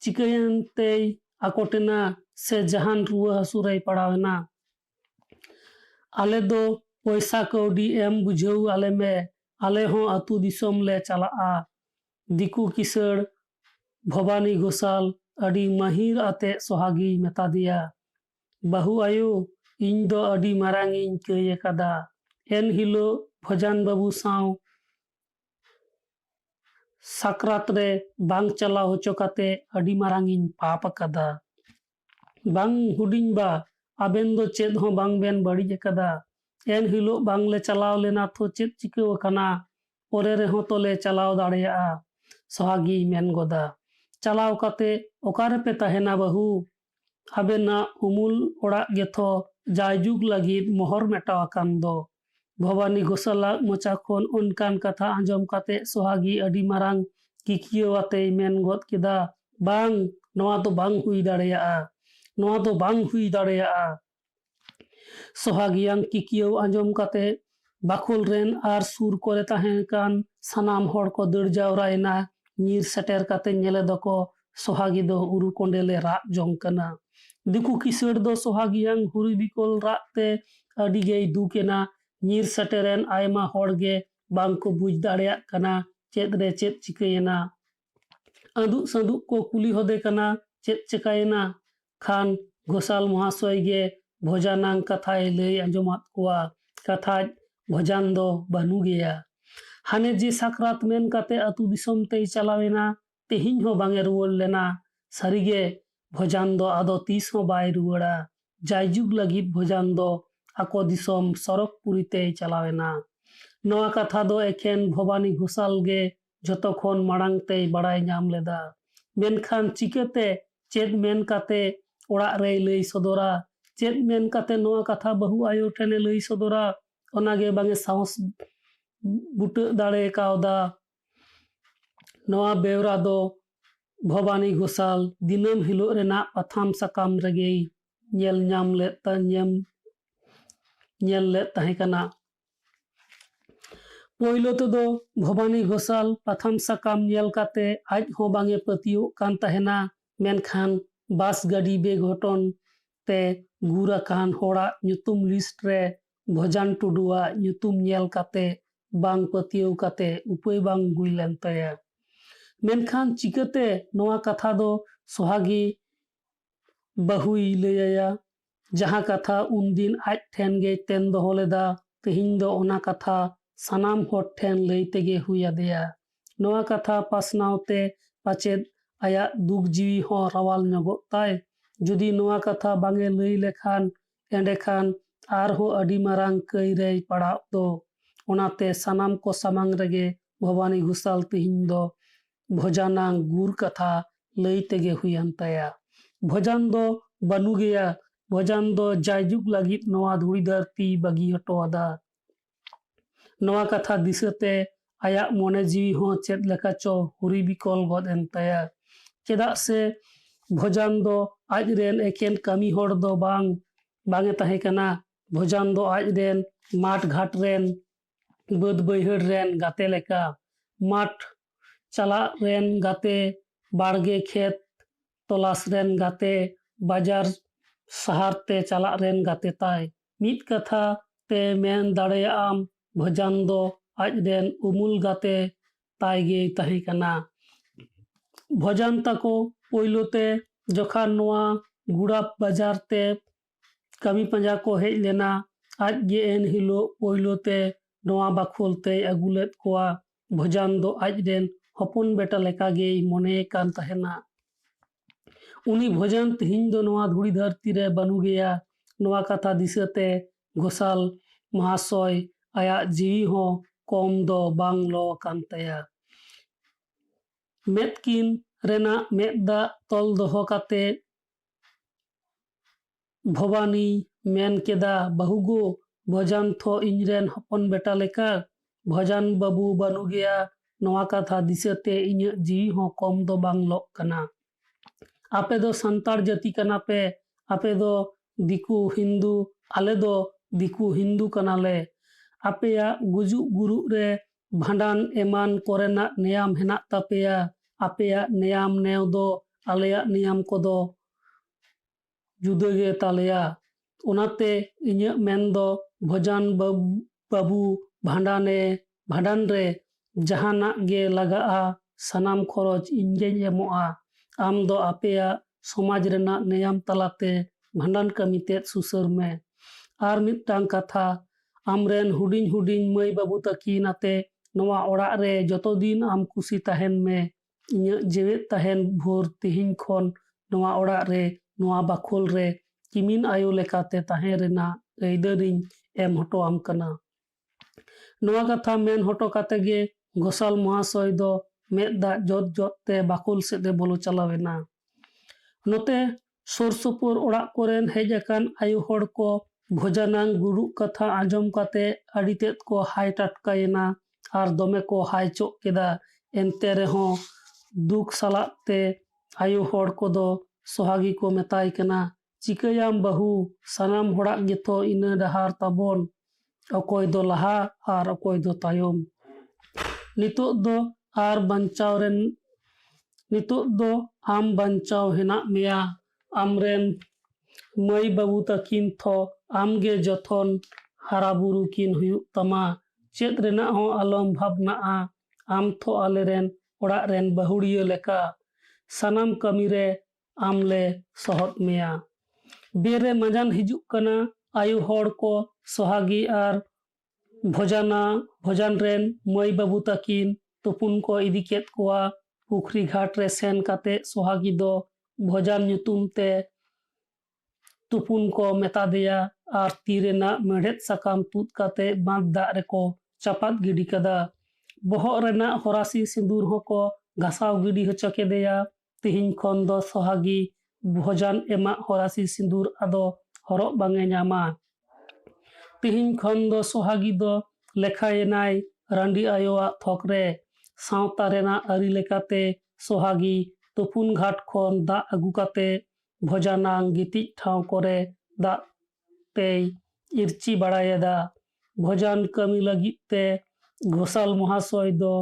ᱪᱤᱠᱟᱹᱭᱮᱱ ᱛᱮᱭ ᱟᱠᱚᱴᱮᱱᱟ ᱥᱮ ᱡᱟᱦᱟᱱ ᱨᱩᱣᱟᱹ ᱦᱟᱹᱥᱩ ᱨᱮᱭ ᱯᱟᱲᱟᱣᱮᱱᱟ? ᱟᱞᱮ ᱫᱚ ᱯᱚᱭᱥᱟ ᱠᱟᱹᱣᱰᱤ ᱮᱢ ᱵᱩᱡᱷᱟᱹᱣ ᱟᱞᱮ ᱢᱮ, ᱟᱞᱮ ᱦᱚᱸ ᱟᱛᱩ ᱫᱤᱥᱚᱢ ᱞᱮ ᱪᱟᱞᱟᱜᱼᱟ। ᱫᱤᱠᱩ ᱠᱤᱥᱟᱹᱬ ᱵᱷᱚᱵᱟᱱᱤ ᱜᱷᱳᱥᱟᱞ ᱟᱹᱰᱤ ᱢᱟᱹᱦᱤᱨ ᱟᱛᱮ ᱥᱚᱦᱟᱜᱤᱭ ᱢᱮᱛᱟ ᱫᱮᱭᱟ, ᱵᱟᱹᱦᱩ ᱟᱭᱳ ᱤᱧ ᱫᱚ ᱟᱹᱰᱤ ᱢᱟᱨᱟᱝ ᱤᱧ ᱠᱟᱹᱭ ᱟᱠᱟᱫᱟ। ᱮᱱ ᱦᱤᱞᱳᱜ ᱵᱷᱚᱡᱟᱱ ᱵᱟᱹᱵᱩ ᱥᱟᱶ ᱥᱟᱠᱨᱟᱛ ᱨᱮ ᱵᱟᱝ ᱪᱟᱞᱟᱣ ᱦᱚᱪᱚ ᱠᱟᱛᱮ ᱟᱹᱰᱤ ᱢᱟᱨᱟᱝ ᱤᱧ ᱯᱟᱯ ᱟᱠᱟᱫᱟ। ᱵᱟᱝ ᱦᱩᱰᱤᱧ ᱵᱟ, ᱟᱵᱮᱱ ᱫᱚ ᱪᱮᱫ ᱦᱚᱸ ᱵᱟᱝ ᱵᱮᱱ ᱵᱟᱹᱲᱤᱡ ᱟᱠᱟᱫᱟ। एन हिलोग बांगले चलाव लेना तो चेद चिकाव आकाना परे रेहों तोले चलाव दाड़ेयागा। सोहागी मेन गोदा चलाव काते ओकारे पे तहेना बहु आबेना उमुल ओड़ाग गेथो जायजुग लगिद मोहर मेटाव आकान दो। भवानी घोषालाग मोचा खोन उनकान कथा आंजम काते सोहागी अडी मारांग किकियो आते मेन गोद किदा बांग नोआ दो बांग हुई दाड़ेयागा, नोआ दो बांग हुई दाड़ेयागा। सोहागियां किकियो आंजम काते बाखुल रेन आर सुर कोरे ताहें कान सानाम होड़ को दड़ जावरायना नीर सेटेर काते नेले दको सोहागी दो उरु कोंडेले राग जोंग कना। दिकु किसड़ दो सोहागियां हुरी बिकोल रागते अडिगे दुकेना नीर सेटेरेन आयमा होड़गे बांग को बुझ दाड़ेयाग कना चेद रे चेद चिकायेना। आदुक सादुक को कुली होदे कना चेद चिकायेना खान घोषाल महाशय गे भोजानांग कथाय लई आंजमात कुआ कथा भोजान दो बानु गया। हाने जे साकरात मेन काते अतु दिसम ते चलावेना तेहिं हो बांगे रुवल लेना सारिगे भोजान दो आदो तीस हो बाय रुवड़ा जायजुग लगिद भोजान दो आको दिसम सरक पुरीते चलावेना। नवा कथा दो एखेन भवानी घोषाल गे जतो खोन माड़ांग ते बड़ाय नाम लेदा। मेनखान चिकाते चेद मेन काते ओड़ा रे लई सदोरा चेद मेन काते नवा कथा बहु आयो ठेने लई सदोरा ओनागे बांगे साहस बुट दाड़े कावदा। नवा बेवरा दो भवानी घोषाल दिनम हिलो रेना पथाम सकाम रगे नेल नाम ले नेल ले ताहे कना। पोइलो तो दो भवानी घोषाल पथाम सकाम नेल काते आज हो बांगे पतियो कान ताहेना मेनखान बास गाड़ी बेघटन ते गुरा कान होड़ा ᱧᱩᱛᱩᱢ लिस्ट रे भोजान टुडुआ ᱧᱩᱛᱩᱢ नेल काते बांग पतियो काते उपाय बांग हुई लेन ताया। मेनखान चिकाते नवा कथा दो सोहागी बहुई लैया जहां कथा उन दिन आज ठेन गे तेन दोहो लेदा तेहिं दो ओना कथा सानाम होड़ ठेन लई तेगे हुई आदेया। नवा कथा पासनावते पाचेद आया दुख जीवी हो रावाल ᱧᱚᱜᱚᱜ ताय। जुदी नवा कथा बांगे लई लेखान एंडेखान आरहो अडी मारांग कई रे पड़ाव दो। ओनाते सानाम को सामांग रगे भवानी घोषाल तेहिं दो भोजानांग गुर कथा लई तेगे हुयन ताया। भोजान दो बानु गया भोजान दो जायजुग लगिद नवा धुड़ी धरती बगी हटोदा। नवा कथा दिसते आया मोने जीवी हो चेद लेका चो हुरी बिकोल गद एन ताया। चेदा से भोजान दो आज रेन एकेन कमी होड़ दो बांगे ताहे कना। भोजान दो आज रेन माठ घाट रेन बद बैहड़ रेन गाते लेका माठ चला रेन गाते बाड़गे खेत तलाश रेन गाते बाजार शहर ते चला रेन गाते ताय। मित कथा ते मेन दाड़ेयाम भोजान दो आज रेन उमुल गाते ताय गे ताहे कना। भोजान ताको पोइलोते जोखान नवा गुड़ा बाजार ते कमी पंजा को हेज लेना आज गे एन हिलो पोइलोते नवा बाखोल ते अगुलेत कोआ। भोजान दो आज रेन हपन बेटा लेका गे मोने कान ताहेना। उनी भोजान तिहिं दो नवा धुड़ी धरती रे बानु गया। नवा कथा दिसते घोषाल महाशय आया जीवी हो कम दो बांग लो कान ताया। मेदकिन रेना मेदा तोल दोहो काते भवानी मेन केदा बहुगो भोजान थो इंजरेन हपन बेटा लेका भोजान बाबू बानु गया। नवा कथा दिसते इन्य जीवी हो कम दो बांग लो कना। आपे दो संतार जाति कना पे आपे दो दिकू हिंदू आले दो दिकू हिंदू कनाले। आपेया गुजु गुरु रे भांडान एमान कोरेना नियम हेना तापेया। आपेया नियम नेव दो आलेया नियम को दो जुदा गे तालेया। ओनाते इन्य मेन दो भोजान बाबू भांडान रे जहाना गे लगा सानाम खरच इंजेन एमोआ। आम दो आपेया समाज रेना नियम तलाते भांडान कमीते सुसर में। आर मिदटांग कथा आमरेन हुडिंग हुडिंग मई बाबू तकीन आते नवा ओड़ा रे जतो दिन आम कुसी ताहेन में इन्य जेवेत ताहेन भोर तिहिं खोन नवा ओड़ा रे नवा बाखोल रे किमिन आयो लेकाते ताहें रेना ऐदरिन ᱮᱢ ᱦᱚᱴᱚᱣᱟᱢ ᱠᱟᱱᱟ। ᱱᱚᱣᱟ ᱠᱟᱛᱷᱟ ᱢᱮᱱ ᱦᱚᱴᱚ ᱠᱟᱛᱮ ᱜᱮ ᱜᱳᱥᱟᱞ ᱢᱚᱦᱟᱥᱚᱭ ᱫᱚ ᱢᱮᱫ ᱫᱟᱜ ᱡᱚᱫ ᱡᱚᱫ ᱛᱮ ᱵᱟᱠᱷᱳᱞ ᱥᱮᱫ ᱮ ᱵᱚᱞᱚ ᱪᱟᱞᱟᱣᱮᱱᱟ। ᱱᱚᱛᱮ ᱥᱩᱨ ᱥᱩᱯᱩᱨ ᱚᱲᱟᱜ ᱠᱚᱨᱮᱱ ᱦᱮᱡ ᱟᱠᱟᱱ ᱟᱭᱳ ᱦᱚᱲ ᱠᱚ ᱵᱷᱚᱡᱟᱱᱟᱝ ᱜᱩᱨᱩᱜ ᱠᱟᱛᱷᱟ ᱟᱸᱡᱚᱢ ᱠᱟᱛᱮ ᱟᱹᱰᱤ ᱛᱮᱫ ᱠᱚ ᱦᱟᱭ ᱴᱟᱴᱠᱟᱭᱮᱱᱟ ᱟᱨ ᱫᱚᱢᱮ ᱠᱚ ᱦᱟᱭ ᱪᱚᱜ ᱠᱮᱫᱟ। ᱮᱱᱛᱮ ᱨᱮᱦᱚᱸ ᱫᱩᱠ ᱥᱟᱞᱟᱜ ᱛᱮ ᱟᱭᱳ ᱦᱚᱲ ᱠᱚᱫᱚ ᱥᱚᱦᱟᱜᱤ ᱠᱚ ᱢᱮᱛᱟᱭ ᱠᱟᱱᱟ, ᱪᱤᱠᱟᱹᱭᱟᱢ ᱵᱟᱹᱦᱩ, ᱥᱟᱱᱟᱢ ᱦᱚᱲᱟᱜ ᱜᱮᱛᱚ ᱤᱱᱟᱹ ᱰᱟᱦᱟᱨ ᱛᱟᱵᱚᱱ, ᱚᱠᱚᱭ ᱫᱚ ᱞᱟᱦᱟ ᱟᱨ ᱚᱠᱚᱭ ᱫᱚ ᱛᱟᱭᱚᱢ। ᱱᱤᱛᱚᱜ ᱫᱚ ᱟᱢ ᱵᱟᱧᱪᱟᱣ ᱦᱮᱱᱟᱜ ᱢᱮᱭᱟ, ᱟᱢᱨᱮᱱ ᱢᱟᱹᱭ ᱵᱟᱹᱵᱩ ᱛᱟᱹᱠᱤᱱ ᱛᱷᱚ ᱟᱢᱜᱮ ᱡᱚᱛᱚᱱ ᱦᱟᱨᱟᱵᱩᱨᱩ ᱠᱤᱱ ᱦᱩᱭᱩᱜ ᱛᱟᱢᱟ। ᱪᱮᱫ ᱨᱮᱱᱟᱜ ᱦᱚᱸ ᱟᱞᱚᱢ ᱵᱷᱟᱵᱽᱱᱟᱜᱼᱟ। ᱟᱢ ᱛᱷᱚ ᱟᱞᱮᱨᱮᱱ ᱚᱲᱟᱜ ᱨᱮᱱ ᱵᱟᱹᱦᱩᱲᱤᱭᱟᱹ ᱞᱮᱠᱟ, ᱥᱟᱱᱟᱢ ᱠᱟᱹᱢᱤᱨᱮ ᱟᱢᱞᱮ ᱥᱚᱦᱚᱫ ᱢᱮᱭᱟ। ᱵᱮᱨᱮ ᱢᱟᱸᱡᱟᱱ ᱦᱤᱡᱩᱜ ᱠᱟᱱᱟ। ᱟᱭᱳ ᱦᱚᱲ ᱠᱚ ᱥᱚᱦᱟᱜᱤ ᱟᱨ ᱵᱷᱚᱡᱟᱱ ᱨᱮᱱ ᱢᱟᱹᱭ ᱵᱟᱹᱵᱩ ᱛᱟᱹᱠᱤᱱ ᱛᱩᱯᱩᱱ ᱠᱚ ᱤᱫᱤ ᱠᱮᱫ ᱠᱚᱣᱟ। ᱯᱩᱠᱷᱨᱤ ᱜᱷᱟᱴ ᱨᱮ ᱥᱮᱱ ᱠᱟᱛᱮ ᱥᱚᱦᱟᱜᱤ ᱫᱚ ᱵᱷᱚᱡᱟᱱ ᱧᱩᱛᱩᱢ ᱛᱮ ᱛᱩᱯᱩᱱ ᱠᱚ ᱢᱮᱛᱟ ᱫᱮᱭᱟ ᱟᱨ ᱛᱤ ᱨᱮᱱᱟᱜ ᱢᱮᱲᱦᱮᱫ ᱥᱟᱠᱟᱢ ᱛᱩᱫ ᱠᱟᱛᱮ ᱵᱟᱸᱫᱽ ᱫᱟᱜ ᱨᱮᱠᱚ ᱪᱟᱯᱟᱫ ᱜᱤᱰᱤ ᱠᱟᱫᱟ। ᱵᱚᱦᱚᱜ ᱨᱮᱱᱟᱜ ᱦᱚᱨᱟᱥᱤ ᱥᱤᱸᱫᱩᱨ ᱦᱚᱸᱠᱚ ᱜᱷᱟᱥᱟᱣ ᱜᱤᱰᱤ ᱦᱚᱪᱚ ᱠᱮᱫᱮᱭᱟ। ᱛᱤᱦᱤᱧ ᱠᱷᱚᱱ ᱫᱚ ᱥᱚᱦᱟᱜᱤ ᱵᱷᱚᱡᱟᱱ ᱮᱢᱟᱜ ᱦᱚᱨᱟᱥᱤ ᱥᱤᱸᱫᱩᱨ ᱟᱫᱚ ᱦᱚᱨᱚᱜ ᱵᱟᱝ ᱮ ᱧᱟᱢᱟ। ᱛᱤᱦᱤᱧ ᱠᱷᱚᱱ ᱫᱚ ᱥᱚᱦᱟᱜᱤ ᱫᱚ ᱞᱮᱠᱷᱟᱭᱮᱱᱟᱭ ᱨᱟᱺᱰᱤ ᱟᱭᱳᱣᱟᱜ ᱛᱷᱚᱠ ᱨᱮ। ᱥᱟᱶᱛᱟ ᱨᱮᱱᱟᱜ ᱟᱹᱨᱤ ᱞᱮᱠᱟᱛᱮ ᱥᱚᱦᱟᱜᱤ ᱛᱩᱯᱩᱱ ᱜᱷᱟᱴ ᱠᱷᱚᱱ ᱫᱟᱜ ᱟᱹᱜᱩ ᱠᱟᱛᱮ ᱵᱷᱚᱡᱟᱱᱟᱝ ᱜᱤᱛᱤᱡ ᱴᱷᱟᱶ ᱠᱚᱨᱮ ᱫᱟᱜ ᱛᱮᱭ ᱤᱨᱪᱤ ᱵᱟᱲᱟᱭᱮᱫᱟ। ᱵᱷᱚᱡᱟᱱ ᱠᱟᱹᱢᱤ ᱞᱟᱹᱜᱤᱫ te ᱜᱳᱥᱟᱞ ᱢᱚᱦᱟᱥᱚᱭ ᱫᱚ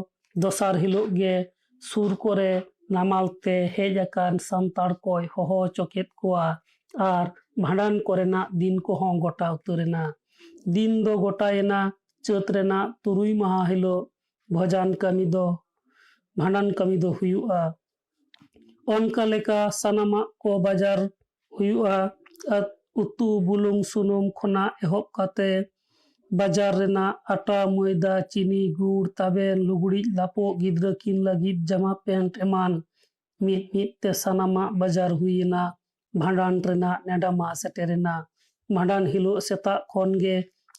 ᱫᱚᱥᱟᱨ ᱦᱤᱞᱳᱜ ᱜᱮ ᱥᱩᱨ ᱠᱚᱨᱮ ᱱᱟᱢᱟᱞ te ᱦᱮᱡ ᱟᱠᱟᱱ ᱥᱟᱱᱛᱟᱲ ᱠᱚᱭ ᱦᱚᱦᱚ ᱦᱚᱪᱚ ᱠᱮᱫ ᱠᱚᱣᱟ ᱟᱨ ᱵᱷᱟᱸᱰᱟᱱ ᱠᱚᱨᱮᱱᱟᱜ ᱫᱤᱱ ᱠᱚᱦᱚᱸ ᱜᱚᱴᱟ ᱩᱛᱟᱹᱨᱮᱱᱟ। ᱫᱤᱱ ᱫᱚ ᱜᱚᱴᱟᱭᱮᱱᱟ ᱪᱟᱹᱛ ᱨᱮᱱᱟᱜ 3 ᱢᱟᱦᱟ ᱦᱤᱞᱳᱜ ᱵᱷᱟᱸᱰᱟᱱ ᱠᱟᱹᱢᱤ ᱫᱚ ᱦᱩᱭᱩᱜᱼᱟ। ᱚᱱᱠᱟ ᱞᱮᱠᱟ ᱥᱟᱱᱟᱢᱟᱜ ko ᱵᱟᱡᱟᱨ ᱦᱩᱭᱩᱜᱼᱟ। ᱩᱛᱩ ᱵᱩᱞᱩᱝ ᱥᱩᱱᱩᱢ ᱠᱷᱚᱱᱟᱜ ᱮᱦᱚᱵ ᱠᱟᱛᱮ ᱵᱟᱡᱟᱨ ᱨᱮᱱᱟᱜ ᱟᱴᱟ ᱢᱚᱭᱫᱟ ᱪᱤᱱᱤ ᱜᱩᱲ ᱛᱟᱵᱮᱱ ᱞᱩᱜᱽᱲᱤᱡ ᱞᱟᱯᱚᱜ ᱜᱤᱫᱽᱨᱟᱹ ᱠᱤᱱ ᱞᱟᱹᱜᱤᱫ ᱡᱟᱢᱟ ᱯᱮᱱᱴ ᱮᱢᱟᱱ ᱢᱤᱫ ᱛᱮ ᱥᱟᱱᱟᱢᱟᱜ ᱵᱟᱡᱟᱨ ᱦᱩᱭᱮᱱᱟ। ᱵᱷᱟᱸᱰᱟᱱ ᱨᱮᱱᱟᱜ ᱱᱮᱰᱟ ᱢᱟ ᱥᱮᱴᱮᱨᱮᱱᱟ। ᱵᱷᱟᱸᱰᱟᱱ ᱦᱤᱞᱳᱜ ᱥᱮᱛᱟᱜ ᱠᱷᱚᱱ ᱜᱮ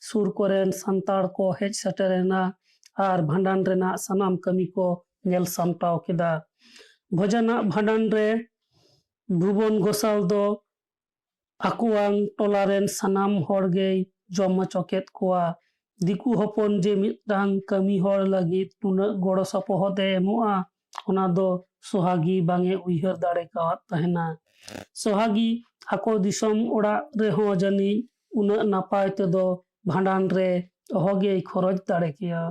ᱥᱩᱨ ᱠᱚᱨᱮᱱ ᱥᱟᱱᱛᱟᱲ ko ᱦᱮᱡ ᱥᱮᱴᱮᱨᱮᱱᱟ ᱟᱨ ᱵᱷᱟᱸᱰᱟᱱ ᱨᱮᱱᱟᱜ ᱥᱟᱱᱟᱢ ᱠᱟᱹᱢᱤ ko ᱧᱮᱞ ᱥᱟᱢᱴᱟᱣ ᱠᱮᱫᱟ। ᱵᱷᱚᱡᱟᱱᱟᱜ ᱵᱷᱟᱸᱰᱟᱱ ᱨᱮ ᱵᱷᱩᱵᱚᱱ ᱜᱳᱥᱟᱞ ᱫᱚ ᱟᱠᱚᱣᱟᱝ ᱴᱚᱞᱟᱨᱮᱱ ᱥᱟᱱᱟᱢ ᱦᱚᱲ ᱜᱮᱭ ᱡᱚᱢ ᱦᱚᱪᱚ ᱠᱮᱫ ᱠᱚᱣᱟ। ᱫᱤᱠᱩ ᱦᱚᱯᱚᱱ ᱡᱮ ᱢᱤᱫᱴᱟᱝ ᱠᱟᱹᱢᱤ ᱦᱚᱲ ᱞᱟᱹᱜᱤᱫ ᱱᱩᱱᱟᱹᱜ ᱜᱚᱲᱚ ᱥᱚᱯᱚᱦᱚᱫ ᱮ ᱮᱢᱚᱜᱼᱟ, ᱚᱱᱟ ᱫᱚ ᱥᱚᱦᱟᱜᱤ ᱵᱟᱝ ᱮ ᱩᱭᱦᱟᱹᱨ ᱫᱟᱲᱮ ᱠᱟᱣᱟᱫ ᱛᱟᱦᱮᱱᱟ। ᱥᱚᱦᱟᱜᱤ ᱟᱠᱚ ᱫᱤᱥᱚᱢ ᱚᱲᱟᱜ ᱨᱮᱦᱚᱸ ᱡᱟᱹᱱᱤᱡ ᱩᱱᱟᱹᱜ ᱱᱟᱯᱟᱭ ᱛᱮᱫᱚ ᱵᱷᱟᱸᱰᱟᱱ ᱨᱮ ᱚᱦᱚᱜᱮᱭ ᱠᱷᱚᱨᱚᱪ ᱫᱟᱲᱮ ᱠᱮᱭᱟ।